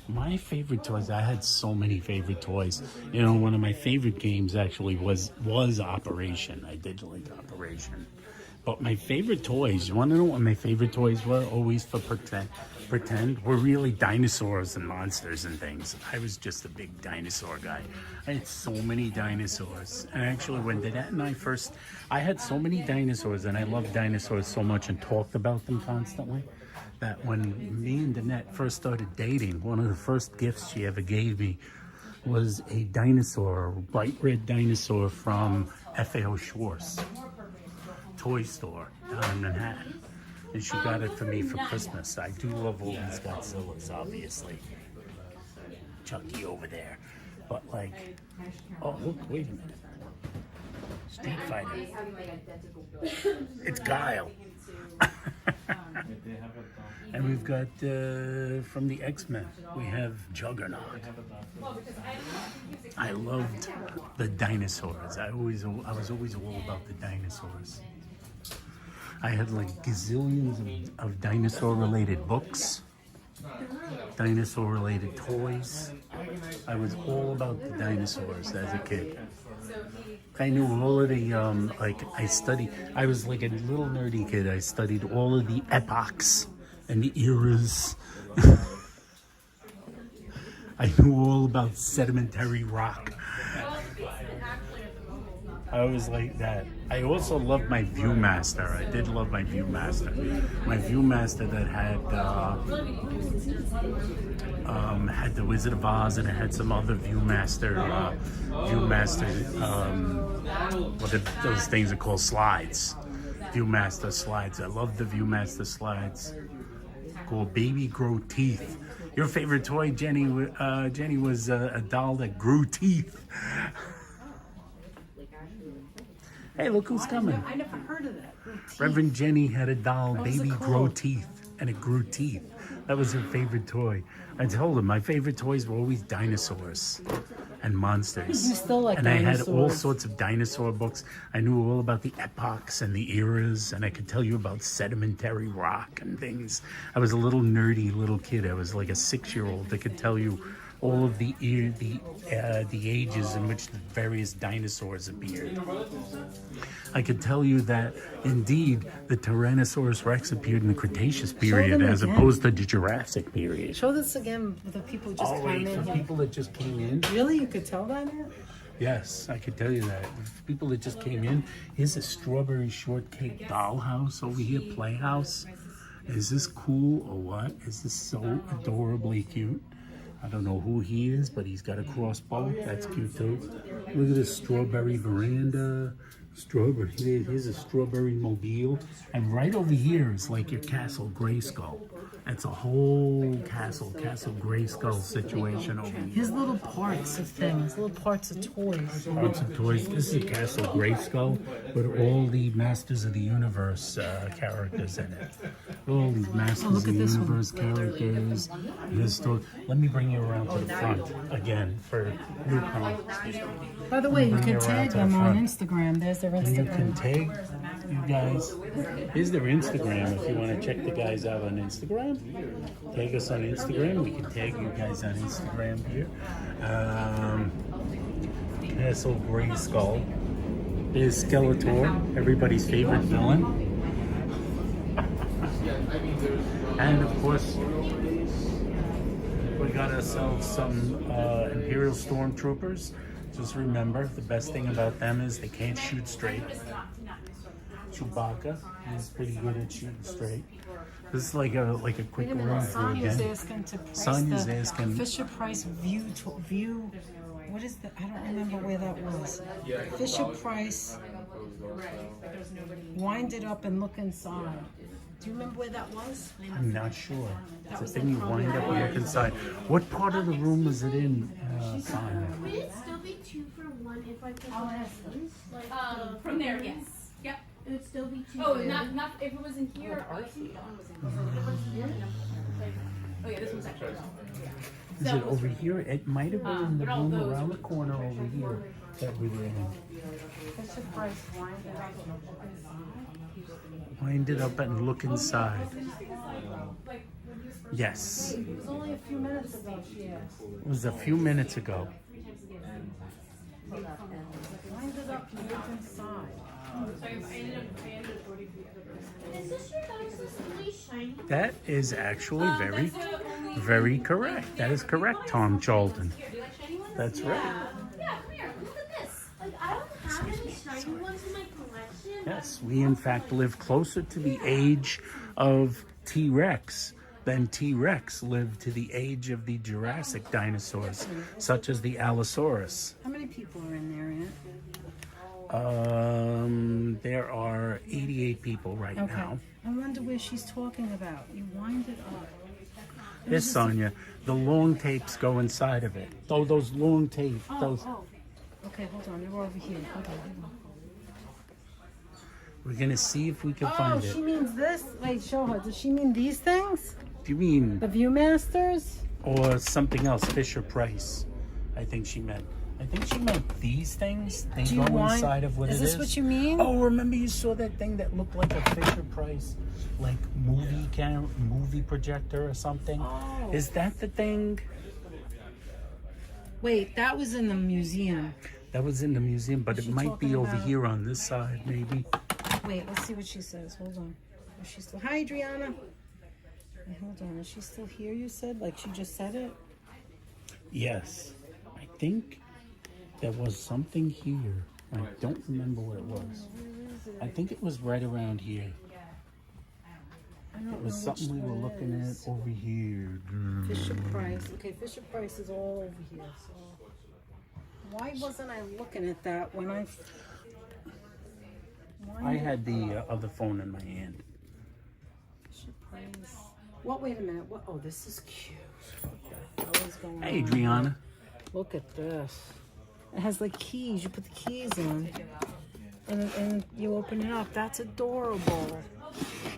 A: My favorite toys, I had so many favorite toys. You know, one of my favorite games actually was Operation. I did like Operation. But my favorite toys, you want to know what my favorite toys were always for pretend? Were really dinosaurs and monsters and things. I was just a big dinosaur guy. I had so many dinosaurs. And actually when Danette and I had so many dinosaurs and I loved dinosaurs so much and talked about them constantly, that when me and Danette first started dating, one of the first gifts she ever gave me was a dinosaur, a bright red dinosaur from F.A.O. Schwartz toy store down in Manhattan. And she got it for me for Christmas. I do love all these Godzillas, obviously. Chucky over there. But like, oh look, wait a minute. Street Fighter. It's Guile. And we've got from the X-Men, we have Juggernaut. I loved the dinosaurs. I was always all about the dinosaurs. I had like gazillions of dinosaur-related books, dinosaur-related toys. I was all about the dinosaurs as a kid. I knew all of the, I was like a little nerdy kid. I studied all of the epochs and the eras. I knew all about sedimentary rock. I was like that. I also loved my Viewmaster. I did love my Viewmaster. My Viewmaster that had the Wizard of Oz, and it had some other Viewmaster, what are those things are called, slides. Viewmaster slides. I love the Viewmaster slides. Called Baby Grow Teeth. Your favorite toy, Jenny, was a doll that grew teeth. Hey, look who's coming.
B: I never heard of that.
A: Reverend Jenny had a doll, Baby Grow Teeth, and it grew teeth. That was her favorite toy. I told her my favorite toys were always dinosaurs and monsters.
B: You still like
A: and
B: dinosaurs.
A: I had all sorts of dinosaur books. I knew all about the epochs and the eras, and I could tell you about sedimentary rock and things. I was a little nerdy little kid. I was like a 6-year-old that could tell you all of the ages in which the various dinosaurs appeared. I could tell you that, indeed, the Tyrannosaurus Rex appeared in the Cretaceous period as opposed to the Jurassic period.
B: Show this again for the people who just
A: Oh,
B: came
A: wait,
B: in
A: for
B: here.
A: people that just came in?
B: Really? You could tell by that?
A: Yes, I could tell you that. For people that just came in, here's a strawberry shortcake dollhouse over here, playhouse. Is this cool or what? Is this so adorably cute? I don't know who he is, but he's got a crossbow. That's cute too. Look at this strawberry veranda. Strawberry. Here's a strawberry mobile. And right over here is like your Castle Grayskull. It's a whole Castle Grayskull situation over here.
B: His little parts of things, little parts of toys.
A: Parts of toys. This is Castle Grayskull with all the Masters of the Universe characters in it. All these Masters of the Universe characters. His story. Let me bring you around to the front again for newcomers.
B: By the way, you
A: Bring
B: can
A: it around
B: tag
A: to the
B: them on
A: front.
B: Instagram. There's their
A: And you can
B: Instagram.
A: tag you guys. Here's their Instagram if you want to check the guys out on Instagram. Tag us on Instagram. We can tag you guys on Instagram here. Castle Grayskull. There's Skeletor, everybody's favorite villain. And of course, we got ourselves some Imperial Stormtroopers. Just remember, the best thing about them is they can't shoot straight. Chewbacca is pretty good at shooting straight. This is like a quick
B: Wait a minute,
A: run through
B: Sonia's
A: again.
B: asking to price
A: Sonia's
B: the
A: asking-
B: Fisher Price view. What is the? I don't remember where that was. Fisher Price. Wind it up and look inside. Do you remember where that was?
A: I'm not sure. It's a
B: was
A: thing you wind up and look inside. What part of the room was it in, Sonia?
F: Would it still be 2 for 1 if I put the headphones? Like,
C: From there, yes. Yep.
F: it would still be 2
C: Oh,
F: for
C: not if it was in here. Oh, I think that one was in here. Oh yeah, this one's actually.
A: Is it over here? It might have been in the
C: but all
A: room
C: those
A: around the
C: were-
A: corner over here that we were in.
B: Fisher Price. Wind it up and look inside.
A: Wind it up and look inside. Yes.
B: It was only a few minutes ago. She asked.
A: It was a few minutes ago.
B: Wind it up and look inside.
F: Is this your guys' really shiny?
A: That is actually very, very correct. That is correct, Tom Charlton. That's right.
F: Yeah, come here. Look at this. Like, I don't have any shiny ones in my collection.
A: Yes, we in fact live closer to the age of T-Rex than T-Rex lived to the age of the Jurassic dinosaurs, such as the Allosaurus.
B: How many people are in there, Aunt?
A: There are 88 people right
B: Okay.
A: now.
B: I wonder where she's talking about. You wind it up.
A: Yes, Sonia, the long tapes go inside of it. Oh, those long tapes, those.
B: Okay, hold on. They're over here. Okay, hold on.
A: We're gonna see if we can
B: Oh,
A: find
B: she
A: it.
B: means this? Wait, show her. Does she mean these things?
A: Do you mean
B: The Viewmasters?
A: or something else? Fisher Price, I think she meant. I think she meant these things. They
B: Do
A: go
B: you wind-
A: inside of what it is.
B: Is this what you mean?
A: Oh, remember you saw that thing that looked like a Fisher Price, like movie projector or something?
B: Oh.
A: Is that the thing?
B: Wait, that was in the museum.
A: That was in the museum, but it
B: she
A: might be
B: talking
A: over
B: about-
A: here on this side, maybe.
B: Wait, let's see what she says. Hold on. Is she still? Hi, Adriana. Wait, hold on. Is she still here? You said, like she just said it.
A: Yes, I think there was something here. I don't remember what it was. I think it was right around here.
B: I don't
A: It was
B: know which
A: something we were
B: one it
A: looking
B: is.
A: at over here.
B: Fisher Price. Okay, Fisher Price is all over here. So why wasn't I looking at that when I?
A: I had the other phone in my hand.
B: Fisher Price. What? Wait a minute. What? Oh, this is cute. What the hell is going
A: Hey,
B: on?
A: Adriana.
B: Look at this. It has like keys. You put the keys in, and you open it up. That's adorable.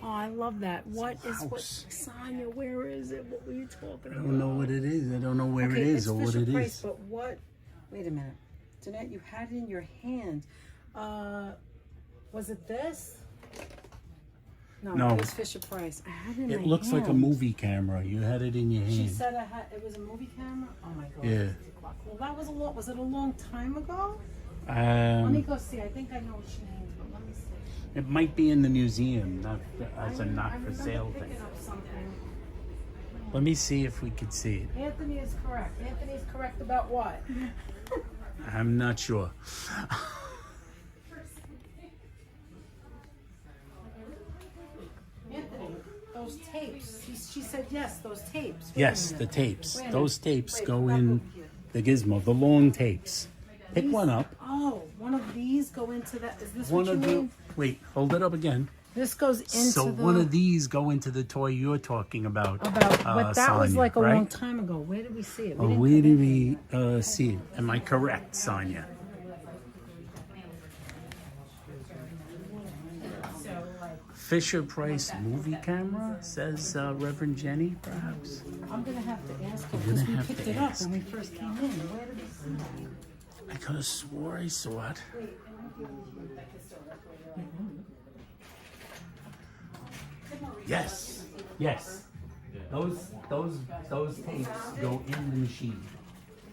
B: Oh, I love that. What is what?
A: House.
B: Sonia, where is it? What were you talking
A: I
B: about?
A: don't know what it is. I don't know where
B: Okay,
A: it is
B: it's
A: or what
B: Fisher
A: it
B: Price,
A: is.
B: but what? Wait a minute. Jeanette, you had it in your hand. Was it this?
A: No.
B: It was Fisher Price. I had it in my
A: It looks like a
B: hand.
A: movie camera. You had it in your
B: She
A: hand.
B: said it was a movie camera. Oh my god.
A: Yeah.
B: Well, that was a lot. Was it a long time ago? Let me
A: Um,
B: go see. I think I know what she means, but let me see.
A: it might be in the museum, not as a not for sale
B: Picking
A: thing.
B: up something.
A: Let me see if we could see it.
B: Anthony is correct. Anthony's correct about what?
A: I'm not sure.
B: Anthony, those tapes. She said yes, those tapes. Wait a
A: Yes,
B: minute.
A: the tapes.
B: Wait a
A: Those
B: minute.
A: tapes
B: Wait,
A: go
B: back
A: in
B: over here.
A: the gizmo, the long tapes. Pick
B: These-
A: one up.
B: Oh, one of these go into that. Is this
A: One
B: what you
A: of
B: mean?
A: the. Wait, hold it up again.
B: This goes into
A: So
B: the.
A: one of these go into the toy you're talking about.
B: But that was
A: Sonia,
B: like a
A: right?
B: long time ago. Where did we see it?
A: Oh,
B: didn't
A: where
B: put
A: did
B: it-
A: we see it? Am I correct, Sonia? Fisher Price movie camera, says Reverend Jenny, perhaps?
B: I'm gonna have to ask her
A: You're
B: because
A: gonna
B: we
A: have
B: picked
A: to
B: it up
A: ask.
B: when we first came in. Where did we see it?
A: I could have swore I saw it. Yes, yes. Those tapes go in the machine.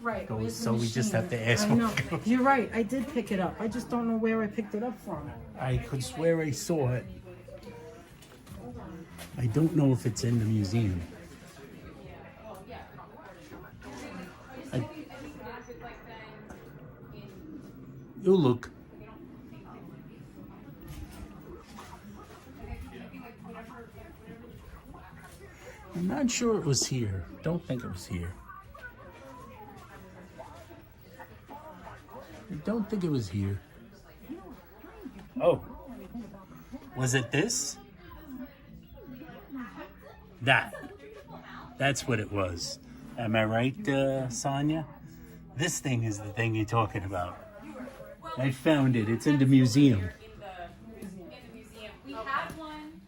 B: Right.
A: Goes-
B: where's the
A: so we just
B: machine?
A: have to ask
B: I
A: when
B: know.
A: it goes.
B: You're right. I did pick it up. I just don't know where I picked it up from.
A: I could swear I saw it. I don't know if it's in the museum. You look. Not sure it was here. Don't think it was here. I don't think it was here. Oh. Was it this? That's what it was. Am I right, Sonia? This thing is the thing you're talking about. I found it. It's in the museum.
C: We have one.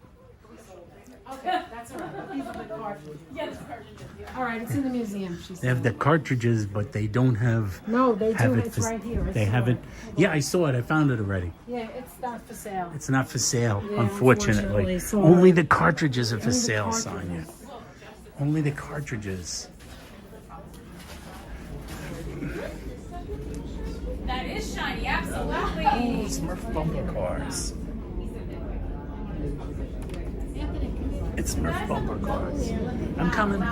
B: Okay, that's all right. These are the cartridges. All right, it's in the museum. She
A: They have
B: said.
A: the cartridges, but they don't have.
B: No, they do.
A: have it
B: It's
A: for-
B: right here. I
A: They
B: saw
A: haven't.
B: it.
A: Yeah, I saw it. I found it already.
B: Yeah, it's not for sale.
A: It's not for sale,
B: Yeah,
A: unfortunately.
B: unfortunately, sorry.
A: Only the cartridges are for
B: Only the
A: sale,
B: cartridges.
A: Sonia. Only the cartridges.
C: That is shiny, absolutely.
A: Oh, Smurf bumper cars. It's Smurf bumper cars. I'm coming.
B: Look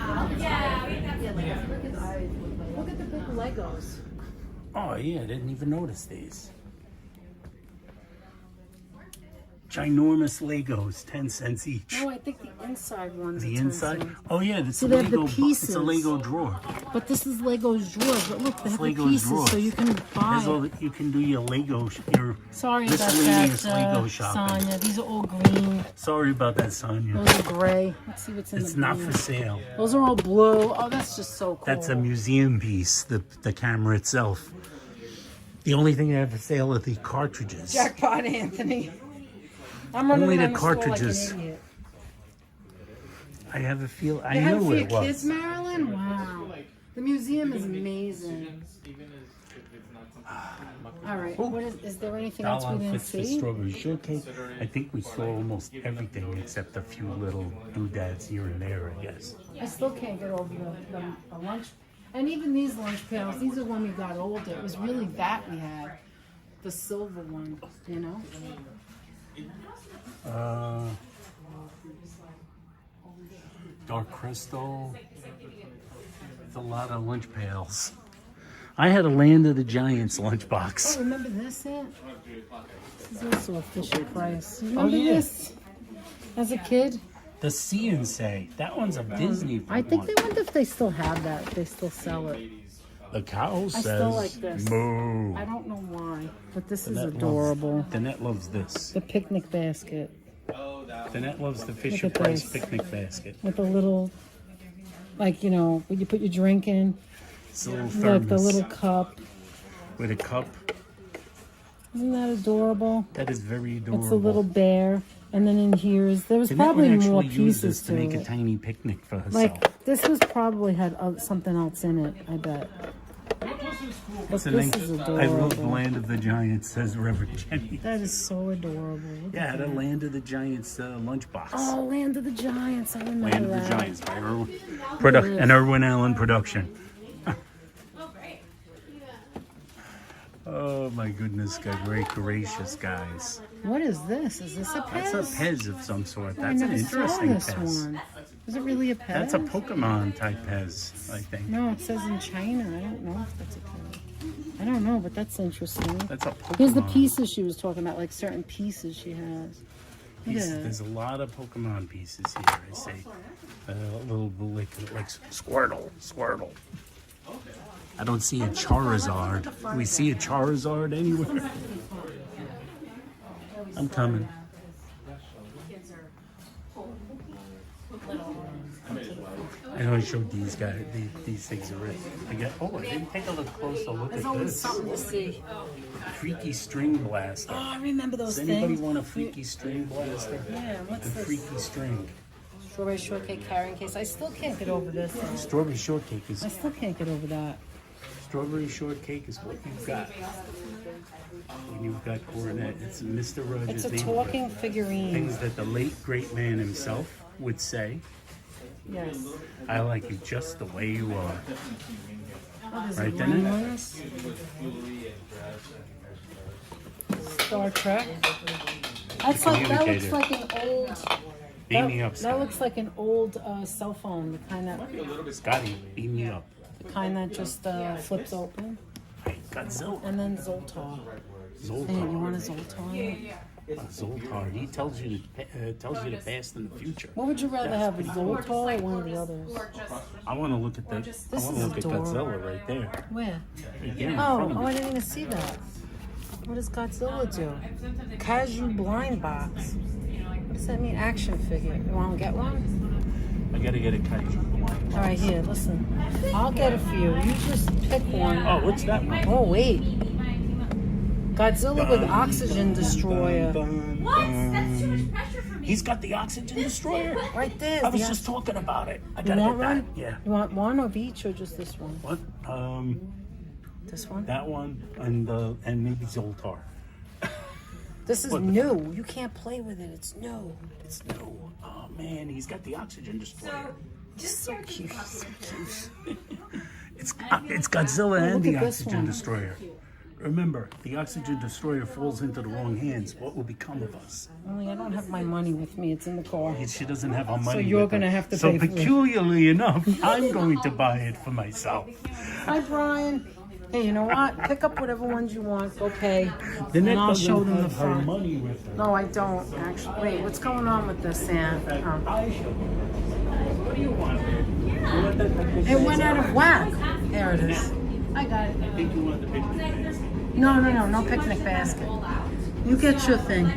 B: at the big Legos.
A: Oh, yeah, I didn't even notice these. Ginormous Legos, 10 cents each.
B: No, I think the inside ones.
A: The
B: are 10
A: inside?
B: cents.
A: Oh, yeah, it's
B: See,
A: a
B: they have the
A: Lego. It's
B: pieces.
A: a Lego drawer.
B: But this is Lego's drawers. But look, they have the
A: Lego's
B: pieces,
A: drawers.
B: so you can
A: There's all
B: buy.
A: you can do your Lego, your
B: Sorry about
A: miscellaneous
B: that,
A: Lego shopping.
B: Sonia. These are all green.
A: Sorry about that, Sonia.
B: Those are gray. Let's see what's in
A: It's
B: the
A: not
B: blue.
A: for sale.
B: Those are all blue. Oh, that's just so cool.
A: That's a museum piece, the camera itself. The only thing I have for sale are the cartridges.
B: Jackpot, Anthony. I'm running
A: Only the
B: around the store
A: cartridges.
B: Like an idiot.
A: I have a feel. I
B: They have
A: knew
B: for
A: what
B: your
A: it was.
B: kids, Marilyn? Wow. The museum is amazing. All right. What is there anything else we
A: Doll
B: didn't
A: outfits for
B: see?
A: strawberry shortcake. I think we saw almost everything except a few little doodads here and there, I guess.
B: I still can't get over the lunch. And even these lunch pails, these are when we got older. It was really that we had. The silver one, you know?
A: Dark crystal. It's a lot of lunch pails. I had a Land of the Giants
B: Oh,
A: lunchbox.
B: remember this, Aunt? This is also a Fisher Price. You remember
A: yeah.
B: this? As a kid?
A: The See and Say. That one's a Disney
B: I think
A: one.
B: they wonder if they still have that, if they still sell it.
A: The cow says,
B: still like this.
A: moo.
B: I don't know why, but this is
A: Danette
B: adorable.
A: Loves, Danette loves this.
B: The picnic basket
A: Danette loves the Fisher
B: at
A: Price
B: this.
A: picnic basket.
B: with a little, like, you know, when you put your drink in.
A: It's a little
B: Look,
A: thermos
B: the little cup.
A: with a cup.
B: Isn't that adorable?
A: That is very adorable.
B: It's a little bear. And then in here is, there was
A: Danette
B: probably
A: would
B: more
A: actually use this
B: pieces
A: to make a
B: it.
A: tiny picnic for herself.
B: Like, this was probably had something else in it, I bet. But
A: What's the
B: this
A: name?
B: is
A: I love
B: adorable.
A: Land of the Giants, says Reverend Jenny.
B: That is so adorable. Look
A: Yeah, I
B: at
A: had a
B: that.
A: Land of the Giants lunchbox.
B: Oh, Land of the Giants. I remember
A: Land of
B: that.
A: the Giants by an Irwin Allen production. Oh my goodness, God, great gracious, guys.
B: What is this? Is this a Pez?
A: That's a Pez of some sort.
B: I
A: That's an
B: never saw
A: interesting
B: this
A: Pez.
B: one. Is it really a Pez?
A: That's a Pokemon type Pez, I think.
B: No, it says in China. I don't know if that's a Pez. I don't know, but that's interesting.
A: That's a Pokemon.
B: Here's the pieces she was talking about, like certain pieces she has. Look
A: Pieces.
B: at that.
A: There's a lot of Pokemon pieces here, I say. A little like Squirtle. I don't see a Charizard. We see a Charizard anywhere? I'm coming. I know I showed these guys, these things already. I didn't take a look closer look
B: There's
A: at
B: always
A: this.
B: something to see.
A: Freaky string blaster.
B: Oh, I remember those
A: Does anybody
B: things.
A: want a freaky string blaster?
B: Yeah, what's
A: The
B: this?
A: freaky string.
B: Strawberry shortcake carrying case. I still can't get over this.
A: Strawberry shortcake is
B: I still can't get over that.
A: strawberry shortcake is what you've got. When you've got Coronet, it's Mr. Rogers'
B: It's a
A: neighborhood.
B: talking figurine.
A: Things that the late great man himself would say.
B: Yes.
A: I like you just the way you are.
B: Oh, there's
A: Right,
B: a
A: then?
B: Gremlins. Star Trek. That looks
A: communicator.
B: like an old.
A: Beam me up,
B: That
A: Scotty.
B: looks like an old cell phone, the kind that
A: Scotty, beam me up.
B: just flips open.
A: Hey, Godzilla.
B: And then Zoltar. Hey, you
A: Zoltar.
B: want a Zoltar?
A: Zoltar, he tells you to past and the future.
B: What would you rather have, a Zoltar or one of the others?
A: I want to look at that. I
B: This
A: want
B: is
A: to look at
B: adorable.
A: Godzilla right there.
B: Where?
A: Right there in
B: Oh,
A: front of me.
B: I didn't even see that. What does Godzilla do? Casual blind box. What does that mean? Action figure. You want to get one?
A: I gotta get a kaiju.
B: All right, here, listen. I'll get it for you. You just pick one.
A: Oh, what's that one?
B: Oh, wait. Godzilla with oxygen destroyer.
F: What? That's too much pressure for me.
A: He's got the oxygen destroyer.
B: Right there.
A: I was
B: the
A: just talking about it. I
B: You
A: gotta
B: want
A: get that.
B: one?
A: Yeah.
B: You want one of each or just this one?
A: What?
B: This one?
A: That one and maybe Zoltar.
B: This is
A: What?
B: new. You can't play with it. It's new.
A: It's new. Oh man, he's got the oxygen destroyer.
B: You're so cute. So cute.
A: It's Godzilla
B: Oh,
A: and
B: look
A: the
B: at this
A: oxygen
B: one.
A: destroyer. Remember, the oxygen destroyer falls into the wrong hands. What will become of us?
B: Only I don't have my money with me. It's in the car.
A: She doesn't have our money.
B: you're
A: with her.
B: gonna have to
A: So
B: pay for it.
A: peculiarly enough, I'm going to buy it for myself.
B: Hi, Brian. Hey, you know what? Pick up whatever ones you want. Go pay.
A: Then
B: And I'll show them the
A: her
B: front.
A: money with her.
B: No, I don't, actually. Wait, what's going on with this, Sam?
A: I show her. What do you want? You want that
B: It went out of whack. There it is. I got it.
A: I think you want the picnic basket.
B: No picnic basket. You get your thing.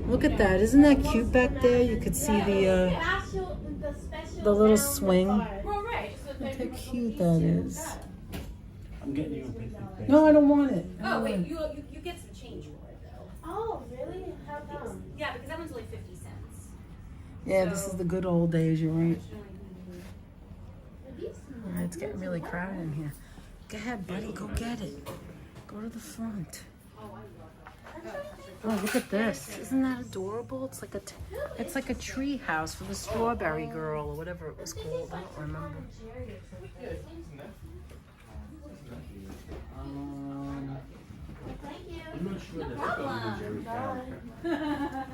B: Look at that. Isn't that cute back there? You could see the little swing. Look how cute that is.
A: I'm getting you a picnic basket.
B: No, I don't want it.
F: Oh, wait, you get some change for it, though. Oh, really? How come? Yeah, because that one's only 50 cents.
B: Yeah, this is the good old days, you're right. Alright, it's getting really crowded in here. Go ahead, buddy, go get it. Go to the front. Oh, look at this. Isn't that adorable? It's like a tree house for the strawberry girl or whatever it was called. I don't remember.
A: I'm not sure that's a legendary character.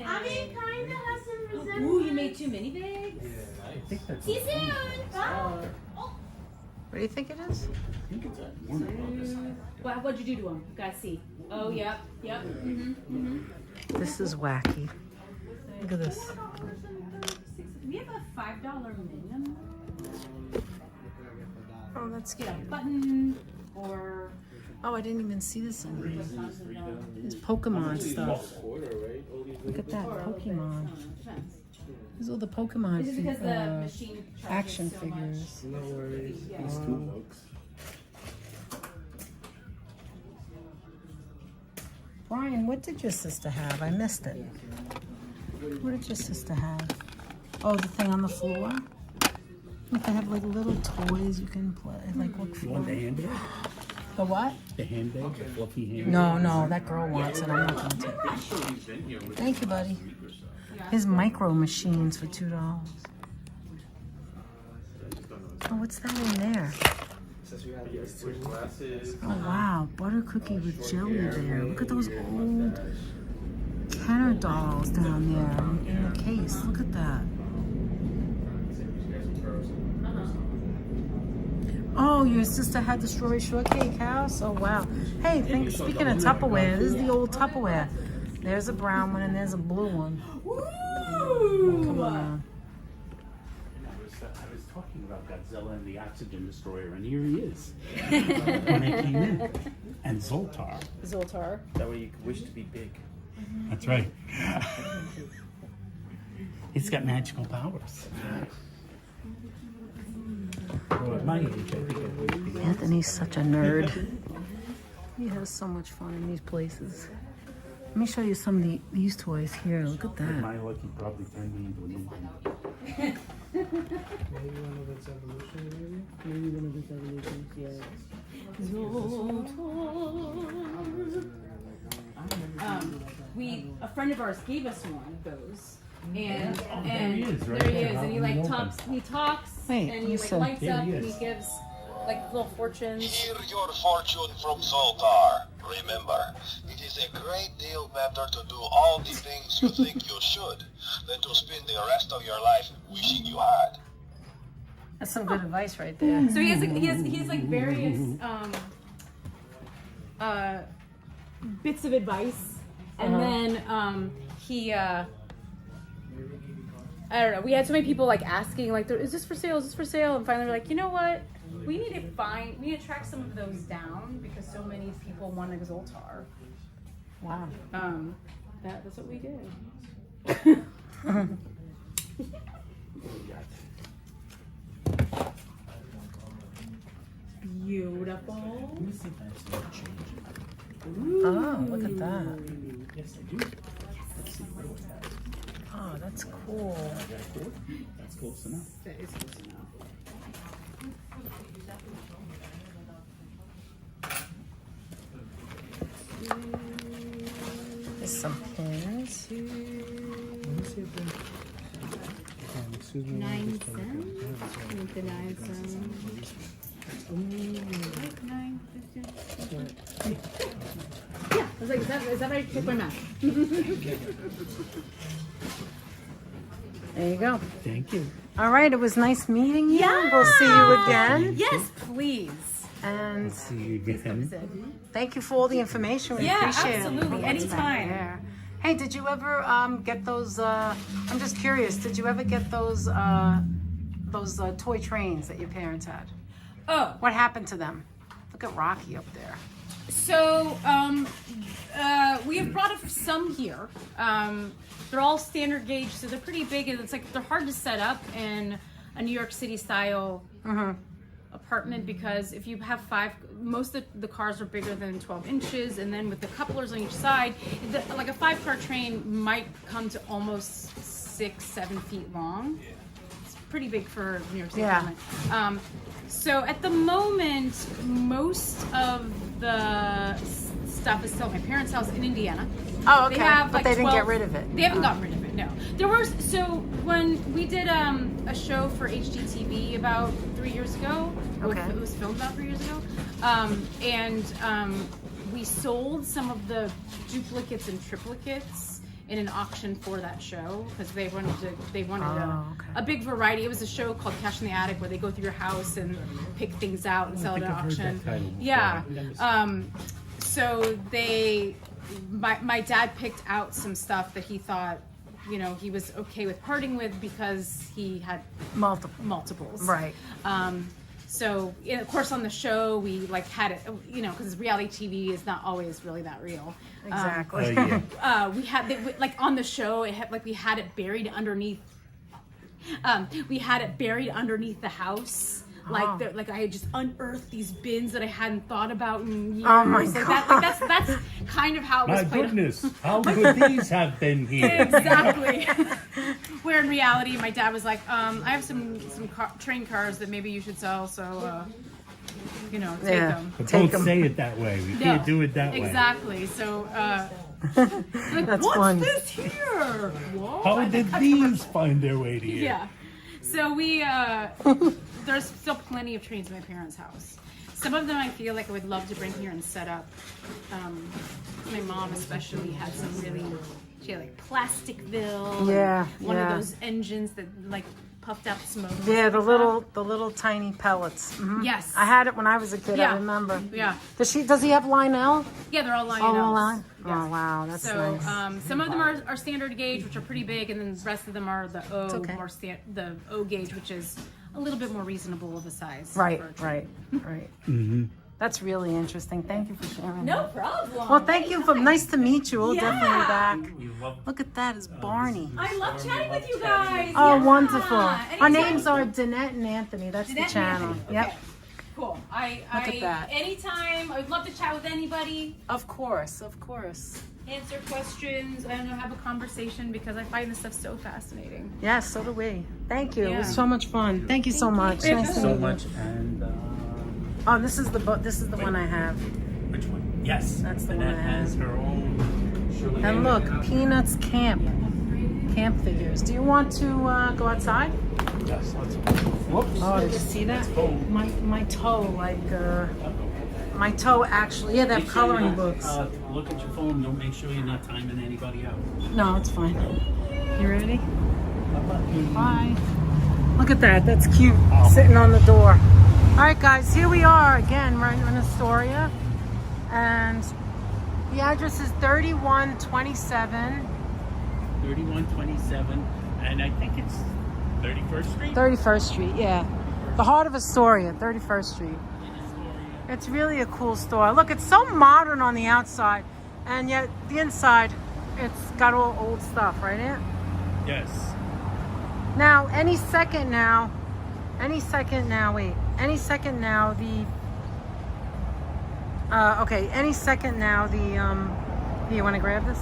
F: I mean, kind of has some resemblance.
C: Ooh, you made too many bags?
A: I think that's
F: See you soon. Bye.
B: What do you think it is?
A: I think it's a Warner Brothers.
C: What'd you do to them? Gotta see. Oh, yep.
B: This is wacky. Look at this.
C: We have a $5 minimum.
B: Oh, that's cute.
C: Get a button or
B: Oh, I didn't even see this in here. It's Pokemon stuff. Look at that, Pokemon. These are the Pokemon
C: Is it because the machine charges
B: action
C: so
B: figures.
A: No worries. These $2.
B: Brian, what did your sister have? I missed it. What did your sister have? Oh, the thing on the floor? Look, they have like little toys you can play. Like, look
A: You want the
B: for.
A: handbag?
B: The what?
A: The handbag? The fluffy handbag?
B: No, that girl wants it. I'm not going to take it. Thank you, buddy. Here's micro machines for $2. Oh, what's that in there? Oh, wow. Butter cookie with jelly there. Look at those old Kenner dolls down there in the case. Look at that. Oh, your sister had the strawberry shortcake house? Oh, wow. Hey, speaking of Tupperware, this is the old Tupperware. There's a brown one and there's a blue one. Come on.
A: I was talking about Godzilla and the oxygen destroyer, and here he is. When they came in. And Zoltar.
B: Zoltar.
D: That way you could wish to be big.
A: That's right. He's got magical powers. Well, at my age, I think I would be.
B: Anthony's such a nerd. He has so much fun in these places. Let me show you some of these toys here. Look at that.
A: My lucky probably turned me into an Indian.
G: Maybe one of its evolution, maybe? Maybe one of its evolutions, yeah.
C: A friend of ours gave us one of those. And
A: there he is, right
C: there he
A: there,
C: is, and he
A: out in
C: like
A: the
C: talks. He talks,
B: Wait,
C: and he like
B: listen.
C: lights
A: There
C: up,
A: he
C: and he
A: is.
C: gives like little fortunes.
H: Hear your fortune from Zoltar. Remember, it is a great deal better to do all the things you think you should than to spend the rest of your life wishing you had.
B: That's some good advice right there.
C: So he has like various bits of advice And then he, I don't know. We had so many people like asking, like, "Is this for sale? Is this for sale?" And finally, we're like, you know what? We need to track some of those down because so many people want Exultar.
B: Wow.
C: That's what we did. Beautiful.
A: Let me see if I have some change.
B: Oh, look at that.
A: Yes, I do. Let's see what we have.
B: Oh, that's cool.
A: That's close enough.
C: That is close enough.
B: There's some pins.
G: Let me see if they... excuse me.
C: 9 cents? With the 9 cents. Like 9.50. Yeah, I was like, is that right? Check my math.
B: There you go.
A: Thank you.
B: All right, it was nice meeting you.
C: Yeah.
B: We'll see you again.
C: Yes, please.
B: And
A: See you again.
B: thank you for all the information. We
C: Yeah,
B: appreciate
C: absolutely.
B: it.
C: Anytime.
B: Yeah. Hey, did you ever get those? I'm just curious. Did you ever get those toy trains that your parents had?
C: Oh,
B: What happened to them? Look at Rocky up there.
C: so we have brought some here. They're all standard gauge, so they're pretty big, and it's like they're hard to set up in a New York City style apartment because if you have 5, most of the cars are bigger than 12 inches, and then with the couplers on each side, like a 5-car train might come to almost 6-7 feet long. It's pretty big for New York City
B: Yeah.
C: apartment. So at the moment, most of the stuff is still at my parents' house in Indiana.
B: Oh, okay.
C: They have,
B: But
C: like,
B: they didn't
C: 12
B: get rid of it.
C: They haven't gotten rid of it, no. There was, so when we did a show for HGTV about 3 years ago,
B: Okay.
C: it was filmed about 3 years ago, we sold some of the duplicates and triplicates in an auction for that show because they wanted a big variety. It was a show called Cash in the Attic where they go through your house and pick things out and sell it at auction. Yeah. So my dad picked out some stuff that he thought, he was okay with parting with because he had multiples.
B: Right.
C: So of course on the show we had it, because reality TV is not always really that real.
B: Exactly.
C: We had on the show we had it buried underneath. We had it buried underneath the house. I had just unearthed these bins that I hadn't thought about in years.
B: Oh my God.
C: That's kind of how it was
A: My
C: played.
A: goodness, how could these have been here?
C: Exactly. Where in reality, my dad was like, I have some train cars that maybe you should sell, so take them.
A: But
B: Take
A: don't
B: 'em.
A: say it that way. We can't do it that way.
C: Exactly. So,
B: That's
C: what's
B: funny.
C: this here? Whoa.
A: How did these find their way to here?
C: Yeah. So there's still plenty of trains in my parents' house. Some of them I feel like I would love to bring here and set up. My mom especially had some she had Plasticville.
B: Yeah,
C: One
B: yeah.
C: of those engines that puffed out smoke.
B: Yeah, the little tiny pellets. Mhm.
C: Yes.
B: I had it when I was a kid.
C: Yeah.
B: I remember.
C: Yeah.
B: Does he have Lionel?
C: Yeah, they're all Lionels.
B: Oh, line.
C: Yeah.
B: Oh, wow, that's
C: So
B: nice.
C: some of them are standard gauge, which are pretty big, and then the rest of them are the O
B: okay.
C: the O gauge, which is a little bit more reasonable of a size.
B: Right,
C: for a train.
B: right.
A: Mm-hmm.
B: That's really interesting. Thank you for sharing.
C: No
B: that.
C: problem.
B: Well, thank you for nice to meet you. We'll definitely be back.
A: You love
B: Look at that, it's Barney.
C: I love chatting with you guys.
B: Oh,
C: Yeah.
B: wonderful. Our
C: Anytime.
B: names are Danette and Anthony. That's
C: Danette
B: the channel.
C: and Anthony.
B: Yep.
C: Okay. Cool.
B: Look at that.
C: Anytime. I would love to chat with anybody,
B: Of course, of course.
C: answer questions, and have a conversation because I find this stuff so fascinating.
B: Yes, so do we. Thank you. It was
C: Yeah.
B: so much fun. Thank you so much.
C: Thank
B: Nice
C: you
B: to
A: so
B: meet you.
A: much. And
B: Oh, this is the one I have.
A: which one? Yes,
B: That's the
A: Annette
B: one I have.
A: has her own.
B: And look, Peanuts Camp figures. Do you want to go outside?
A: Yes. Let's. Whoops.
B: Oh, did you see that? My toe, my toe actually. Yeah, they have coloring books.
A: Look at your phone. Don't make sure you're not timing anybody out.
B: No, it's fine. You ready? Bye. Look at that. That's cute. Sitting on the door. All right, guys. Here we are again. We're in Astoria, and The address is 3127.
A: 3127, and I think it's 31st Street?
B: 31st Street, yeah. The heart of Astoria, 31st Street. It's really a cool store. Look, it's so modern on the outside, and yet the inside, it's got all old stuff, right, Aunt?
A: Yes.
B: Now, any second now, the, do you want to grab this?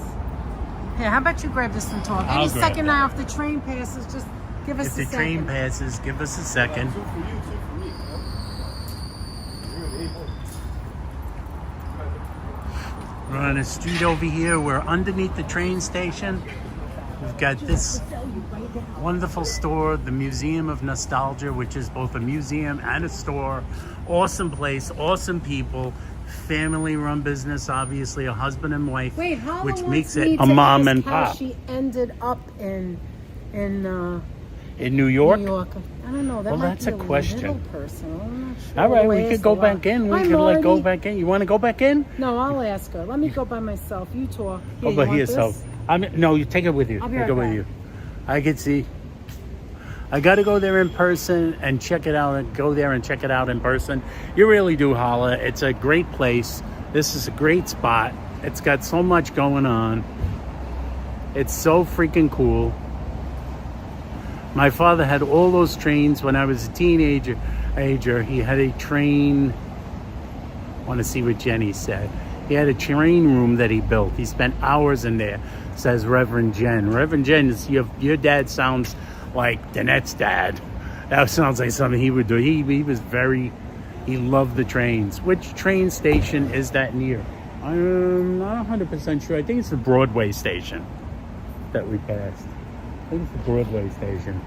B: Yeah, how about you grab this and talk?
A: I'll
B: Any
A: grab
B: second
A: that.
B: now, if the train passes, just give us
A: If
B: a
A: the
B: second.
A: train passes, give us a second. We're on a street over here. We're underneath the train station. We've got this wonderful store, the Museum of Nostalgia, which is both a museum and a store. Awesome place, awesome people, family-run business, obviously a husband and wife,
B: Wait, Hala
A: which
B: wants
A: makes
B: me
A: it a
B: to
A: mom
B: ask
A: and
B: how
A: pop.
B: she ended up in
A: In New
B: New
A: York?
B: York. I don't know. That
A: Well,
B: might
A: that's
B: be
A: a
B: little
A: question.
B: personal. I'm not sure.
A: All right,
B: I'll
A: we
B: ask
A: could go
B: her.
A: back in. We
B: I'm
A: could like go
B: already-
A: back in. You want to go back in?
B: No, I'll ask her. Let me go by myself. You talk.
A: Go
B: you
A: by
B: want
A: yourself.
B: this?
A: No, you take it with you.
B: I'll be
A: Take
B: right
A: it with
B: back.
A: you. I could see. I got to go there in person and check it out. And go there and check it out in person. You really do, Hala. It's a great place. This is a great spot. It's got so much going on. It's so freaking cool. My father had all those trains when I was a teenager. He had a train. I want to see what Jenny said. He had a train room that he built. He spent hours in there, says Reverend Jen. Reverend Jen, your dad sounds like Danette's dad. That sounds like something he would do. He loved the trains. Which train station is that near? I'm not 100% sure. I think it's the Broadway station that we passed. I think it's the Broadway station.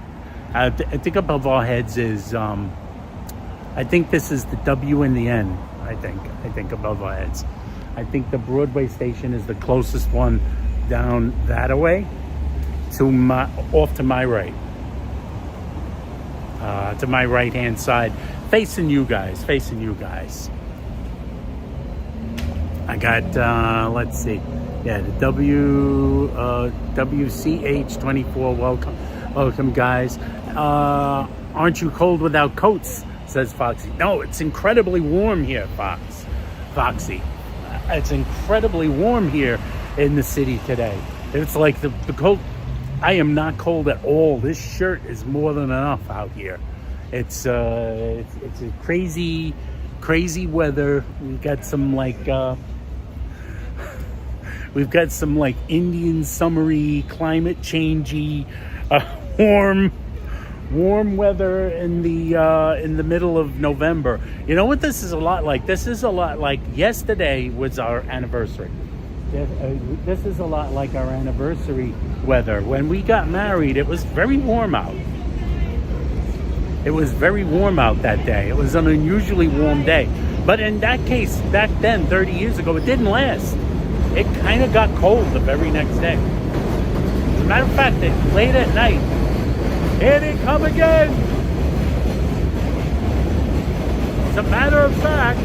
A: I think above our heads is, I think this is the W and the N, I think above our heads. I think the Broadway station is the closest one down that way off to my right. To my right-hand side, facing you guys. I got, let's see. Yeah, the WCH 24. Welcome, guys. Aren't you cold without coats? Says Foxy. No, it's incredibly warm here, Foxy. It's incredibly warm here in the city today. It's like the cold. I am not cold at all. This shirt is more than enough out here. It's a crazy weather. We've got some Indian summery, climate changey, warm weather in the middle of November. You know what this is a lot like? This is a lot like yesterday was our anniversary. This is a lot like our anniversary weather. When we got married, it was very warm out. It was very warm out that day. It was an unusually warm day. But in that case, back then, 30 years ago, it didn't last. It kind of got cold the very next day. As a matter of fact, late at night, here they come again. As a matter of fact,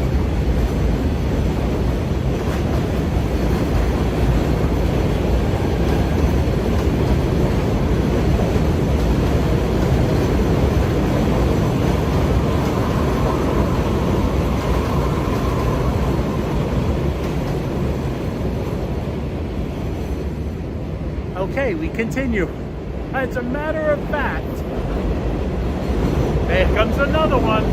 A: okay, we continue. As a matter of fact, there comes another one.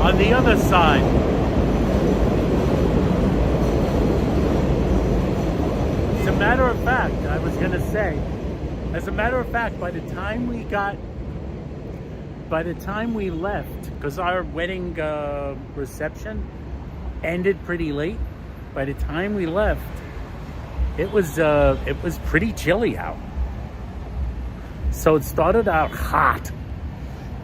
A: On the other side. As a matter of fact, I was going to say, as a matter of fact, by the time we left, because our wedding reception ended pretty late, by the time we left, it was pretty chilly out. So it started out hot.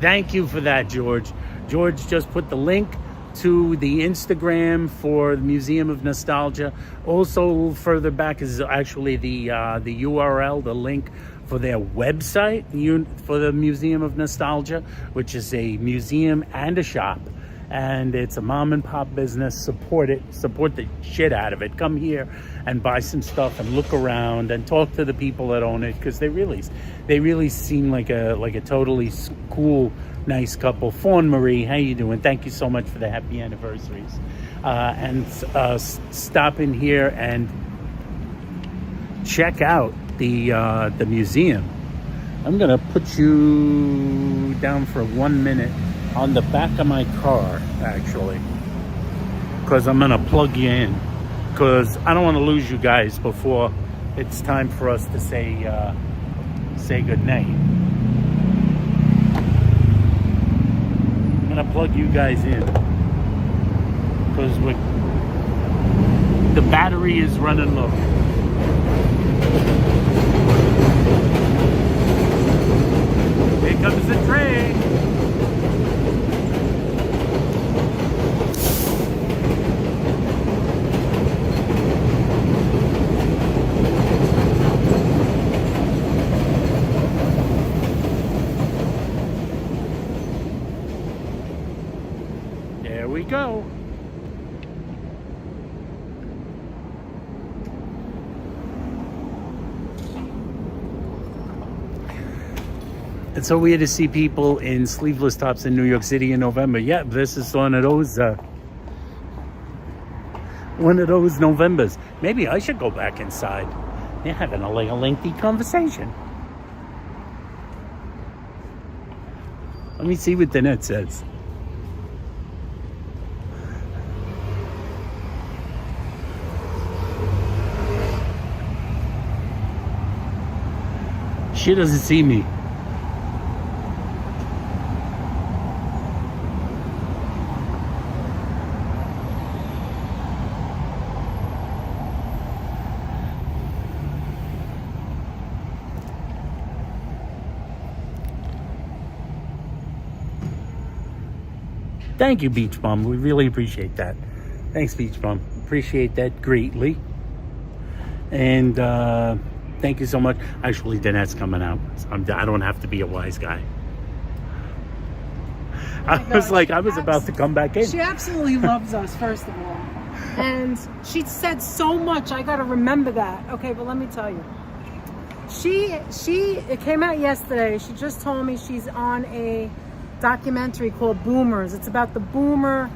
A: Thank you for that, George. George just put the link to the Instagram for the Museum of Nostalgia. Also, further back is actually the URL, the link for their website for the Museum of Nostalgia, which is a museum and a shop. and it's a mom and pop business. Support it. Support the shit out of it. Come here and buy some stuff and look around and talk to the people that own it, because they really seem like a totally cool, nice couple. Fawn Marie, how you doing? Thank you so much for the happy anniversaries. Stop in here and check out the museum. I'm gonna put you down for 1 minute on the back of my car, actually, because I'm gonna plug you in, because I don't want to lose you guys before it's time for us to say good night. I'm gonna plug you guys in because the battery is running low. Here comes the train. There we go. It's so weird to see people in sleeveless tops in New York City in November. Yeah, this is one of those Novembers. Maybe I should go back inside. They're having a lengthy conversation. Let me see what the net says. She doesn't see me. Thank you, Beach Bum. We really appreciate that. Thanks, Beach Bum. Appreciate that greatly. And thank you so much. Actually, Danette's coming out. So I don't have to be a wise guy. I was about to come back in.
B: She absolutely loves us, first of all. And she said so much. I got to remember that. Okay, but let me tell you. It came out yesterday. She just told me she's on a documentary called Boomers. It's about the boomer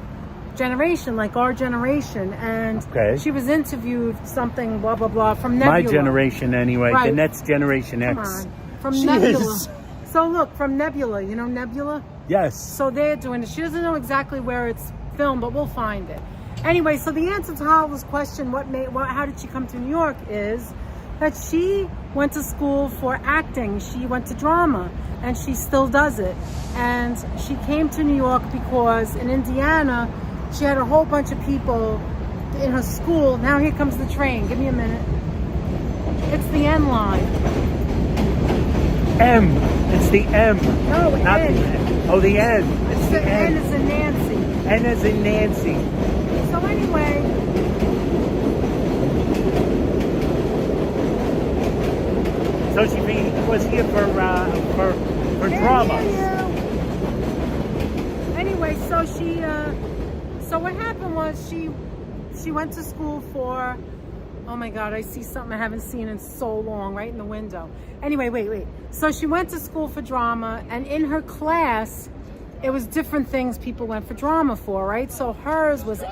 B: generation, like our generation. And she was interviewed something, blah, blah, blah, from Nebula.
A: My generation, anyway.
B: Right.
A: The next Generation X.
B: Come on. From Nebula. So look, from Nebula. You know Nebula?
A: Yes.
B: So they're doing it. She doesn't know exactly where it's filmed, but we'll find it. Anyway, so the answer to Holly's question, how did she come to New York, is that she went to school for acting. She went to drama, and she still does it. And she came to New York because in Indiana, she had a whole bunch of people in her school. Now here comes the train. Give me a minute. It's the N line.
A: M. It's the M.
B: No,
A: not
B: N.
A: The N. Oh, the N. It's the N.
B: N is in Nancy.
A: N is in Nancy.
B: So anyway,
A: so she was here for drama.
B: Anyway, so what happened was she went to school for, oh my God, I see something I haven't seen in so long, right in the window. Anyway, wait. So she went to school for drama, and in her class, it was different things people went for drama for, right? So hers was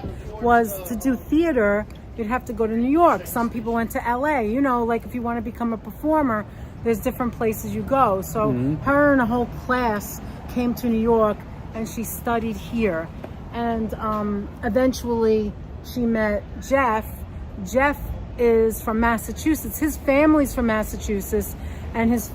B: to do theater, you'd have to go to New York. Some people went to LA, like if you want to become a performer, there's different places you go. So her and a whole class came to New York, and she studied here. And eventually she met Jeff. Jeff is from Massachusetts. His family's from Massachusetts, and his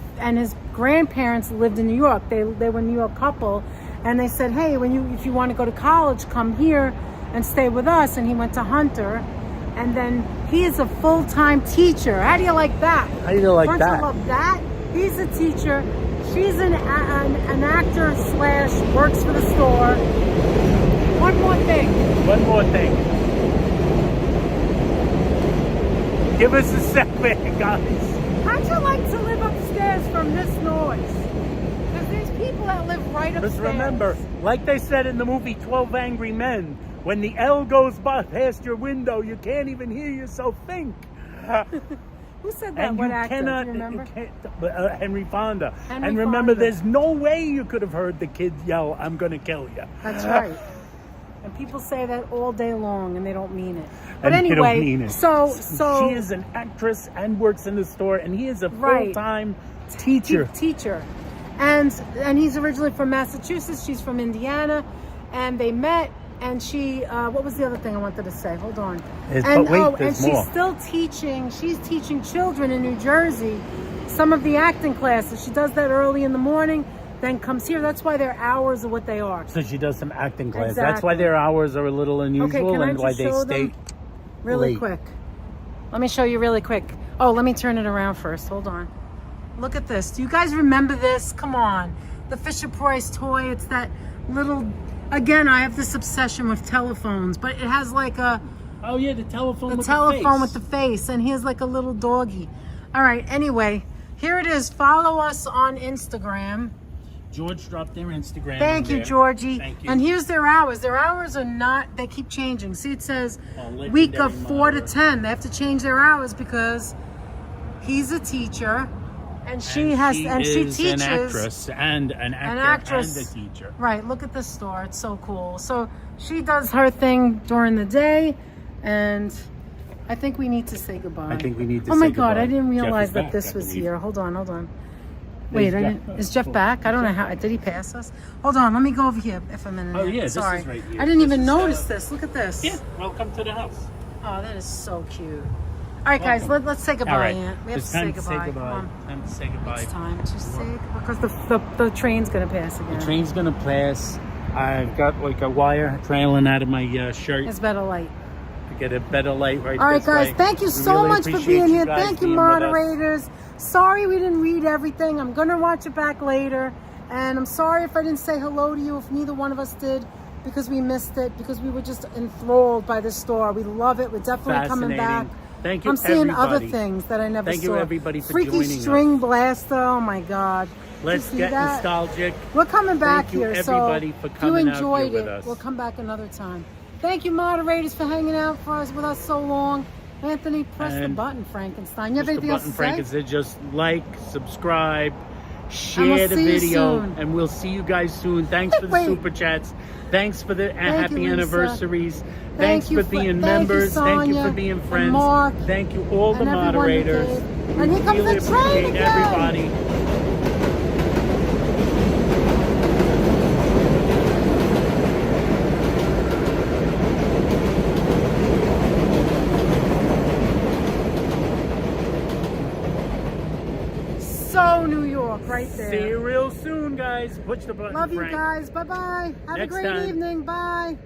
B: grandparents lived in New York. They were a New York couple, and they said, hey, if you want to go to college, come here and stay with us. And he went to Hunter, and then he is a full-time teacher. How do you like that?
A: How do you like
B: Don't
A: that?
B: you love that? He's a teacher. She's an actor / works for the store. One more thing.
A: Give us a segment, guys.
B: How'd you like to live upstairs from this noise? Because there's people that live live right upstairs.
A: Just remember, like they said in the movie 12 Angry Men, when the L goes by past your window, you can't even hear yourself think.
B: Who said that?
A: And
B: What
A: you
B: actor?
A: cannot,
B: Do you remember?
A: Henry Fonda.
B: Henry
A: And remember,
B: Fonda.
A: there's no way you could have heard the kid yell, "I'm gonna kill you."
B: That's right. And people say that all day long, and they don't mean it. But
A: And they
B: anyway,
A: don't mean it.
B: so
A: She is an actress and works in the store, and he is a
B: Right.
A: full-time teacher.
B: teacher, and he's originally from Massachusetts. She's from Indiana, and they met. And she, what was the other thing I wanted to say? Hold on.
A: But wait,
B: and
A: there's
B: she's
A: more.
B: still teaching. She's teaching children in New Jersey some of the acting classes. She does that early in the morning, then comes here. That's why their hours are what they are.
A: So she does some acting class.
B: Exactly.
A: That's why their hours are a little unusual,
B: can I
A: and why
B: just
A: they
B: show
A: stay
B: them really
A: late.
B: quick? Let me show you really quick. Oh, let me turn it around first. Hold on. Look at this. Do you guys remember this? Come on. The Fisher-Price toy. It's that little... Again, I have this obsession with telephones, but it has like a...
A: Oh yeah, the telephone
B: The
A: with
B: telephone
A: the face.
B: with the face, and here's like a little doggy. All right, anyway, here it is. Follow us on Instagram.
A: George dropped their Instagram.
B: Thank you,
A: there.
B: Georgie.
A: Thank you.
B: And here's their hours. Their hours are not, they keep changing. See, it says
A: Oh,
B: week of
A: legendary
B: 4 to
A: mother.
B: 10. They have to change their hours because he's a teacher and she
A: is
B: teaches.
A: an actress and an actor
B: actress.
A: and a teacher.
B: Right, look at this store. It's so cool. So she does her thing during the day, and I think we need to say goodbye.
A: I think we need to
B: Oh
A: say
B: my God,
A: goodbye.
B: I didn't
A: Jeff
B: realize
A: is
B: that
A: back,
B: this
A: I
B: was
A: believe.
B: here. Hold on. Wait,
A: Jeff.
B: is Jeff back? I don't know how. Did he pass us? Hold on, let me go over here if I'm in.
A: Oh, yeah, this is
B: Sorry.
A: right here.
B: I didn't
A: This
B: even
A: is,
B: notice this. Look at this.
A: Yeah, welcome to the house.
B: Oh, that is so cute. All right, guys,
A: Welcome.
B: let's say goodbye,
A: All right,
B: Aunt. We have
A: it's
B: to say
A: time to
B: goodbye.
A: say goodbye.
B: Come on.
A: Time to say goodbye.
B: It's time to say because the train's gonna pass again.
A: The train's gonna pass. I've got like a wire trailing out of my shirt
B: It's better light.
A: to get a better light right
B: All right,
A: this
B: guys,
A: way.
B: thank you
A: We
B: so
A: really
B: much for
A: appreciate
B: being
A: you
B: here.
A: guys
B: Thank you,
A: being with us.
B: moderators. Sorry we didn't read everything. I'm going to watch it back later. And I'm sorry if I didn't say hello to you, if neither one of us did, because we missed it, because we were just enthralled by this store. We love it. We're definitely coming back.
A: Thank you,
B: I'm seeing other
A: everybody.
B: things that I never
A: Thank
B: saw.
A: you, everybody, for
B: Freaky
A: joining us.
B: string blaster. Oh, my God.
A: Let's
B: Did you see
A: get
B: that?
A: nostalgic.
B: We're coming back
A: Thank you,
B: here,
A: everybody,
B: so
A: for
B: if
A: coming
B: you
A: out
B: enjoyed
A: here with
B: it,
A: us.
B: we'll come back another time. Thank you, moderators, for hanging out with us so long. Anthony, press the
A: And
B: button, Frankenstein. You have
A: Mr.
B: anything else
A: Button
B: to say?
A: Frankenstein, just like, subscribe,
B: And
A: share
B: we'll
A: the
B: see you
A: video,
B: soon.
A: and we'll see you guys soon. Thanks for the
B: Wait.
A: super chats. Thanks for the happy
B: Lisa.
A: anniversaries.
B: Thank
A: Thanks
B: you
A: for being
B: thank you,
A: members. Thank you
B: Sonia
A: for being
B: and
A: friends.
B: Mark
A: Thank you all the
B: and everyone that
A: moderators.
B: did.
A: We
B: And here comes
A: really
B: the train
A: appreciate
B: again.
A: everybody.
B: So New York, right there.
A: See you real soon, guys. Push the button,
B: Love you
A: Frank.
B: guys. Bye-bye. Have
A: Next
B: a great
A: time.
B: evening. Bye.